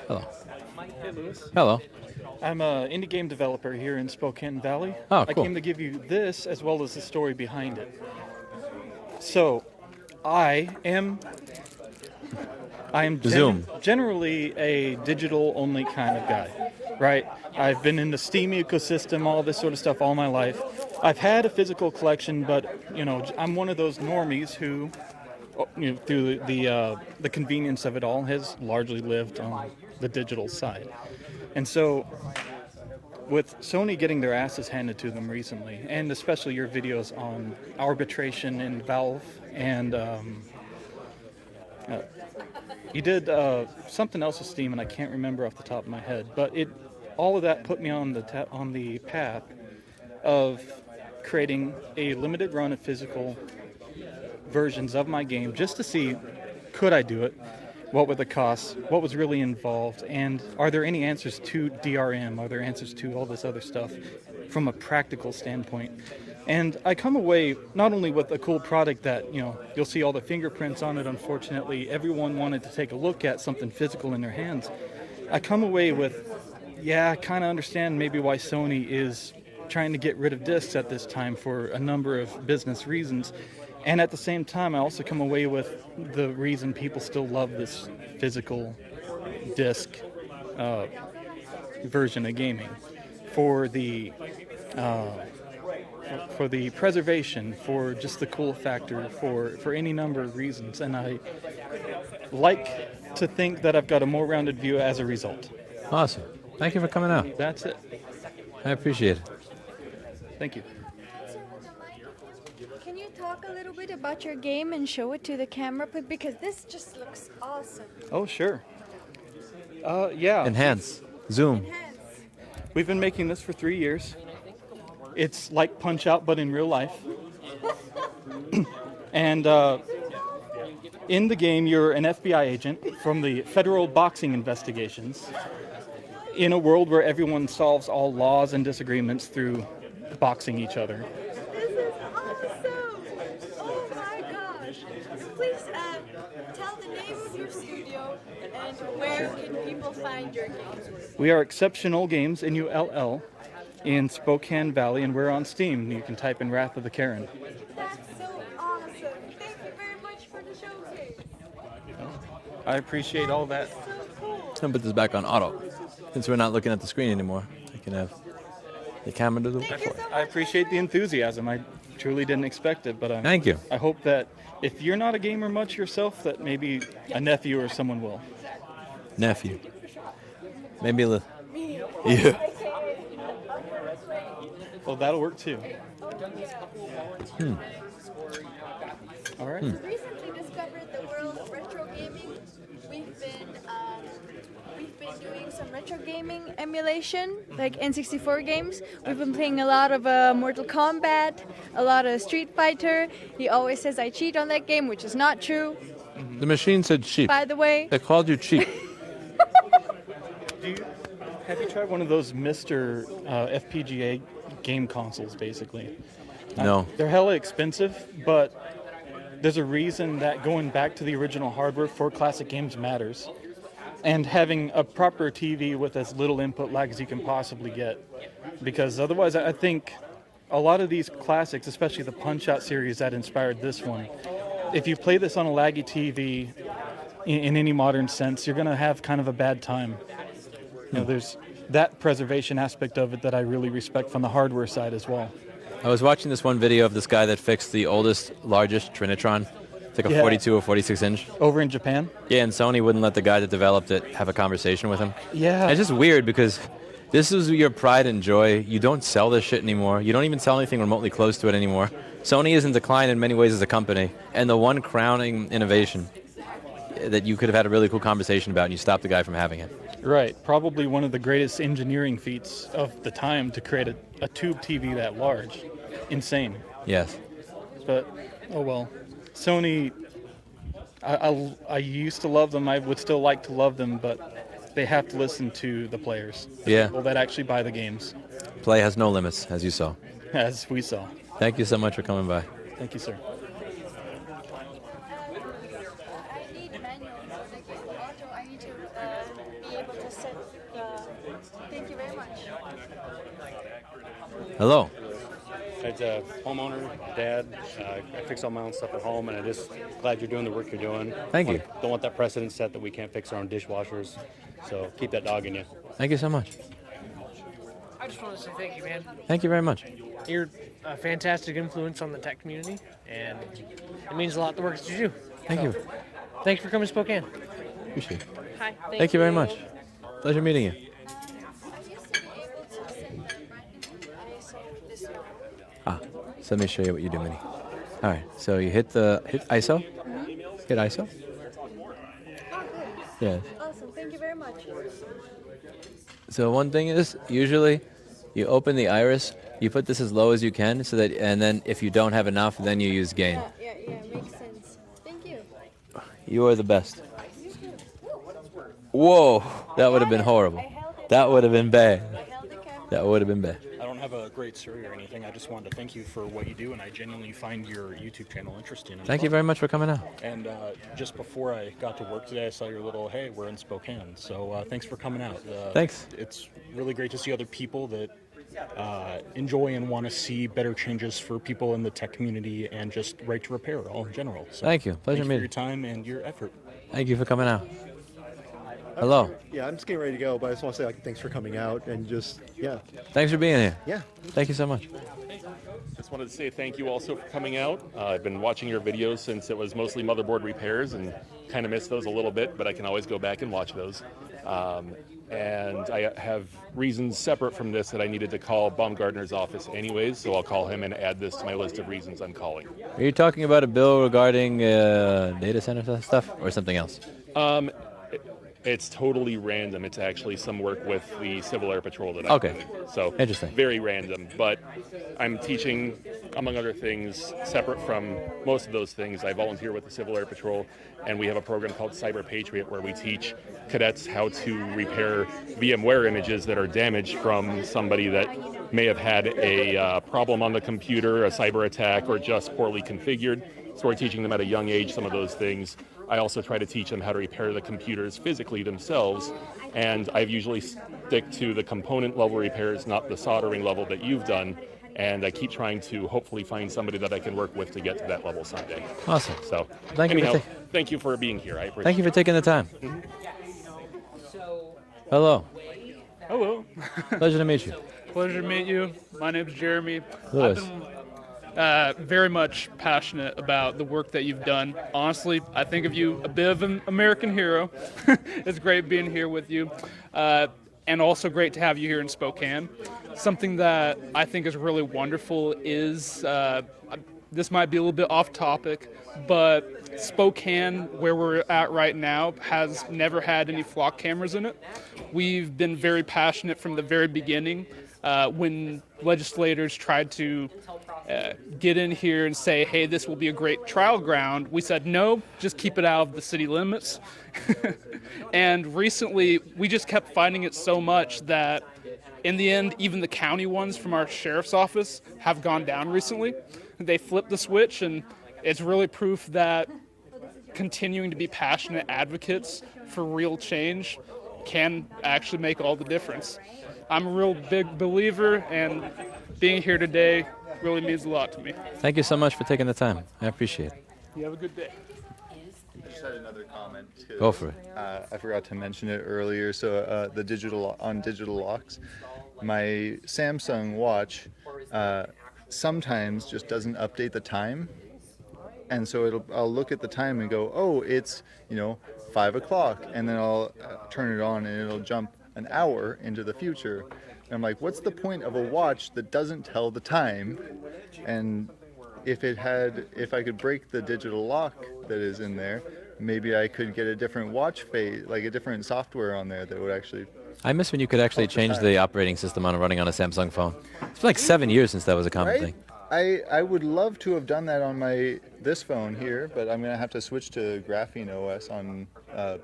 Hello. Hey, Lewis. Hello. I'm an indie game developer here in Spokane Valley. Oh, I cool. came to give you this as well as the story behind it. So, I am Zoom. Generally a digital-only kind of guy, right? I've been in the Steam ecosystem, all this sort of stuff all my life. I've had a physical collection, but I'm one of those normies who, through the convenience of it all, has largely lived on the digital side. And so, with Sony getting their asses handed to them recently, and especially your videos on arbitration and Valve, and you did something else with Steam, and I can't remember off the top of my head, but all of that put me on the path of creating a limited run of physical versions of my game just to see, could I do it? What were the costs? What was really involved? And are there any answers to DRM? Are there answers to all this other stuff from a practical standpoint? And I come away not only with a cool product that, you'll see all the fingerprints on it. Unfortunately, everyone wanted to take a look at something physical in their hands. I come away with, I kind of understand maybe why Sony is trying to get rid of discs at this time for a number of business reasons. And at the same time, I also come away with the reason people still love this physical disc version of gaming for the preservation, for just the cool factor, for any number of reasons. And I like to think that I've got a more rounded view as a result. Awesome. Thank you for coming out. That's it. I appreciate it. Thank you. Can you talk a little bit about your game and show it to the camera, because this just looks awesome. Oh, sure. Yeah. Enhance. Zoom. We've been making this for 3 years. It's like Punch-Out, but in real life. And in the game, you're an FBI agent from the Federal Boxing Investigations in a world where everyone solves all laws and disagreements through boxing each other. This is awesome! Oh my gosh! Please tell the name of your studio and where can people find your games? We are Exceptional Games, INULL, in Spokane Valley, and we're on Steam. You can type in Wrath of the Karen. That's so awesome! Thank you very much for the showcase. I appreciate all that. I'll put this back on auto. Since we're not looking at the screen anymore, I can have the camera do the work for it. I appreciate the enthusiasm. I truly didn't expect it, but Thank you. I hope that if you're not a gamer much yourself, that maybe a nephew or someone will. Nephew. Maybe a little. Yeah. Well, that'll work too. All right. We recently discovered the world of retro gaming. We've been doing some some retro gaming emulation, like N64 games. We've been playing a lot of Mortal Kombat, a lot of Street Fighter. He always says I cheat on that game, which is not true. The machine said cheap. By the way. They called you cheap. Have you tried one of those Mr. FPGA game consoles, basically? No. They're hella expensive, but there's a reason that going back to the original hardware for classic games matters. And having a proper TV with as little input lag as you can possibly get. Because otherwise, I think a lot of these classics, especially the Punch-Out series that inspired this one, if you play this on a laggy TV in any modern sense, you're going to have kind of a bad time. You know, there's that preservation aspect of it that I really respect from the hardware side as well. I was watching this one video of this guy that fixed the oldest, largest Trinitron. It's like a 42 or 46 inch. Over in Japan? Yeah, and Sony wouldn't let the guy that developed it have a conversation with him. Yeah. And it's just weird because this is your pride and joy. You don't sell this shit anymore. You don't even sell anything remotely close to it anymore. Sony is in decline in many ways as a company. And the one crowning innovation that you could have had a really cool conversation about, and you stopped the guy from having it. Right. Probably one of the greatest engineering feats of the time to create a tube TV that large. Insane. Yes. But, oh well. Sony, I used to love them. I would still like to love them, but they have to listen to the players. The Yeah. people that actually buy the games. Play has no limits, as you saw. As we saw. Thank you so much for coming by. Thank you, sir. Thank you very much. Hello. As a homeowner, dad, I fix all my own stuff at home, and I'm just glad you're doing the work you're doing. Thank you. Don't want that precedent set that we can't fix our own dishwashers, so keep that dog in you. Thank you so much. I just want to say thank you, man. Thank you very much. You're a fantastic influence on the tech community, and it means a lot the work that you do. Thank you. Thanks for coming to Spokane. Appreciate it. Hi. Thank you very much. Pleasure meeting you. So let me show you what you do, Minnie. All right, so you hit ISO. Hit ISO. Yeah. Awesome. Thank you very much. So one thing is, usually, you open the iris, you put this as low as you can, so that, and then if you don't have enough, then you use gain. Yeah, makes sense. Thank you. You are the best. Whoa, that would have been horrible. That would have been bad. That would have been bad. I don't have a great story or anything. I just wanted to thank you for what you do, and I genuinely find your YouTube channel interesting. Thank you very much for coming out. And just before I got to work today, I saw your little, hey, we're in Spokane. So thanks for coming out. Thanks. It's really great to see other people that enjoy and want to see better changes for people in the tech community and just right to repair all in general. So Thank you. Pleasure thanks for meeting. your time and your effort. Thank you for coming out. Hello. Yeah, I'm just getting ready to go, but I just want to say thanks for coming out and just, yeah. Thanks for being here. Yeah. Thank you so much. Just wanted to say thank you also for coming out. I've been watching your videos since it was mostly motherboard repairs and kind of missed those a little bit, but I can always go back and watch those. And I have reasons separate from this that I needed to call Baumgartner's office anyways, so I'll call him and add this to my list of reasons I'm calling. Are you talking about a bill regarding data center stuff or something else? It's totally random. It's actually some work with the Civil Air Patrol that I'm Okay. doing. So Interesting. Very random, but I'm teaching, among other things, separate from most of those things. I volunteer with the Civil Air Patrol, and we have a program called Cyber Patriot where we teach cadets how to repair VMware images that are damaged from somebody that may have had a problem on the computer, a cyber attack, or just poorly configured. So we're teaching them at a young age some of those things. I also try to teach them how to repair the computers physically themselves, and I usually stick to the component level repairs, not the soldering level that you've done, and I keep trying to hopefully find somebody that I can work with to get to that level someday. Awesome. So Thank you for anyhow, thank you for being here. I appreciate Thank you for taking the time. Mhm. Hello. Hello. Pleasure to meet you. Pleasure to meet you. My name's Jeremy. Lewis. I've been very much passionate about the work that you've done. Honestly, I think of you a bit of an American hero. It's great being here with you. And also great to have you here in Spokane. Something that I think is really wonderful is this might be a little bit off topic, but Spokane, where we're at right now, has never had any flock cameras in it. We've been very passionate from the very beginning. When legislators tried to get in here and say, hey, this will be a great trial ground, we said, no, just keep it out of the city limits. And recently, we just kept finding it so much that in the end, even the county ones from our sheriff's office have gone down recently. They flipped the switch, and it's really proof that continuing to be passionate advocates for real change can actually make all the difference. I'm a real big believer, and being here today really means a lot to me. Thank you so much for taking the time. I appreciate it. You have a good day. I just had another comment too. Go for it. I forgot to mention it earlier. So the digital locks, my Samsung watch sometimes just doesn't update the time, and so I'll look at the time and go, oh, it's 5 o'clock, and then I'll turn it on and it'll jump an hour into the future. And I'm like, what's the point of a watch that doesn't tell the time? And if I could break the digital lock that is in there, maybe I could get a different watch face, like a different software on there that would actually. I miss when you could actually change the operating system on running on a Samsung phone. It's been like 7 years since that was a common Right? thing. I would love to have done that on this phone here, but I'm gonna have to switch to Graphene OS on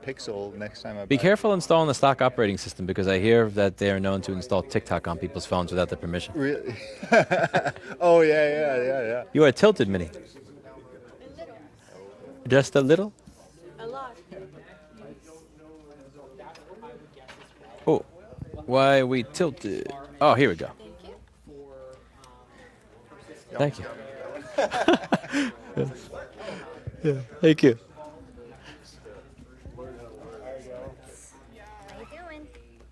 Pixel next time I Be buy. careful installing the stock operating system, because I hear that they are known to install TikTok on people's phones without their permission. Really? Oh yeah. You are tilted, Minnie. Just a little? A lot. Oh, why are we tilted? Oh, here we go. Thank you. Yeah, thank you.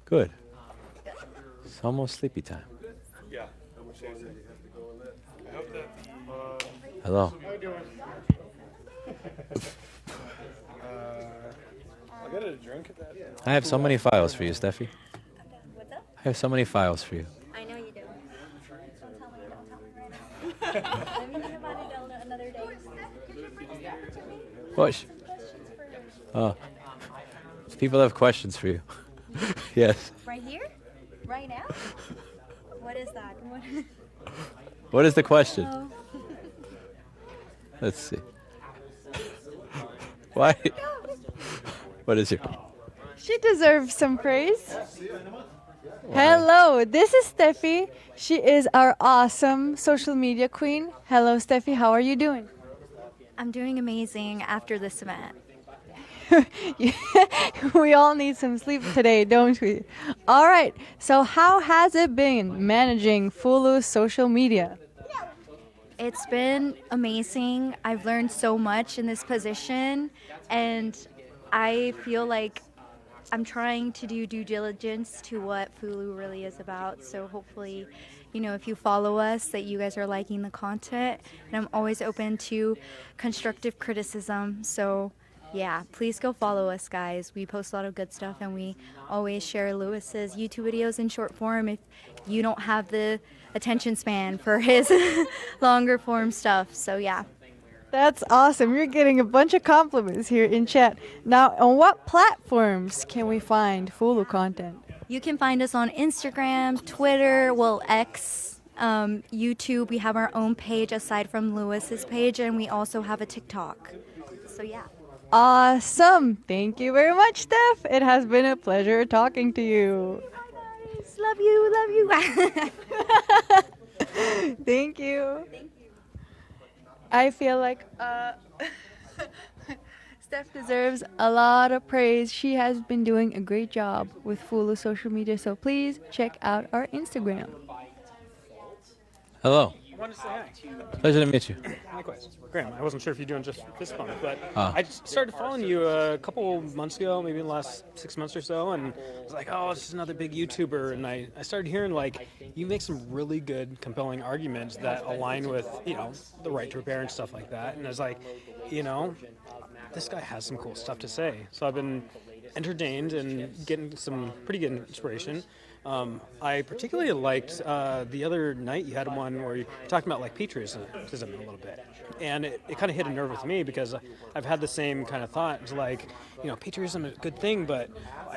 Good. It's almost sleepy time. Yeah. Hello. I'll get a drink at that. I have so many files for you, Steffi. I have so many files for you. I know you do. Don't tell me, right now. Let me think about it another day. Push. Oh. People have questions for you. Yes. Right here? Right now? What is that? What is the question? Oh. Let's see. Why? What is your? She deserves some praise. Hello, this is Steffi. She is our awesome social media queen. Hello, Steffi. How are you doing? I'm doing amazing after this event. We all need some sleep today, don't we? All right. So how has it been managing Fulu's social media? It's been amazing. I've learned so much in this position, and I feel like I'm trying to do due diligence to what Fulu really is about. So hopefully, if you follow us, that you guys are liking the content. And I'm always open to constructive criticism. So yeah, please go follow us, guys. We post a lot of good stuff, and we always share Lewis's YouTube videos in short form if you don't have the attention span for his longer form stuff. So yeah. That's awesome. You're getting a bunch of compliments here in chat. Now, on what platforms can we find Fulu content? You can find us on Instagram, Twitter, X, YouTube. We have our own page aside from Lewis's page, and we also have a TikTok. So yeah. Awesome. Thank you very much, Steph. It has been a pleasure talking to you. Love you. Thank you. I feel like Steph deserves a lot of praise. She has been doing a great job with Fulu social media, so please check out our Instagram. Hello. I wanted to say hi. Pleasure to meet you. Likewise. Graham, I wasn't sure if you're doing just fist bump, but Ah. I just started following you a couple months ago, maybe in the last 6 months or so, and I was like, oh, this is another big YouTuber, and I started hearing, like, you make some really good, compelling arguments that align with, the right to repair and stuff like that, and I was like, this guy has some cool stuff to say. So I've been entertained and getting some pretty good inspiration. I particularly liked the other night you had one where you talked about like patriotism a little bit, and it kind of hit a nerve with me because I've had the same kind of thought. It's like, you know, patriotism is a good thing, but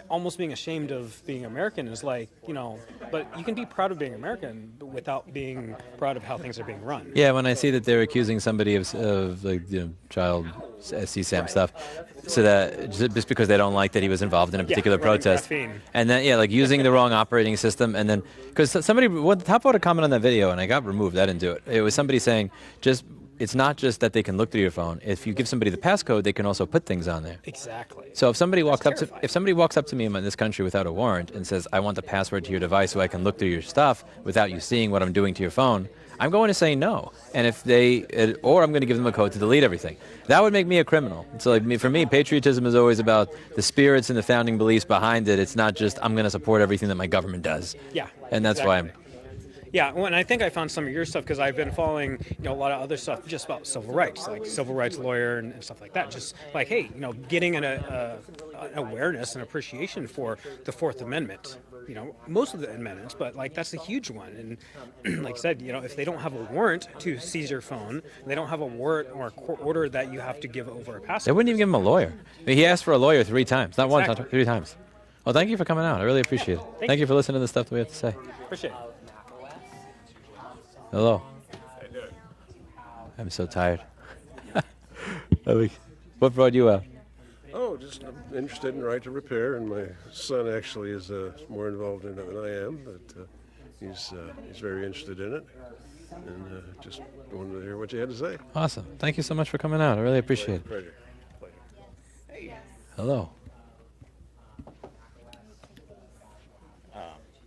almost being ashamed of being American is like, you know, but you can be proud of being American without being proud of how things are being run. Yeah, when I see that they're accusing somebody of like, you know, child CSAM stuff, so that just because they don't like that he was involved in a particular protest, and then like using the wrong operating system, and then because somebody, the top voted comment on that video, and I got removed. I didn't do it. It was somebody saying it's not just that they can look through your phone. If you give somebody the passcode, they can also put things on there. Exactly. So if somebody walks up to me in this country without a warrant and says, "I want the password to your device so I can look through your stuff without you seeing what I'm doing to your phone," I'm going to say no. And if or I'm going to give them a code to delete everything. That would make me a criminal. So like for me, patriotism is always about the spirits and the founding beliefs behind it. It's not just I'm going to support everything that my government does. Yeah. And that's why I'm. Yeah, well, and I think I found some of your stuff because I've been following, you know, a lot of other stuff just about civil rights, like civil rights lawyer and stuff like that. Just like, hey, you know, getting an awareness and appreciation for the Fourth Amendment. You know, most of the amendments, but like that's a huge one. And like I said, you know, if they don't have a warrant to seize your phone, they don't have a warrant or a court order that you have to give over a password. They wouldn't even give him a lawyer. I mean, he asked for a lawyer 3 times, not once, not 3 times. Well, thank you for coming out. I really appreciate it. Thank you for listening to the stuff that we have to say. Appreciate it. Hello. I'm so tired. What brought you out? Oh, just interested in right to repair, and my son actually is more involved in it than I am, but he's very interested in it, and just wanted to hear what you had to say. Awesome. Thank you so much for coming out. I really appreciate it. Pleasure. Hello.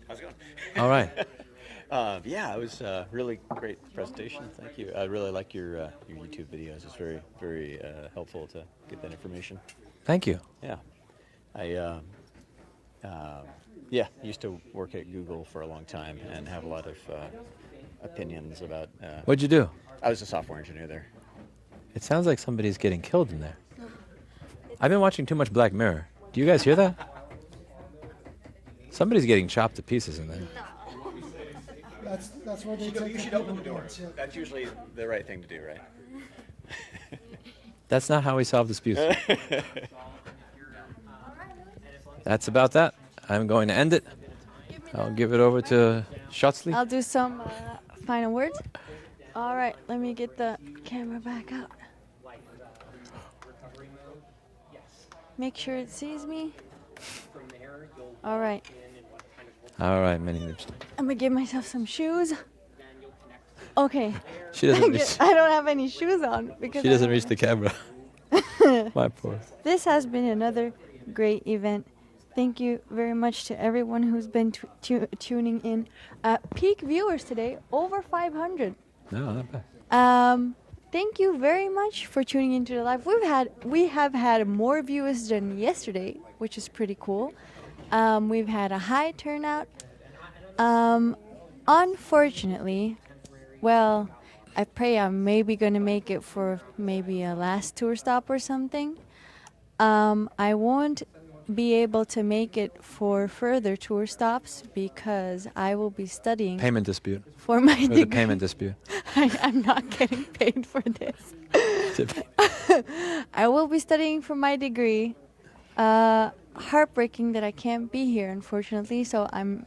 How's it going? All right. Yeah, it was a really great presentation. Thank you. I really like your YouTube videos. It's very, very helpful to get that information. Thank you. Yeah. I used to work at Google for a long time and have a lot of opinions about... What'd you do? I was a software engineer there. It sounds like somebody's getting killed in there. I've been watching too much Black Mirror. Do you guys hear that? Somebody's getting chopped to pieces in there. That's where they take you should open the door. That's usually the right thing to do, right? That's not how we solve disputes. That's about that. I'm going to end it. I'll give it over to Schutzley. I'll do some final words. All right, let me get the camera back out. Make sure it sees me. All right. All right, many lips. I'm gonna give myself some shoes. Okay. She doesn't reach. I don't have any shoes on because She doesn't reach the camera. My poor. This has been another great event. Thank you very much to everyone who's been tuning in. Peak viewers today, over 500. No, not bad. Thank you very much for tuning into the live. We have had more viewers than yesterday, which is pretty cool. We've had a high turnout. Unfortunately, well, I pray I'm maybe gonna make it for maybe a last tour stop or something. I won't be able to make it for further tour stops because I will be studying. Payment dispute. For my degree. There's a payment dispute. I'm not getting paid for this. I will be studying for my degree. Heartbreaking that I can't be here, unfortunately. So I'm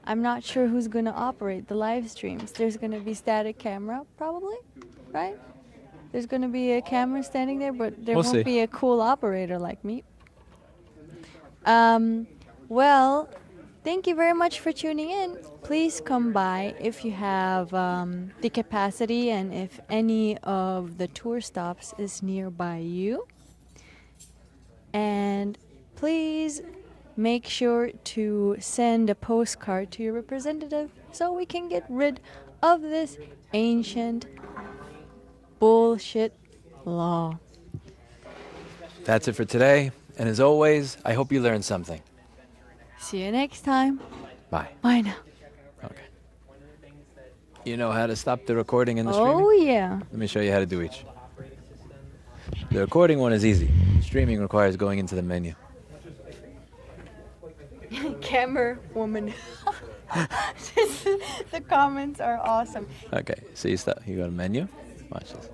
not sure who's gonna operate the live streams. There's gonna be static camera, probably, right? There's gonna be a camera standing there, but there won't be a cool operator like me. Well, thank you very much for tuning in. Please come by if you have the capacity and if any of the tour stops is nearby you. And please make sure to send a postcard to your representative so we can get rid of this ancient bullshit law. That's it for today. And as always, I hope you learned something. See you next time. Bye. Bye now. Okay. You know how to stop the recording and the streaming? Oh, yeah. Let me show you how to do each. The recording one is easy. Streaming requires going into the menu. camera woman. The comments are awesome. Okay, so you go to menu. Watch this.